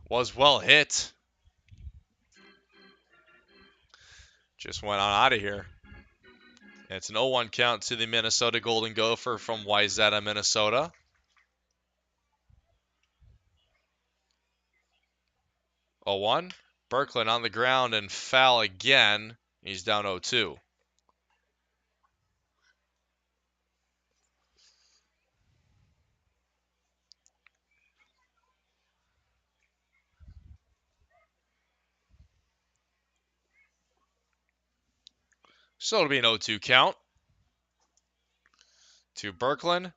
Was well hit. Just went on out of here. It's an 0-1 count to the Minnesota Golden Gopher from Wayzata, Minnesota. Oh, 1. Berkland on the ground and foul again. He's down 0-2. So it'll be an 0-2 count to Berkland.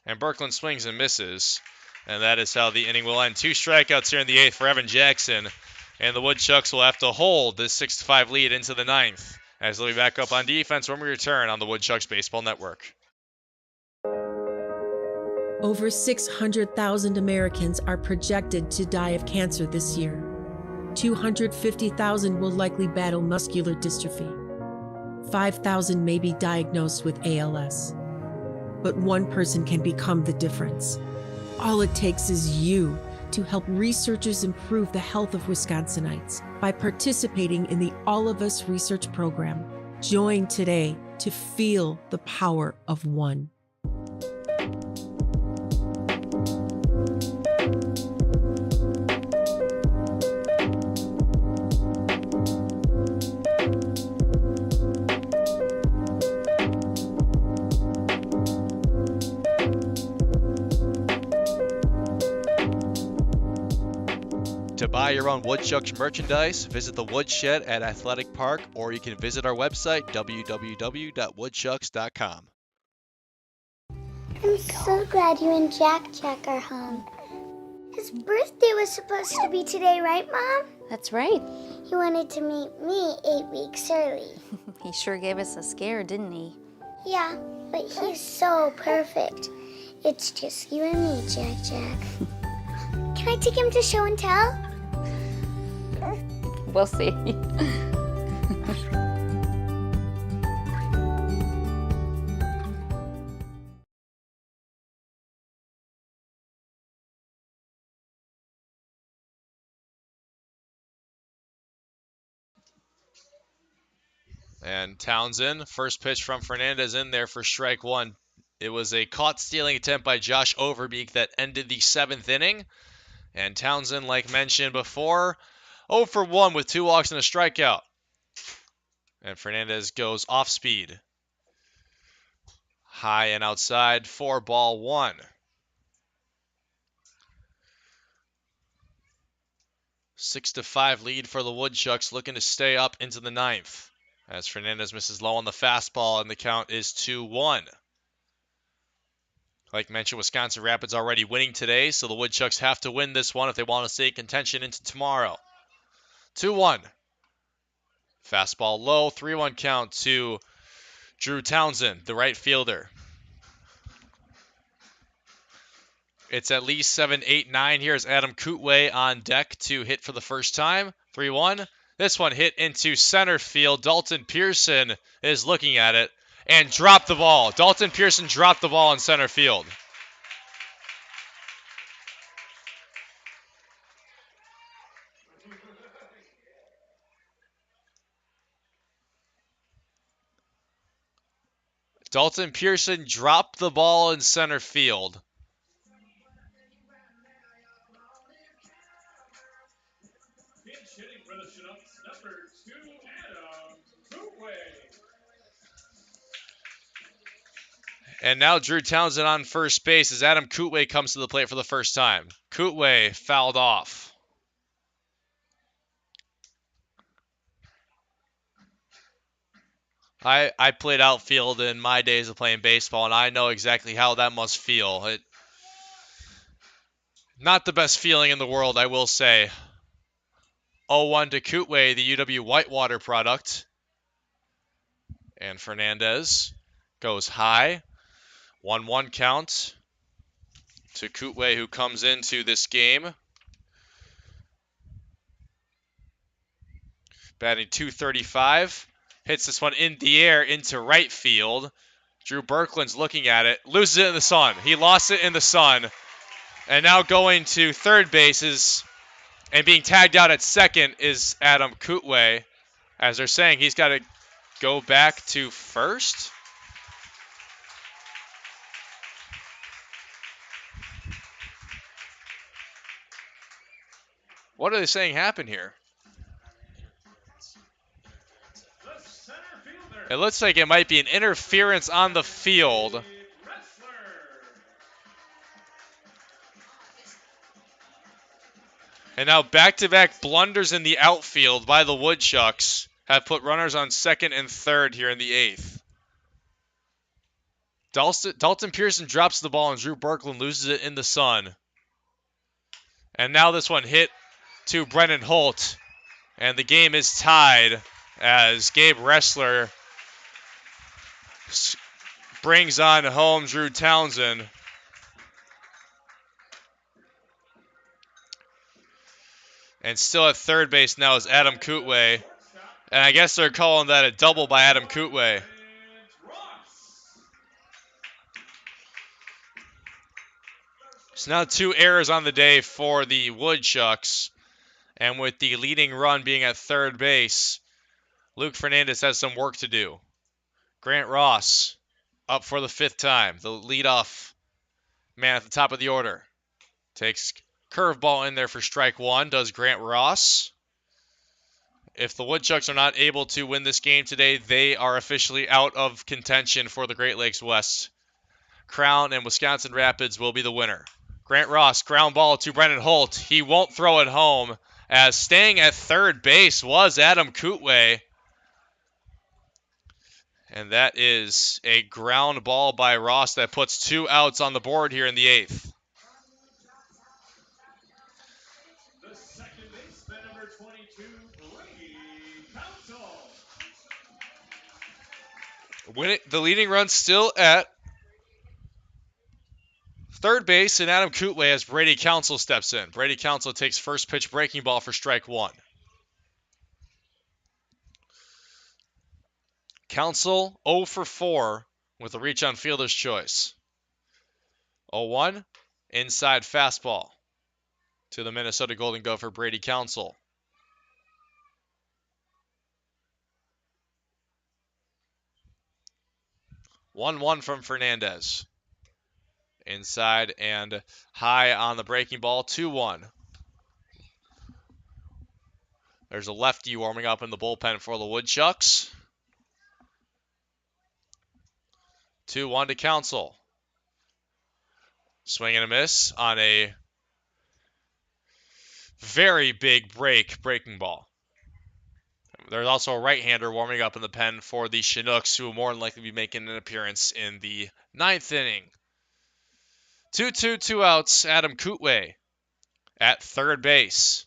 And Berkland swings and misses. And that is how the inning will end. 2 strikeouts here in the 8th for Evan Jackson. And the Woodchucks will have to hold this 6-5 lead into the 9th. As they'll be back up on defense when we return on the Woodchucks Baseball Network. Over 600,000 Americans are projected to die of cancer this year. 250,000 will likely battle muscular dystrophy. 5,000 may be diagnosed with ALS. But one person can become the difference. All it takes is you to help researchers improve the health of Wisconsinites by participating in the All of Us research program. Join today to feel the power of one. To buy your own Woodchucks merchandise, visit the Woodshed at Athletic Park, or you can visit our website, www.woodchucks.com. I'm so glad you and Jack are home. His birthday was supposed to be today, right, Mom? That's right. He wanted to meet me 8 weeks early. He sure gave us a scare, didn't he? Yeah, but he's so perfect. It's just you and me, Jack. Can I take him to show and tell? We'll see. And Townsend, first pitch from Fernandez in there for strike 1. It was a caught stealing attempt by Josh Overbeek that ended the 7th inning. And Townsend, like mentioned before, 0 for 1 with 2 walks and a strikeout. And Fernandez goes off speed. High and outside, 4-1. 6-5 lead for the Woodchucks, looking to stay up into the 9th. As Fernandez misses low on the fastball, and the count is 2-1. Like mentioned, Wisconsin Rapids already winning today, so the Woodchucks have to win this one if they want to stay in contention into tomorrow. 2-1. Fastball low, 3-1 count to Drew Townsend, the right fielder. It's at least 7, 8, 9. Here's Adam Kootway on deck to hit for the first time. 3-1. This one hit into center field. Dalton Pearson is looking at it and dropped the ball. Dalton Pearson dropped the ball in center field. Dalton Pearson dropped the ball in center field. Pinch hitting for the Chinooks, number 2, Adam Kootway. And now Drew Townsend on first base as Adam Kootway comes to the plate for the first time. Kootway fouled off. I played outfield in my days of playing baseball, and I know exactly how that must feel. Not the best feeling in the world, I will say. 0-1 to Kootway, the UW Whitewater product. And Fernandez goes high. 1-1 count to Kootway, who comes into this game batting .235. Hits this one in the air into right field. Drew Berkland's looking at it. Loses it in the sun. He lost it in the sun. And now going to third bases and being tagged out at second is Adam Kootway. As they're saying, he's got to go back to first. What are they saying happened here? The center fielder. It looks like it might be an interference on the field. Wrestler. And now back-to-back blunders in the outfield by the Woodchucks have put runners on second and third here in the 8th. Dalton Pearson drops the ball and Drew Berkland loses it in the sun. And now this one hit to Brennan Holt. And the game is tied as Gabe Wrestler brings on home Drew Townsend. And still at third base now is Adam Kootway. And I guess they're calling that a double by Adam Kootway. So now 2 errors on the day for the Woodchucks. And with the leading run being at third base, Luke Fernandez has some work to do. Grant Ross up for the 5th time. The leadoff man at the top of the order. Takes curveball in there for strike 1. Does Grant Ross. If the Woodchucks are not able to win this game today, they are officially out of contention for the Great Lakes West. Crown and Wisconsin Rapids will be the winner. Grant Ross, ground ball to Brennan Holt. He won't throw it home, as staying at third base was Adam Kootway. And that is a ground ball by Ross that puts 2 outs on the board here in the 8th. The second baseman, number 22, Brady Council. The leading run still at third base, and Adam Kootway as Brady Council steps in. Brady Council takes first pitch breaking ball for strike 1. Council 0 for 4 with a reach on fielder's choice. 0-1, inside fastball to the Minnesota Golden Gopher, Brady Council. One from Fernandez. Inside and high on the breaking ball, 2-1. There's a lefty warming up in the bullpen for the Woodchucks. 2-1 to Council. Swing and a miss on a very big breaking ball. There's also a right-hander warming up in the pen for the Chinooks, who will more than likely be making an appearance in the 9th inning. 2-2, 2 outs. Adam Kootway at third base.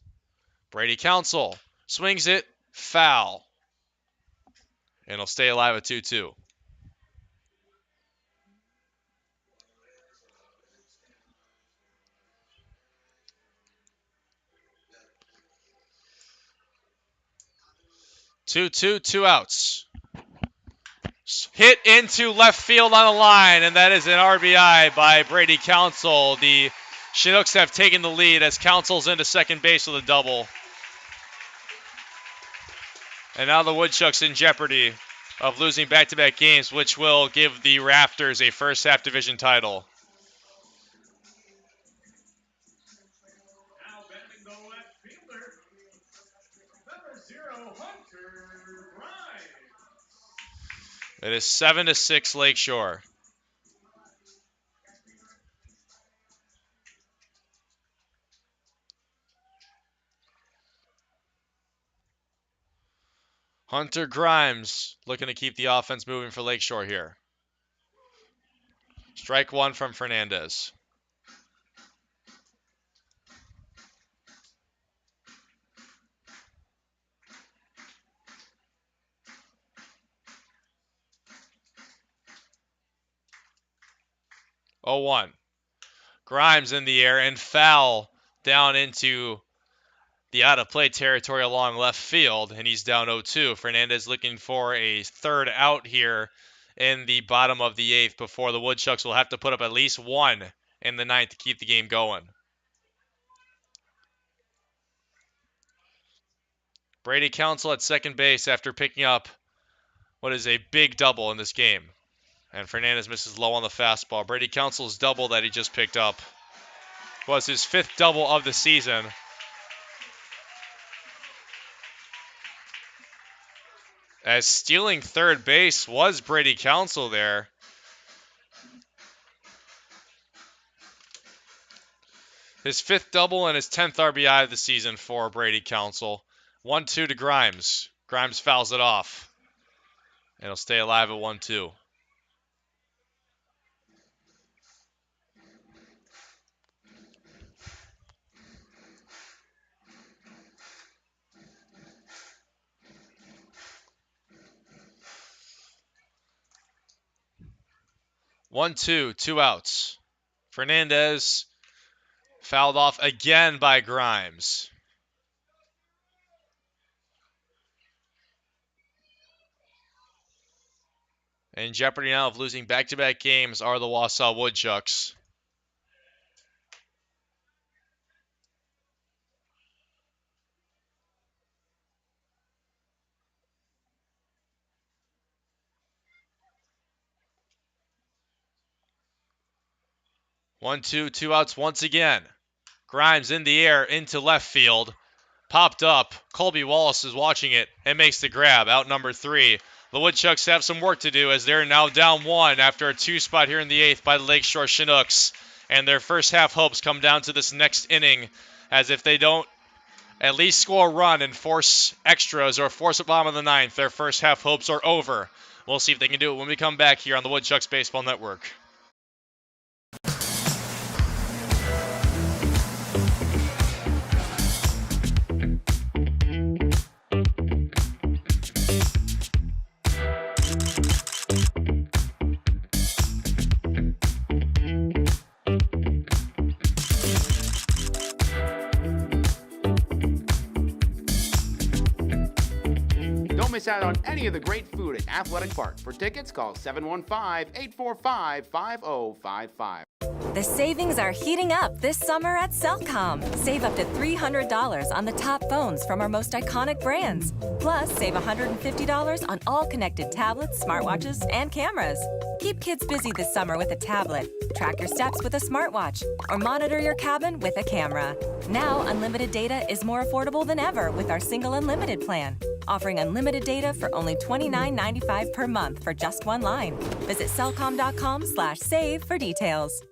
Brady Council swings it, foul. And he'll stay alive at 2-2. Two outs. Hit into left field on the line, and that is an RBI by Brady Council. The Chinooks have taken the lead as Council's into second base with a double. And now the Woodchucks in jeopardy of losing back-to-back games, which will give the Raptors a first-half division title. Now batting the left fielder, number 0, Hunter Grimes. It is 7-6 Lakeshore. Hunter Grimes looking to keep the offense moving for Lakeshore here. Strike 1 from Fernandez. Oh, 1. Grimes in the air and foul down into the out-of-play territory along left field, and he's down 0-2. Fernandez looking for a third out here in the bottom of the 8th before the Woodchucks will have to put up at least 1 in the 9th to keep the game going. Brady Council at second base after picking up what is a big double in this game. And Fernandez misses low on the fastball. Brady Council's double that he just picked up was his 5th double of the season. as stealing third base was Brady Council there. His 5th double and his 10th RBI of the season for Brady Council. 1-2 to Grimes. Grimes fouls it off. And he'll stay alive at 1-2. One, two outs. Fernandez fouled off again by Grimes. In jeopardy now of losing back-to-back games are the Wausau Woodchucks. One, two outs once again. Grimes in the air into left field. Popped up. Colby Wallace is watching it and makes the grab. Out number 3. The Woodchucks have some work to do as they're now down 1 after a 2 spot here in the 8th by the Lakeshore Chinooks. And their first half hopes come down to this next inning, as if they don't at least score a run and force extras or force a bomb in the 9th, their first half hopes are over. We'll see if they can do it when we come back here on the Woodchucks Baseball Network. Don't miss out on any of the great food at Athletic Park. For tickets, call 715-845-5055. The savings are heating up this summer at Cellcom. Save up to $300 on the top phones from our most iconic brands. Plus, save $150 on all connected tablets, smartwatches, and cameras. Keep kids busy this summer with a tablet, track your steps with a smartwatch, or monitor your cabin with a camera. Now, unlimited data is more affordable than ever with our single unlimited plan. Offering unlimited data for only $29.95 per month for just one line. Visit cellcom.com/save for details.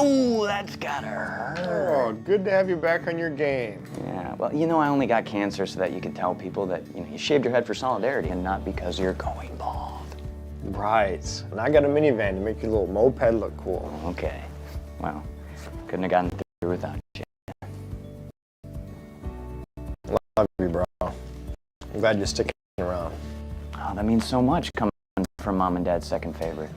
Ooh, that's gotta hurt. Oh, good to have you back on your game. Yeah, well, I only got cancer so that you could tell people that, you shaved your head for solidarity and not because you're going bald. Right. And I got a minivan to make your little moped look cool. Okay. Well, couldn't have gotten through without you. Love you, bro. I'm glad you're sticking around. Oh, that means so much coming from Mom and Dad's second favorite.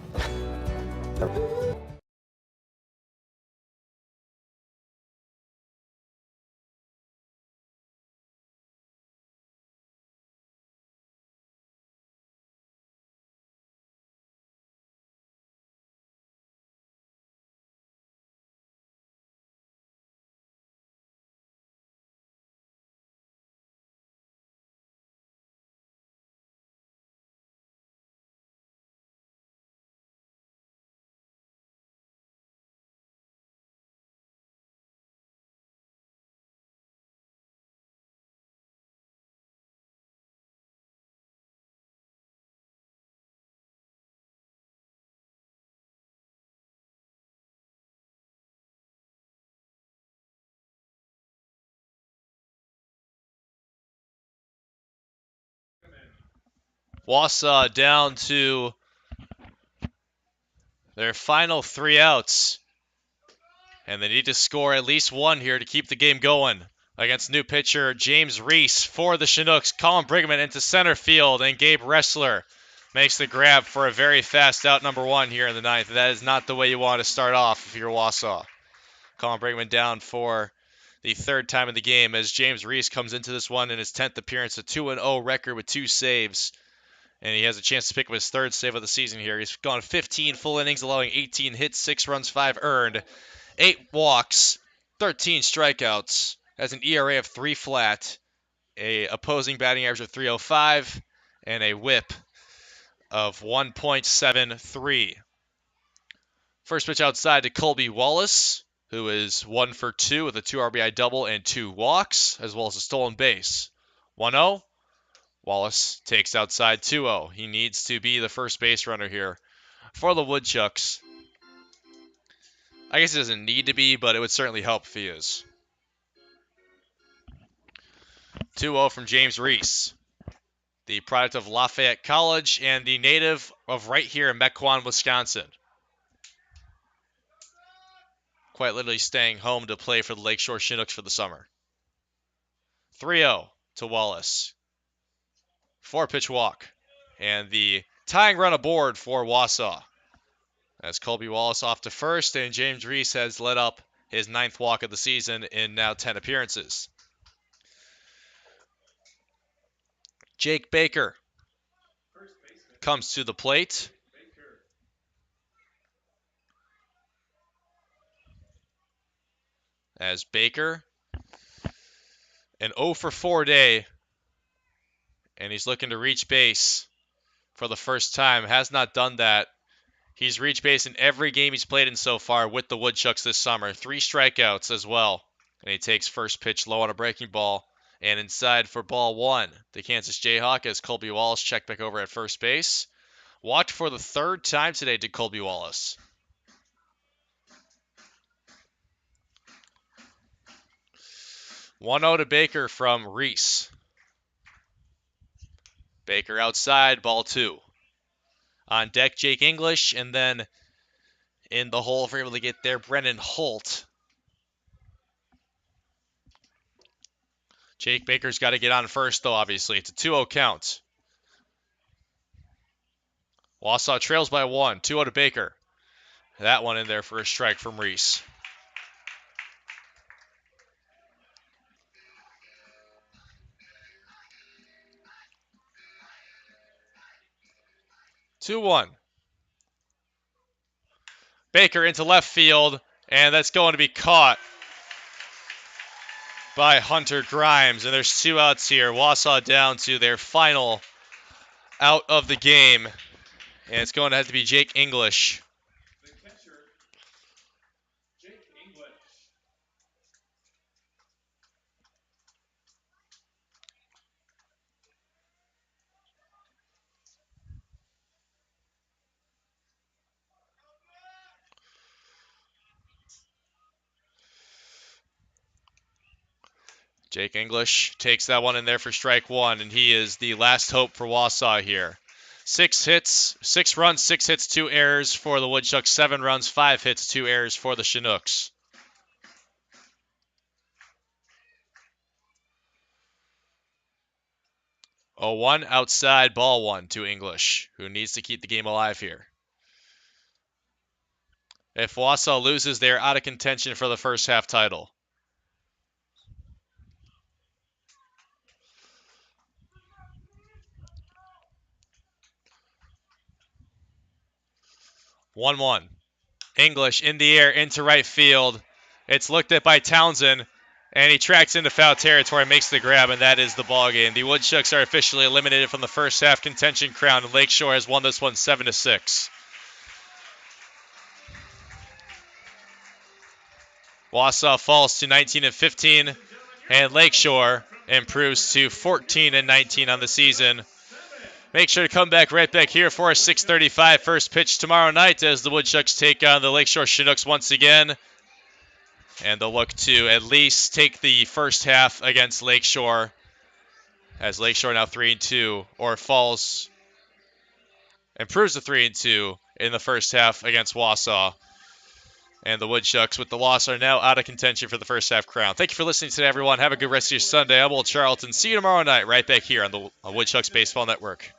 Wausau down to their final 3 outs. And they need to score at least 1 here to keep the game going against new pitcher James Reese for the Chinooks. Colin Brigman into center field, and Gabe Ressler makes the grab for a very fast out number 1 here in the 9th. That is not the way you want to start off if you're Wausau. Colin Brigman down for the 3rd time in the game as James Reese comes into this one in his 10th appearance, a 2-0 record with 2 saves. And he has a chance to pick up his 3rd save of the season here. He's gone 15 full innings, allowing 18 hits, 6 runs, 5 earned, 8 walks, 13 strikeouts, has an ERA of 3 flat, a opposing batting average of 305, and a whip of 1.73. First pitch outside to Colby Wallace, who is 1 for 2 with a 2 RBI double and 2 walks, as well as a stolen base. 1-0. Wallace takes outside 2-0. He needs to be the first base runner here for the Woodchucks. I guess he doesn't need to be, but it would certainly help if he is. 2-0 from James Reese, the product of Lafayette College and the native of right here in Mequon, Wisconsin. Quite literally staying home to play for the Lakeshore Chinooks for the summer. 3-0 to Wallace. 4-pitch walk. And the tying run aboard for Wausau. As Colby Wallace off to first, and James Reese has led up his 9th walk of the season in now 10 appearances. Jake Baker comes to the plate. As Baker, an 0 for 4 day, and he's looking to reach base for the first time. Has not done that. He's reached base in every game he's played in so far with the Woodchucks this summer. 3 strikeouts as well. And he takes first pitch low on a breaking ball. And inside for ball 1, the Kansas Jayhawk as Colby Wallace checked back over at first base. Walked for the 3rd time today to Colby Wallace. One 0 to Baker from Reese. Baker outside, ball 2. On deck, Jake English, and then in the hole, if we're able to get there, Brennan Holt. Jake Baker's got to get on first, though, obviously. It's a 2-0 count. Wausau trails by 1, 2-0 to Baker. That one in there for a strike from Reese. Two 1. Baker into left field, and that's going to be caught by Hunter Grimes. And there's 2 outs here. Wausau down to their final out of the game. And it's going to have to be Jake English. The catcher, Jake English. Jake English takes that one in there for strike 1, and he is the last hope for Wausau here. 6 hits, 6 runs, 6 hits, 2 errors for the Woodchucks. 7 runs, 5 hits, 2 errors for the Chinooks. 0-1 outside, ball 1 to English, who needs to keep the game alive here. If Wausau loses, they're out of contention for the first half title. One 1. English in the air into right field. It's looked at by Townsend, and he tracks into foul territory, makes the grab, and that is the ball game. The Woodchucks are officially eliminated from the first half contention crown, and Lakeshore has won this one 7-6. Wausau falls to 19-15, and Lakeshore improves to 14-19 on the season. Make sure to come back right back here for a 6:35 first pitch tomorrow night as the Woodchucks take on the Lakeshore Chinooks once again. And they'll look to at least take the first half against Lakeshore, as Lakeshore now 3-2, or improves to 3-2 in the first half against Wausau. And the Woodchucks, with the loss, are now out of contention for the first half crown. Thank you for listening today, everyone. Have a good rest of your Sunday. I'm Charlton. See you tomorrow night right back here on the Woodchucks Baseball Network.